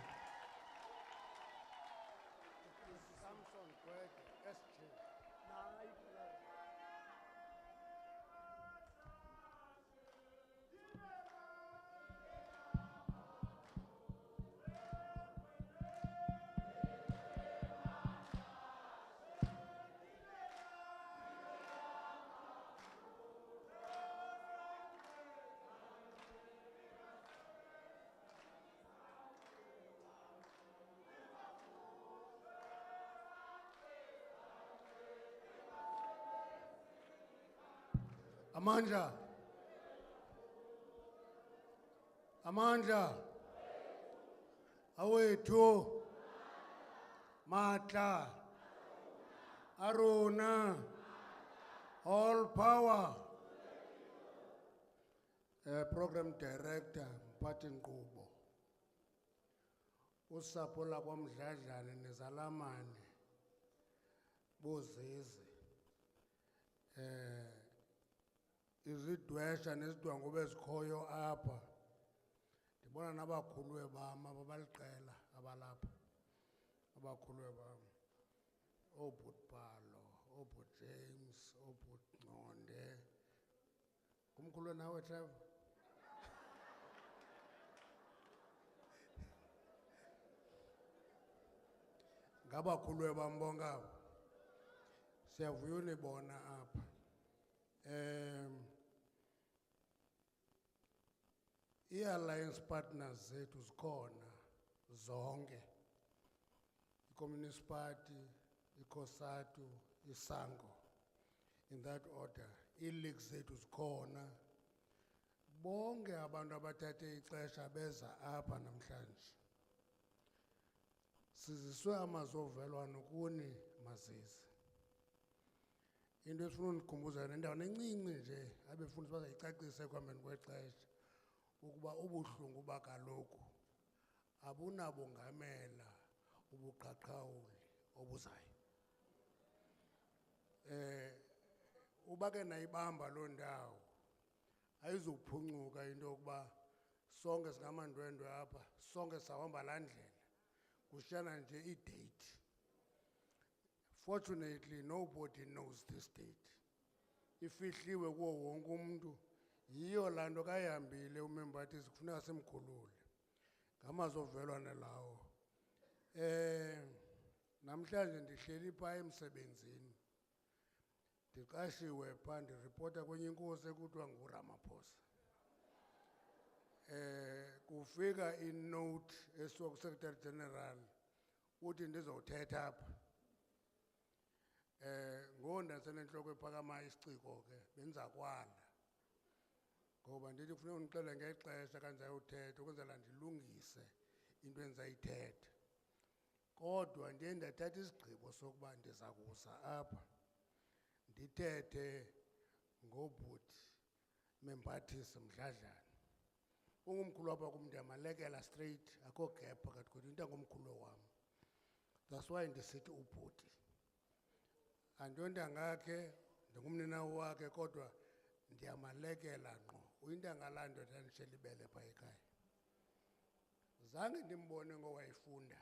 Amandla. Amandla. awethu matla aruna all power program director mphathi nkqubo usapho lakwamdladlana nezalamane bozizi izidwesha nezidwangu bezikhoyo apha ndibona nabakhuluwe bam abaliqela abalapha abakhuluwe bam oobhutbhalo oobhujames oobhutnqonde ngumkhuluwe nawe Trevor ngabakhuluwe bam bonke abo siyavuya unibona apha ii-alliance partners zethu zikhona zonke i-Communist Party i-Satu isango in that order ii-leagues zethu zikhona bonke abantu abathathe ixesha beza apha namhlanje siziswe amazovelwano kuni mazizi into esifuna undikhumbuza nendawana encinci nje abefundisi bazayicacisa ekuhambeni kwexesha ukuba ubuhlungu bakaloku abunabongamela ubuqhaqhawuli obuzayo uba ke nayibamba loo ndawo ayizukuphuncuka into yokuba sonke singamandwendwe apha sonke sawuhamba laa ndlela kushiyana nje idate. Fortunately, nobody knows this date. Ifihliwe kuwo wonke umuntu yiyo laa nto kayihambile uMembathisi kufuneka simkhulule ngamazovelwane lawo. Namhlanje ndihleli phaa emsebenzini ndiqashiwe phaa ndiripota kwenye inkosi ekuthiwa nguRamaphosa. Kufika inote esuka kuSecretary General uthi ndizothetha apha ngondasenentloko ephakama isiciko ke benza kwala ngoba ndithi kufuneka undixele ngexesha kanjayothetha ukwenzela ndilungise into endizayithetha kodwa ndiye ndathatha isigqibo sokuba ndiza kusa apha ndithethe ngobhuti Membathisi Mdladlana ungumkhulu apha kum ndiyamalekela straight akho gap phakathi kwethu into ngomkhulu wam that's why ndisithi ubhuti andiyondanga ngakhe ndingumnina wakhe kodwa ndiyamalekela ngqo uyintanga laa ndoda endishela ibele phaa ekhaya zange ndimbone ngowayifunda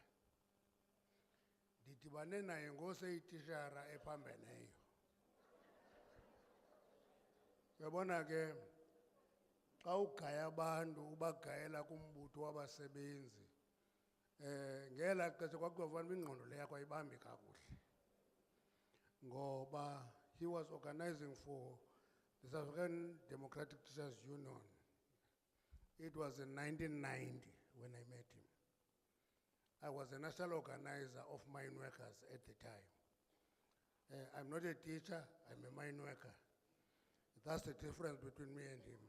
ndidibane naye ngoseyitishara ephambeneyo uyabona ke xa ugaya abantu ubagayela kumbutho wabasebenzi ngela xesha kwakuthiwa fanele ingqondo le yakho ayibambi kakuhle ngoba he was organizing for the South African Democratic Teachers Union. It was in 1990 when I met him. I was a national organizer of mine workers at the time. I'm not a teacher, I'm a mine worker. That's the difference between me and him.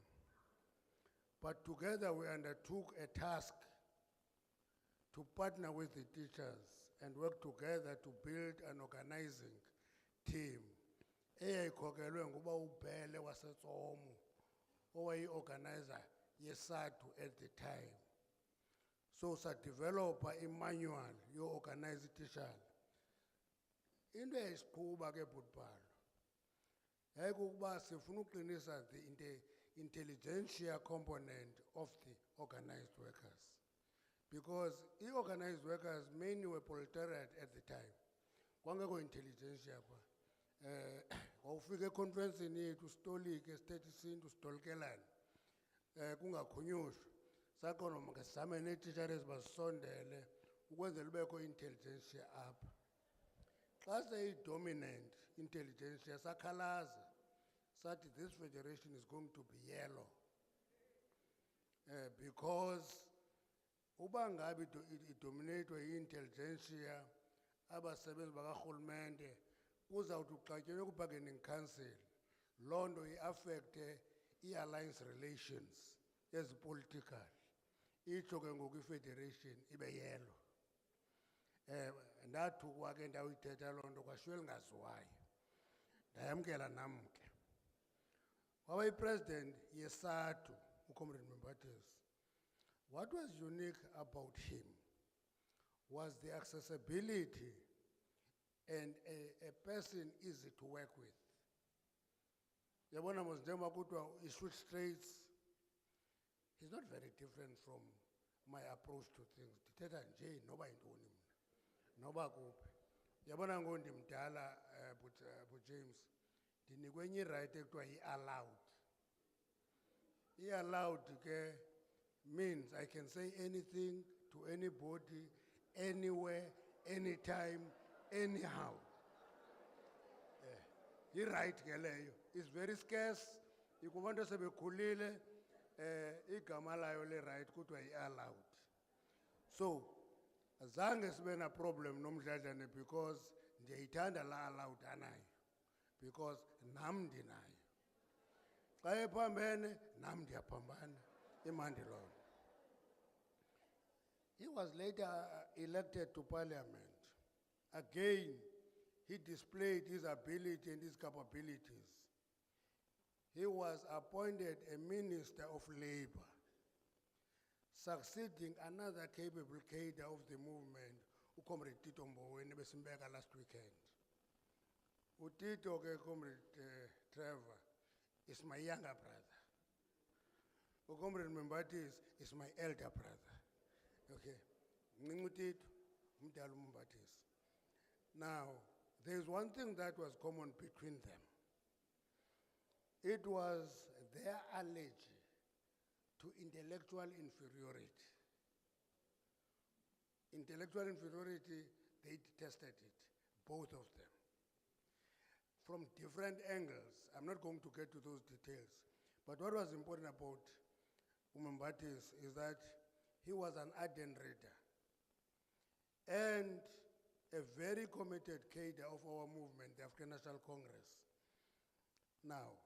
But together we undertook a task to partner with the teachers and work together to build an organizing team eyayikhokelwe nguba uBhele waseTsomo owayi-organizer yeSatu at the time. So sadevelopa i-manual yo-organize ititshala. Into eyisiqhuba ke bhutbhalo yayikukuba sifuna uqinisa the intelligentsia component of the organized workers because i-organized workers mainly were proletariat at the time kwangekho intelligentsia pha wawufika econferenceni yethu sitolike sithethe isintu sitolikelane kungakhonyushwa saqonda make sizame neetitshala ezibazisondele ukwenzela ubekho i-intelligentsia apha xa seyidominant intelligentsia sakhalaza sathi this federation is going to be yellow because uba ngabe idominatwe yi-intelligentsia abasebenzi bakarhulumente kuzawuthi uxatyelwe ku-bargaining council loo nto i-affecte i-alliance relations ezipolitical itsho ke ngoku ifederation ibe yelo. Ndathukwa ke ndawuyithetha loo nto kwashiywe lingaziwayo. Ndayamkela nam ke. Waba yi-president yeSatu, uComrade Membathisi. What was unique about him was the accessibility and a person easy to work with. Yabona mos njengoba kuthiwa i-shoot straights, he's not very different from my approach to things. Ndithetha nje noba yintoni mna, noba kuphi. Yabona ngondimdala but James, ndinikwe enye right ekuthiwa yi-allowed. I-allowed ke means I can say anything to anybody, anywhere, anytime, anyhow. I-right ke leyo. It's very scarce. Ikubantu sebekhulile igama layo le right kuthiwa i-allowed. So azange sibe na problem noMdladlana because ndiyayithanda la allowed anayo, because nam ndinayo. Xa ephambene nam ndiyaphambana, imandi loo nto. He was later elected to parliament. Again, he displayed his ability and his capabilities. He was appointed a minister of labor, succeeding another capable cadre of the movement, uComrade Tito Mboweni besimbeka last weekend. Utito ke Comrade Trevor is my younger brother. uComrade Membathisi is my elder brother. Okay. Mncinci Tito, umdala uMembathisi. Now, there's one thing that was common between them. It was their allergy to intellectual inferiority. Intellectual inferiority, they detested it, both of them. From different angles. I'm not going to get to those details. But what was important about Membathisi is that he was an ardent reader and a very committed cadre of our movement, the African National Congress. Now,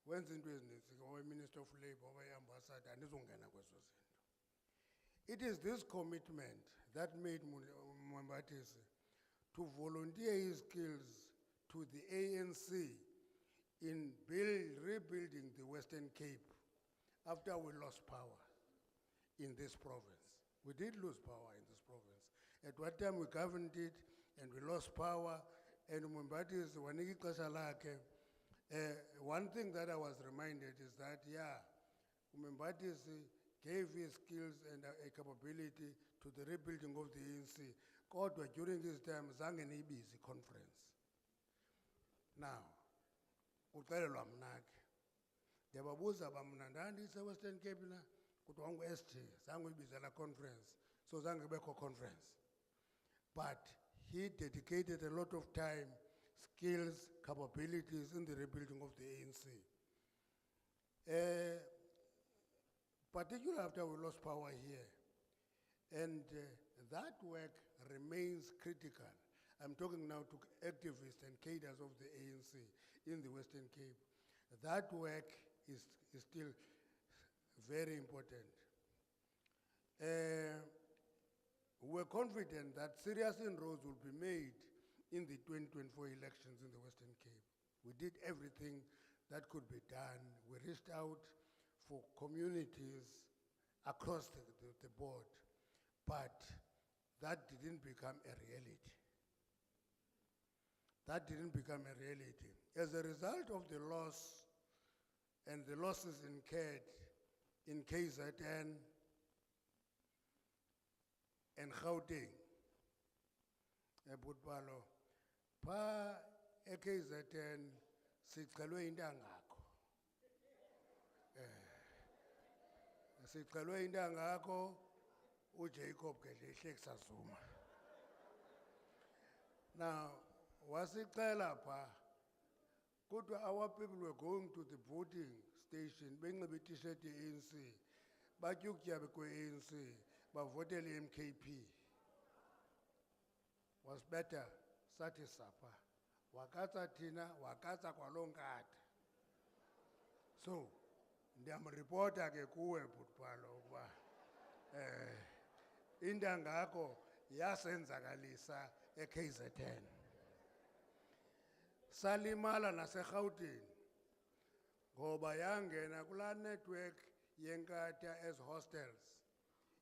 when Minister of Labor, Ambassador, it is this commitment that made Membathisi to volunteer his skills to the ANC in rebuilding the Western Cape after we lost power in this province. We did lose power in this province. At what time we governed it and we lost power, and Membathisi waniki ixesha lakhe. One thing that I was reminded is that, yeah, Membathisi gave his skills and a capability to the rebuilding of the ANC. Kodwa during his time, zange niyibize conference. Now, uxelelwa mna ke. Ndiyababuza uba mna ndandise-Western Cape na, kuthiwa ungu-SJ, zange uyibize la conference, so zange kubekho conference. But he dedicated a lot of time, skills, capabilities in the rebuilding of the ANC. Particularly after we lost power here. And that work remains critical. I'm talking now to activists and cadres of the ANC in the Western Cape. That work is still very important. We're confident that serious inroads will be made in the 2024 elections in the Western Cape. We did everything that could be done. We reached out for communities across the board, but that didn't become a reality. That didn't become a reality. As a result of the loss and the losses incurred in KZN and Gauteng, Butbalo, pa KZN sicalwe intangakho. Sicalwe intangakho uJacob Gedlehle kusazuma. Now, wasicela pa, kodwa our people were going to the voting station, benxibe t-shirt ye-ANC, batyukutyaba kwe-ANC, bavotele i-MKP. Was better, sathi sapa. Wakatsa thina, wakatsa kwaloo nkatha. So, ndiyamripota ke kuwe bhutbhalo ukuba intangakho yasenzakalisa eKZN. Salimala naseGauteng ngoba yangena kulaa network yenkatha as hostels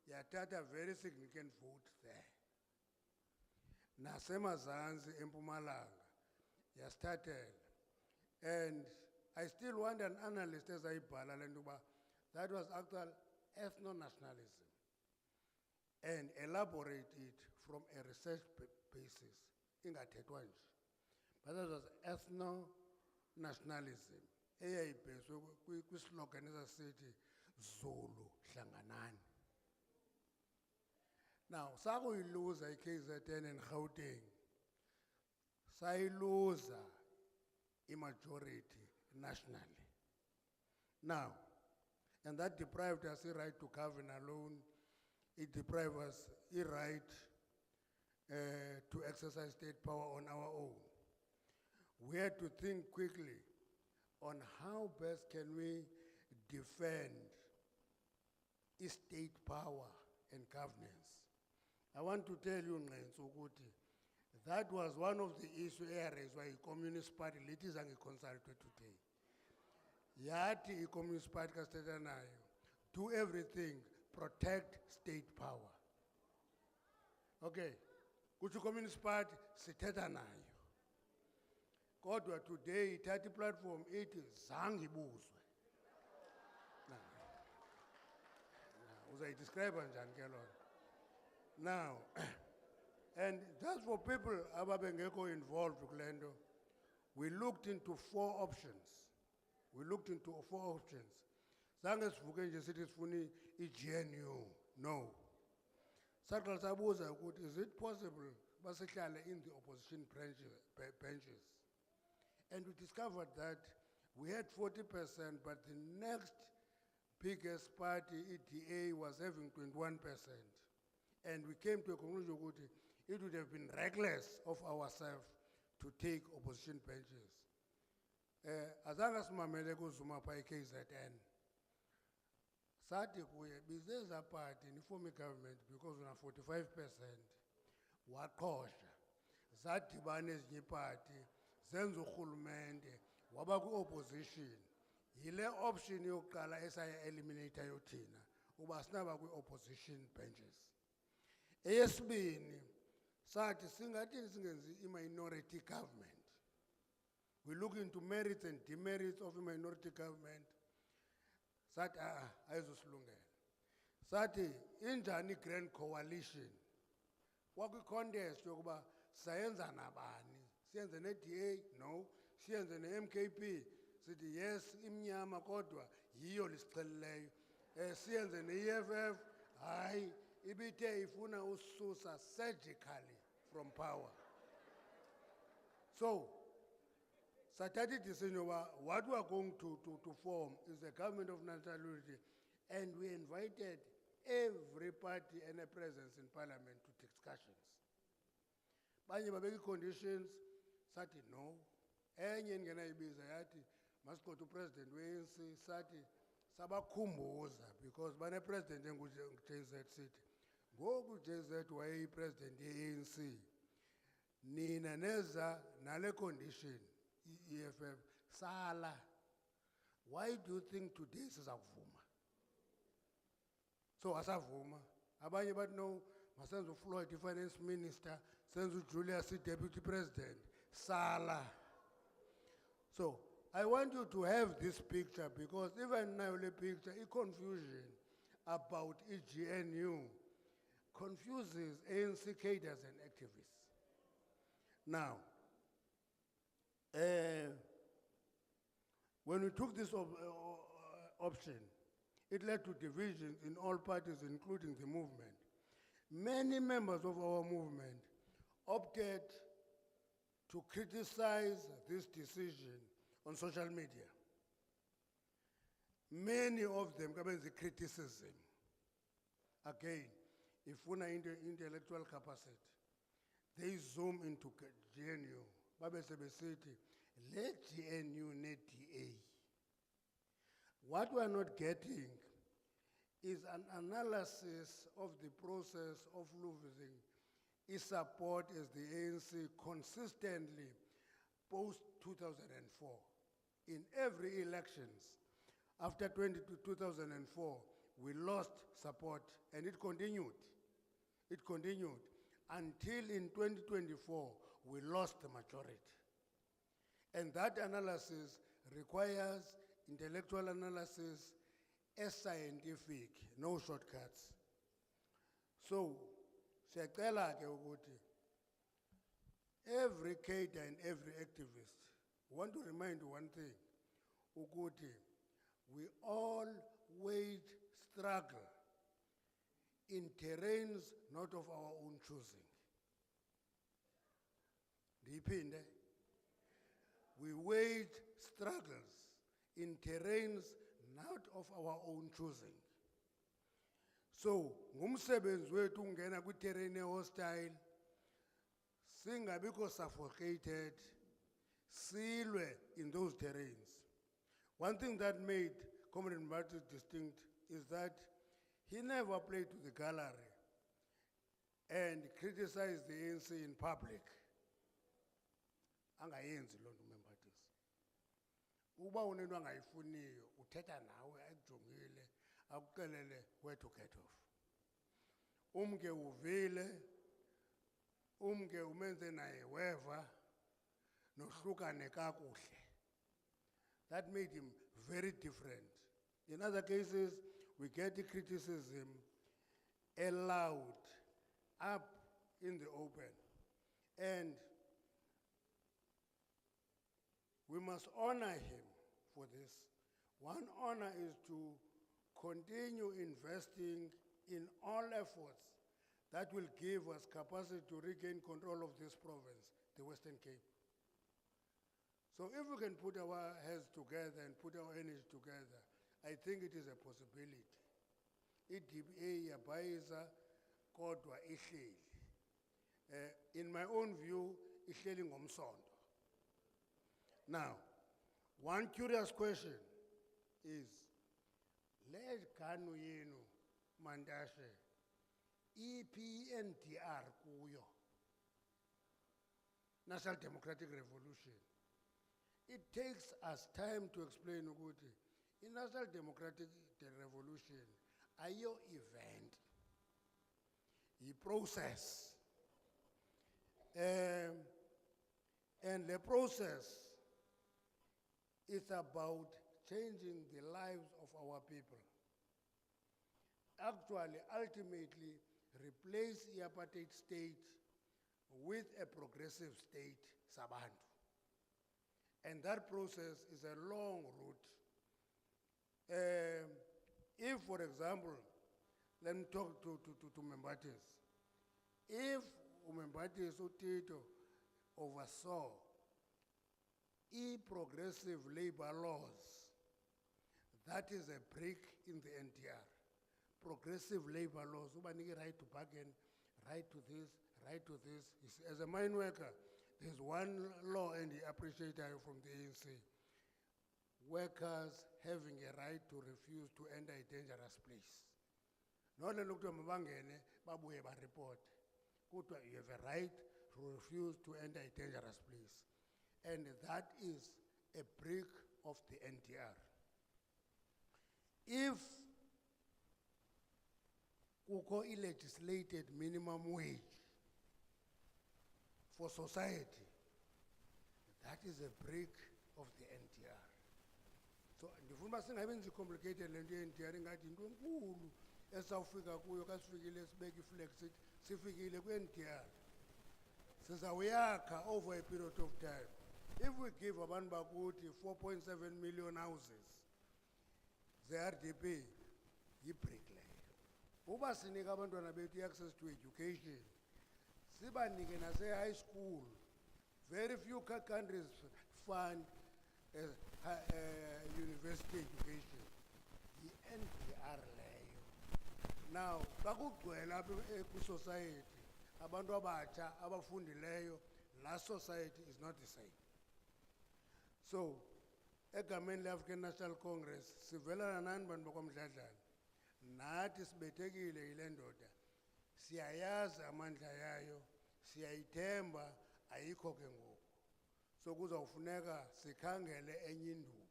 yathatha very significant vote there. Nasemazantsi eMpumalanga yasithathela. And I still want an analyst as I balalenduba. That was actual ethno-nationalism. And elaborate it from a research basis. Ingathethwa nje. But that was ethno-nationalism. Eyayibhekiswe kwislogan esasithi Zulu hlanganani. Now, sakuyiluza iKZN and Gauteng. Sayiluza majority nationally. Now, and that deprived us the right to govern alone. It deprived us the right to exercise state power on our own. We had to think quickly on how best can we defend state power and governance. I want to tell you, Nsukuti, that was one of the issue areas why the Communist Party is consulted today. Yati the Communist Party do everything, protect state power. Okay, kuthi Communist Party sithetha nayo. Kodwa today ithatha platform ithi zange ibuzwe. Uzayidescribe njani ke lona? Now, and just for people ababengekho involved kulento, we looked into 4 options. Zange sivuke nje sithi sifuna iGNU. No. Saqala sabuza ukuthi is it possible basihlale in the opposition benches? And we discovered that we had 40%, but the next biggest party, EDA, was having 21%. And we came to a conclusion that it would have been reckless of ourselves to take opposition benches. Azange simamele kuzuma pa iKZN. Sathi kuye bizeza party niform government because we are 45%. Waqhosha. Zadibana ezinye party zenza urhulumente waba ku-opposition. Yile option yokuqala esaya eliminate yothina uba sinaba kwi-opposition benches. Eyesibini sathi singathi singenzi i-minority government. We look into merits and demerits of a minority government. Sathi ayizosilungela. Sathi injani grand coalition. Kwakwi-contest yokuba sayenza nabani. Siyenze ne-DA? No. Siyenze ne-MKP? Sithi yes, imnyama kodwa yiyo lisicelileyo. Siyenze ne-EFF? Hayi, ibithe ifuna ususa surgically from power. So, Satati decision what we are going to form is a government of national unity, and we invited every party and a presence in parliament to discussions. Banye babeki conditions, Sati no. Enye ngena ibiza yati must go to president we Sati sabakhumbuza because bane president engu JZ City. Ngoku JZ waye president ANC. Nina neza nale condition EFF sala. Why do you think today sizakuvuma? So asavuma. Abanye bathi no masenzo Floyd finance minister, senzo Julius deputy president sala. So I want you to have this picture because even now the picture is confusion about EGNU confuses ANC cadres and activists. Now, when we took this option, it led to divisions in all parties, including the movement. Many members of our movement opted to criticize this decision on social media. Many of them come as a criticism. Again, if una intellectual capacity, they zoom into GNU. Babe sebesithi, let GNU net DA. What we are not getting is an analysis of the process of losing its support as the ANC consistently post-2004. In every elections, after 2004, we lost support and it continued. It continued until in 2024, we lost the majority. And that analysis requires intellectual analysis as scientific, no shortcuts. So, siyacela ke ukuthi every cadre and every activist want to remind one thing, ukuthi we all wage struggle in terrains not of our own choosing. Ndiyiphinde. We wage struggles in terrains not of our own choosing. So, ngumsebenzi wethu ungena kwi-terrain hostile, singabikho suffocated, silwe in those terrains. One thing that made Comrade Mdladlana distinct is that he never played to the gallery and criticized the ANC in public. Angayenzi loo nto uMembathisi. Uba unento angayifuniyo, uthetha nawe akujongile, akuxelele where to get off. Umke uvile, umke umenze naye weva, nohlukane kakuhle. That made him very different. In other cases, we get the criticism allowed up in the open. And we must honor him for this. One honor is to continue investing in all efforts that will give us capacity to regain control of this province, the Western Cape. So if we can put our heads together and put our energy together, I think it is a possibility. IDBA yabayiza kodwa ihleli. In my own view, ihleli ngomsondo. Now, one curious question is, le ganu yenu mandashe EPNDR kuyo, National Democratic Revolution. It takes us time to explain ukuthi in National Democratic Revolution ayo event, a process, and the process is about changing the lives of our people. Actually, ultimately, replace the apartheid state with a progressive state, Sabantu. And that process is a long route. If, for example, let me talk to Membathisi. If Membathisi Utito oversaw progressive labor laws, that is a break in the NTR. Progressive labor laws, ubanike right to bargain, right to this, right to this. As a mine worker, there's one law and I appreciate it from the ANC. Workers having a right to refuse to enter a dangerous place. Not only to mabangene, babuye ba report. You have a right to refuse to enter a dangerous place. And that is a break of the NTR. If Kuko legislated minimum wage for society, that is a break of the NTR. So ndifuna singabenzi complicated lento ye-NTR ngathi into enkulu esawufika kuyo kasifikile sibeke iflex sifikile kwi-NTR. Sizawuyakha over a period of time. If we give abantu bakuthi 4.7 million houses, the RDP, yi-break leyo. Uba sinika abantwana bethu access to education, sibanike nase-high school. Very few countries fund university education. The NPR leyo. Now, bakugcwele apha ku-society, abantu abatsha abafundileyo, la society is not the same. So, egameni le-African National Congress sivelana nani bantu bakwaMdladlana. Nathi sibethekile yile ndoda. Siyayazi amandla yayo, siyayithemba ayikho ke ngoku. So kuzawufuneka sikhangele enye induku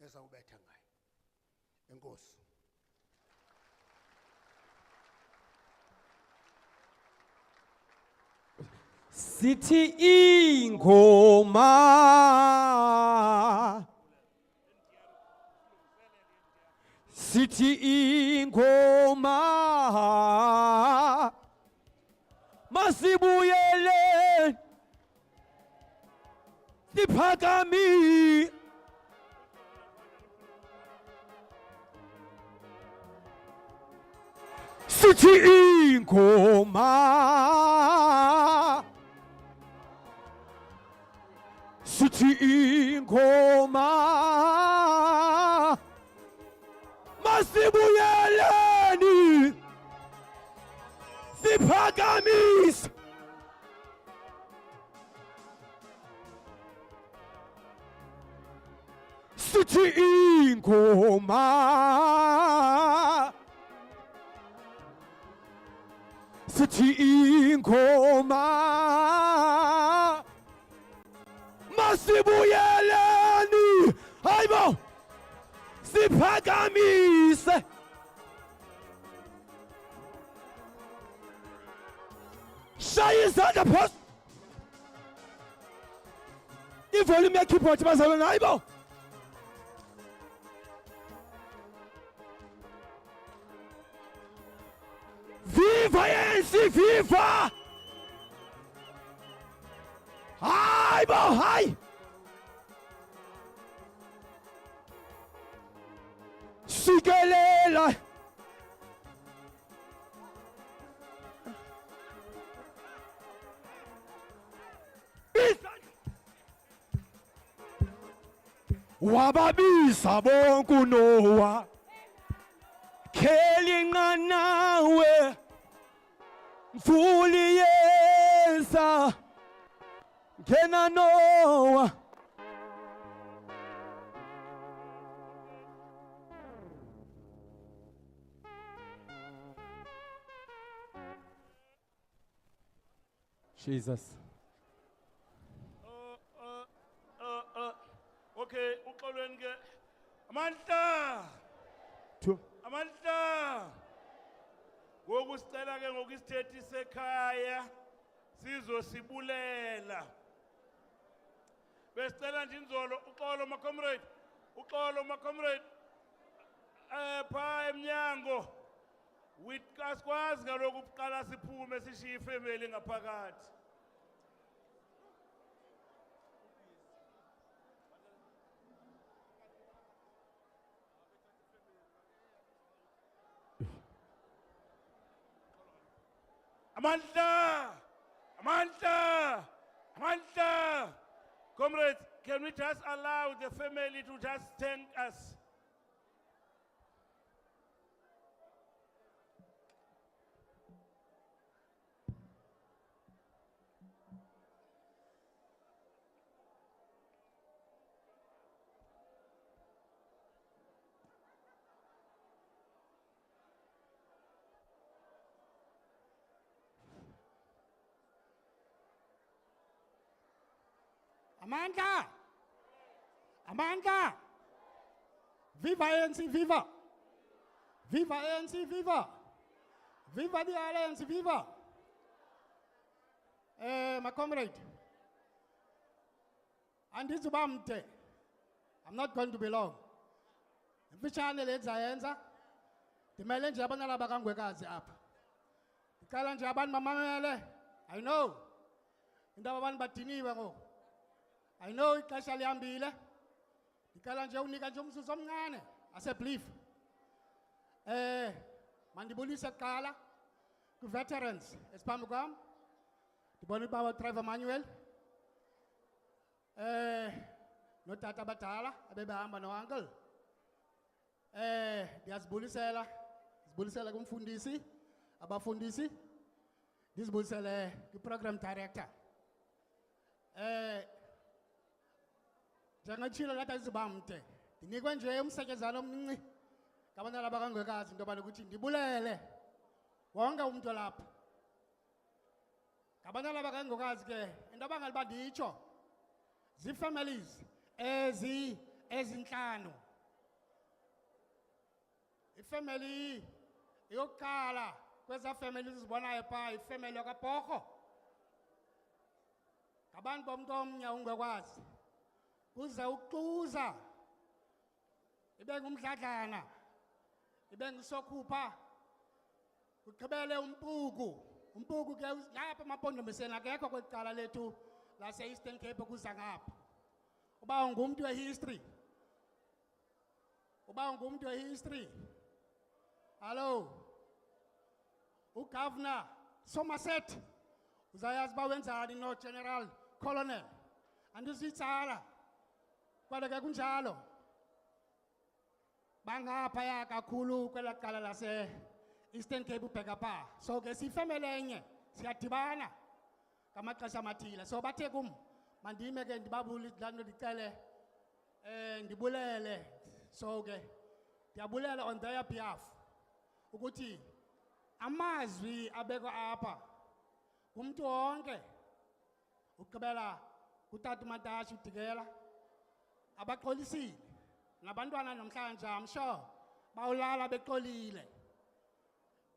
esawubetha ngayo. Enkosi. Sithi ingoma. Sithi ingoma. Masibuyele. Siphakami. Sithi ingoma. Sithi ingoma. Masibuyeleni. Siphakamise. Sithi ingoma. Sithi ingoma. Masibuyeleni. Hayibo. Siphakamise. Shaya izandla phasi. Ivolume yakeyboard bazalwane hayibo. Viva ANC, viva! Hayibo, hayi! Sikelela! Wababisa bonke uNoah. Kheli nqanawe. Mfuli yenza. Ngena Noah. Jesus. Okay, uxolweni ke. Amandla. Amandla. Ngoku sicela ke ngokisithethi sekhaya sizosibulela. Besicela nje inzolo uxolo ma comrade. Uxolo ma comrade. Pha emnyango. Asikwazi kaloku ukuqala siphume sishiye ifamily ngaphakathi. Amandla! Amandla! Amandla! Comrades, can we just allow the family to just thank us? Amandla! Amandla! Viva ANC, viva! Viva ANC, viva! Viva the Alliance, viva! My comrade, and this Bamte, I'm not going to be long. If channel let's answer, the Melen Jabana Bagangwekazi up. The Kalan Jaban Mamamele, I know. In the one Batini, I know it casually ambile. The Kalan Jonica Jumsu Somnane. I said, please. Mandibuli Sakala, to veterans, Espamugam, the Bonibawa Trevor Manuel, no Tata Batala, Abeba Amba no uncle. There's Bulisela Fundisi, Aba Fundisi, this Bulisela, the program director. Njengatshilo lathi azibamde. Ndinikwe nje umsetyezana omncinci ngabantwana bakangwekazi into yoba ukuthi ndibulele wonke umntu lapha. Ngabantwana bakangwekazi ke into abangaliba nditsho zii-families ezintlanu. Ifamily yokuqala kweza family sizibonayo phaa ifamily yakwaPorho. Ngabantu bomntu omnye ungekwazi kuze ukuxuza ibe ngumdladlana ibe ngusokhupha ugqibele umpuku ke lapha emampondomiseni akekho kweli cala lethu lase-Eastern Cape kuza ngapha. Uba ungumntu wehistory hallo uGovernor Somerset uzayazi uba wenzani no-General Colonel andizitsala kodwa ke kunjalo bangaphaya kakhulu kwela cala lase-Eastern Cape ubheka phaa. So ke siyifemeli enye siyadibana ngamaxesha amathile. So bathe kum mandime ke ndicele ndibulele. So ke ndiyabulela on their behalf ukuthi amazwi abekwa apha kumntu wonke ugqibela kutata uMatashi uDikela abaxolisile nabantwana namhlanje I'm sure bawulala bexolile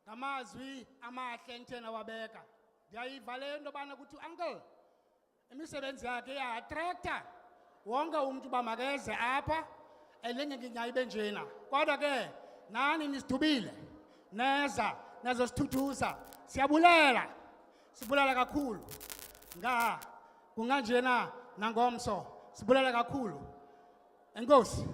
ngamazwi amahle enthena wabeka. Ndiyayiva le nto yobana ukuthi uncle imisebenzi yakhe iya-attracta wonke umntu uba makeze apha elingenginya ibe njena. Kodwa ke nani nisidubile neza nezosithuthuza sibulela kakhulu kunganjena nangomso sibulela kakhulu. Enkosi.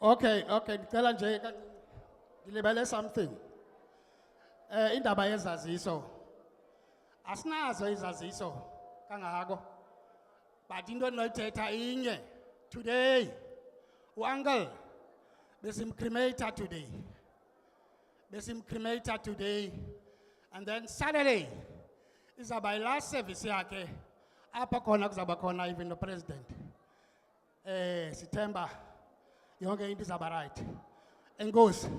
Okay, ndicela nje ndilibele something. Indaba yezaziso. Asinazo izaziso kangako. But into endinoyithetha inye. Today, uncle besimcremator today. And then Saturday izaba last service yakhe apha khona kuzaba khona even the president. Sithemba yonke into izaba right. Enkosi.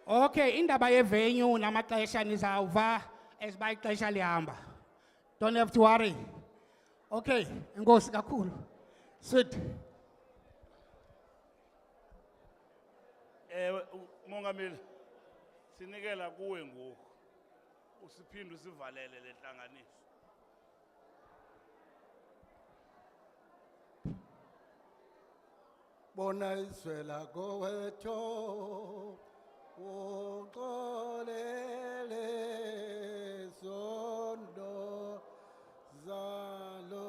Okay, indaba yevenue namaxesha nizawuva esiba ixesha lihamba. Don't have to worry. Okay, enkosi kakhulu. Sweet. Mongameli sinikela kuwe ngoku usiphinde usivalele le nhlanganiso. Bona izwela kowetho uxolele zondo zalonga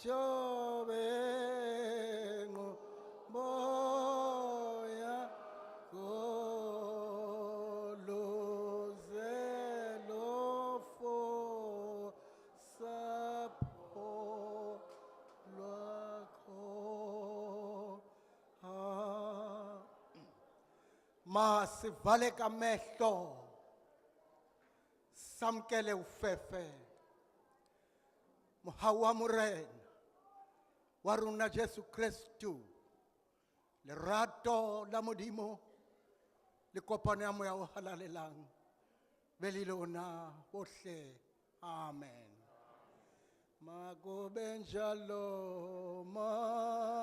jobengu moya goluzelo fo sapho lwakho masivale kamehlo samkele ufefe mohawa morena wa rona Jesu Kristu lerato la modimo le kopano ya moya o halalelang be le lona bohle amen. Mago benjalo ma